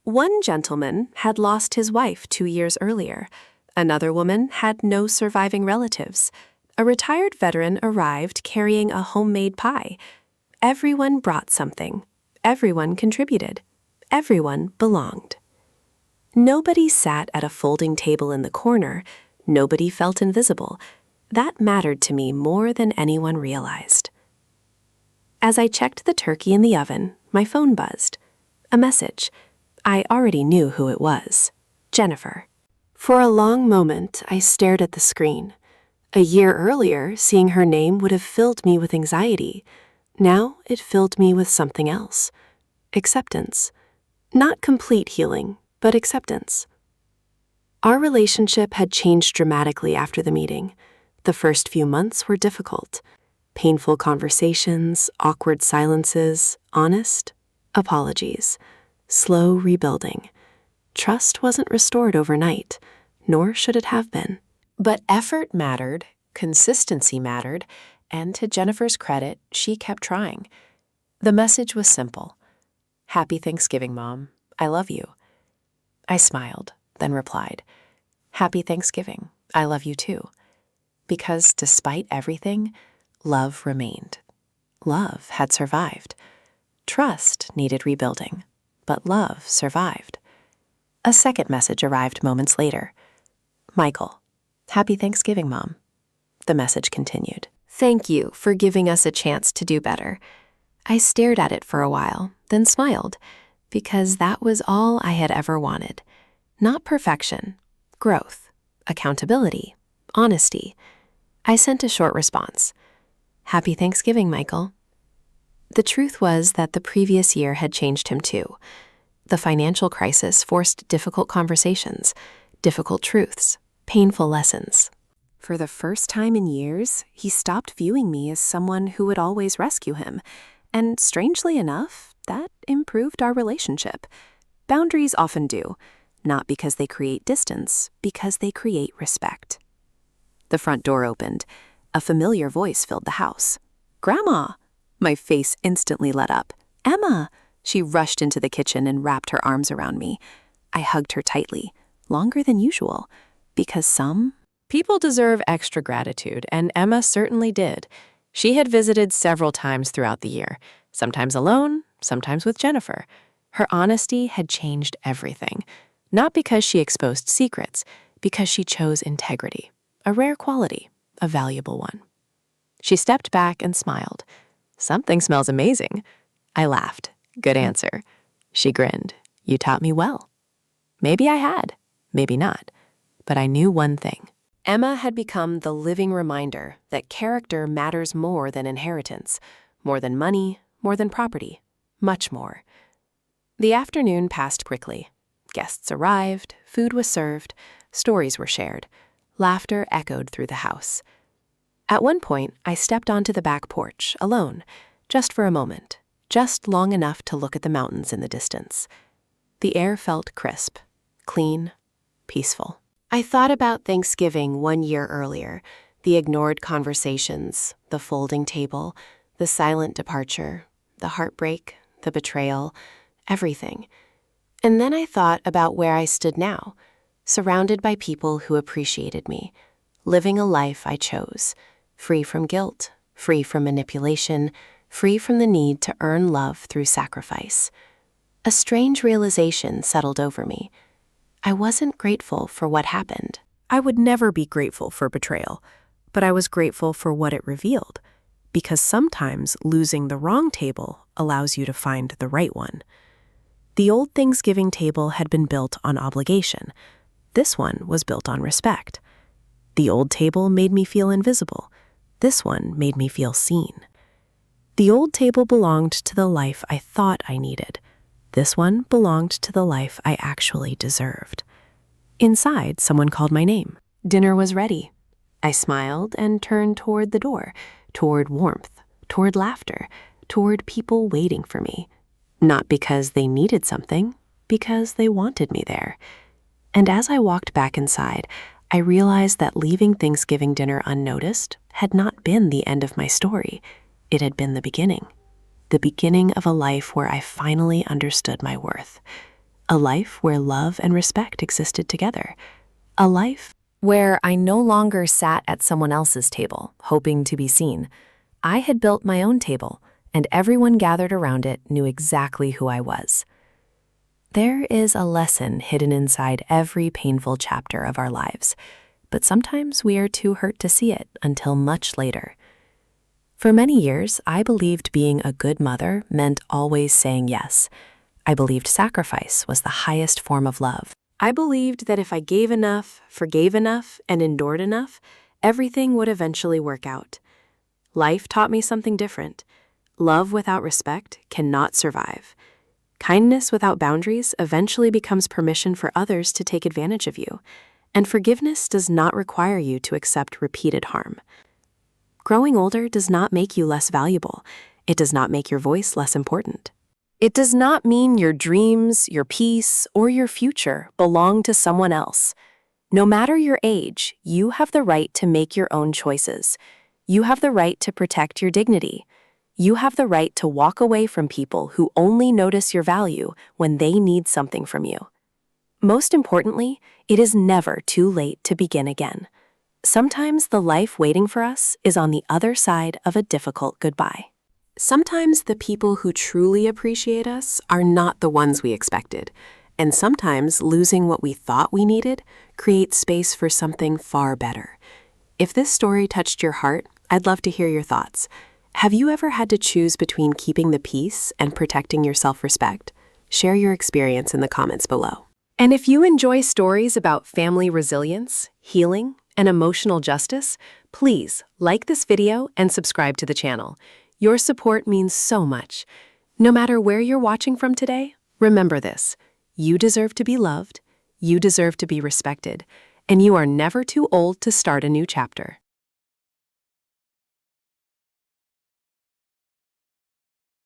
One gentleman had lost his wife 2 years earlier. Another woman had no surviving relatives. A retired veteran arrived carrying a homemade pie. Everyone brought something. Everyone contributed. Everyone belonged. Nobody sat at a folding table in the corner. Nobody felt invisible. That mattered to me more than anyone realized. As I checked the turkey in the oven, my phone buzzed. A message. I already knew who it was. Jennifer. For a long moment, I stared at the screen. A year earlier, seeing her name would have filled me with anxiety. Now it filled me with something else. Acceptance. Not complete healing, but acceptance. Our relationship had changed dramatically after the meeting. The first few months were difficult. Painful conversations, awkward silences, honest apologies, slow rebuilding. Trust wasn't restored overnight, nor should it have been. But effort mattered, consistency mattered, and to Jennifer's credit, she kept trying. The message was simple. Happy Thanksgiving, Mom. I love you. I smiled, then replied, Happy Thanksgiving. I love you too. Because despite everything, love remained. Love had survived. Trust needed rebuilding, but love survived. A second message arrived moments later. Michael, Happy Thanksgiving, Mom. The message continued. Thank you for giving us a chance to do better. I stared at it for a while, then smiled. because that was all I had ever wanted. Not perfection, growth, accountability, honesty. I sent a short response. Happy Thanksgiving, Michael. The truth was that the previous year had changed him too. The financial crisis forced difficult conversations, difficult truths, painful lessons. For the first time in years, he stopped viewing me as someone who would always rescue him, and strangely enough, that improved our relationship. Boundaries often do, not because they create distance, because they create respect. The front door opened. A familiar voice filled the house. Grandma! My face instantly lit up. Emma! She rushed into the kitchen and wrapped her arms around me. I hugged her tightly, longer than usual, because some people deserve extra gratitude, and Emma certainly did. She had visited several times throughout the year, sometimes alone, sometimes with Jennifer. Her honesty had changed everything, not because she exposed secrets, because she chose integrity, a rare quality, a valuable one. She stepped back and smiled. Something smells amazing. I laughed. Good answer. She grinned. You taught me well. Maybe I had, maybe not, but I knew one thing. Emma had become the living reminder that character matters more than inheritance, more than money, more than property, much more. The afternoon passed quickly. Guests arrived, food was served, stories were shared, laughter echoed through the house. At one point, I stepped onto the back porch, alone, just for a moment, just long enough to look at the mountains in the distance. The air felt crisp, clean, peaceful. I thought about Thanksgiving 1 year earlier, the ignored conversations, the folding table, the silent departure, the heartbreak, the betrayal, everything. And then I thought about where I stood now, surrounded by people who appreciated me, living a life I chose, free from guilt, free from manipulation, free from the need to earn love through sacrifice. A strange realization settled over me. I wasn't grateful for what happened. I would never be grateful for betrayal, but I was grateful for what it revealed, because sometimes losing the wrong table allows you to find the right one. The old Thanksgiving table had been built on obligation. This one was built on respect. The old table made me feel invisible. This one made me feel seen. The old table belonged to the life I thought I needed. This one belonged to the life I actually deserved. Inside, someone called my name. Dinner was ready. I smiled and turned toward the door, toward warmth, toward laughter, toward people waiting for me. Not because they needed something, because they wanted me there. And as I walked back inside, I realized that leaving Thanksgiving dinner unnoticed had not been the end of my story. It had been the beginning of a life where I finally understood my worth. A life where love and respect existed together. A life where I no longer sat at someone else's table, hoping to be seen. I had built my own table, and everyone gathered around it knew exactly who I was. There is a lesson hidden inside every painful chapter of our lives, but sometimes we are too hurt to see it until much later. For many years, I believed being a good mother meant always saying yes. I believed sacrifice was the highest form of love. I believed that if I gave enough, forgave enough, and endured enough, everything would eventually work out. Life taught me something different. Love without respect cannot survive. Kindness without boundaries eventually becomes permission for others to take advantage of you. And forgiveness does not require you to accept repeated harm. Growing older does not make you less valuable. It does not make your voice less important. It does not mean your dreams, your peace, or your future belong to someone else. No matter your age, you have the right to make your own choices. You have the right to protect your dignity. You have the right to walk away from people who only notice your value when they need something from you. Most importantly, it is never too late to begin again. Sometimes the life waiting for us is on the other side of a difficult goodbye. Sometimes the people who truly appreciate us are not the ones we expected, and sometimes losing what we thought we needed creates space for something far better. If this story touched your heart, I'd love to hear your thoughts. Have you ever had to choose between keeping the peace and protecting your self-respect? Share your experience in the comments below. And if you enjoy stories about family resilience, healing, and emotional justice, please like this video and subscribe to the channel. Your support means so much. No matter where you're watching from today, remember this: you deserve to be loved, you deserve to be respected, and you are never too old to start a new chapter.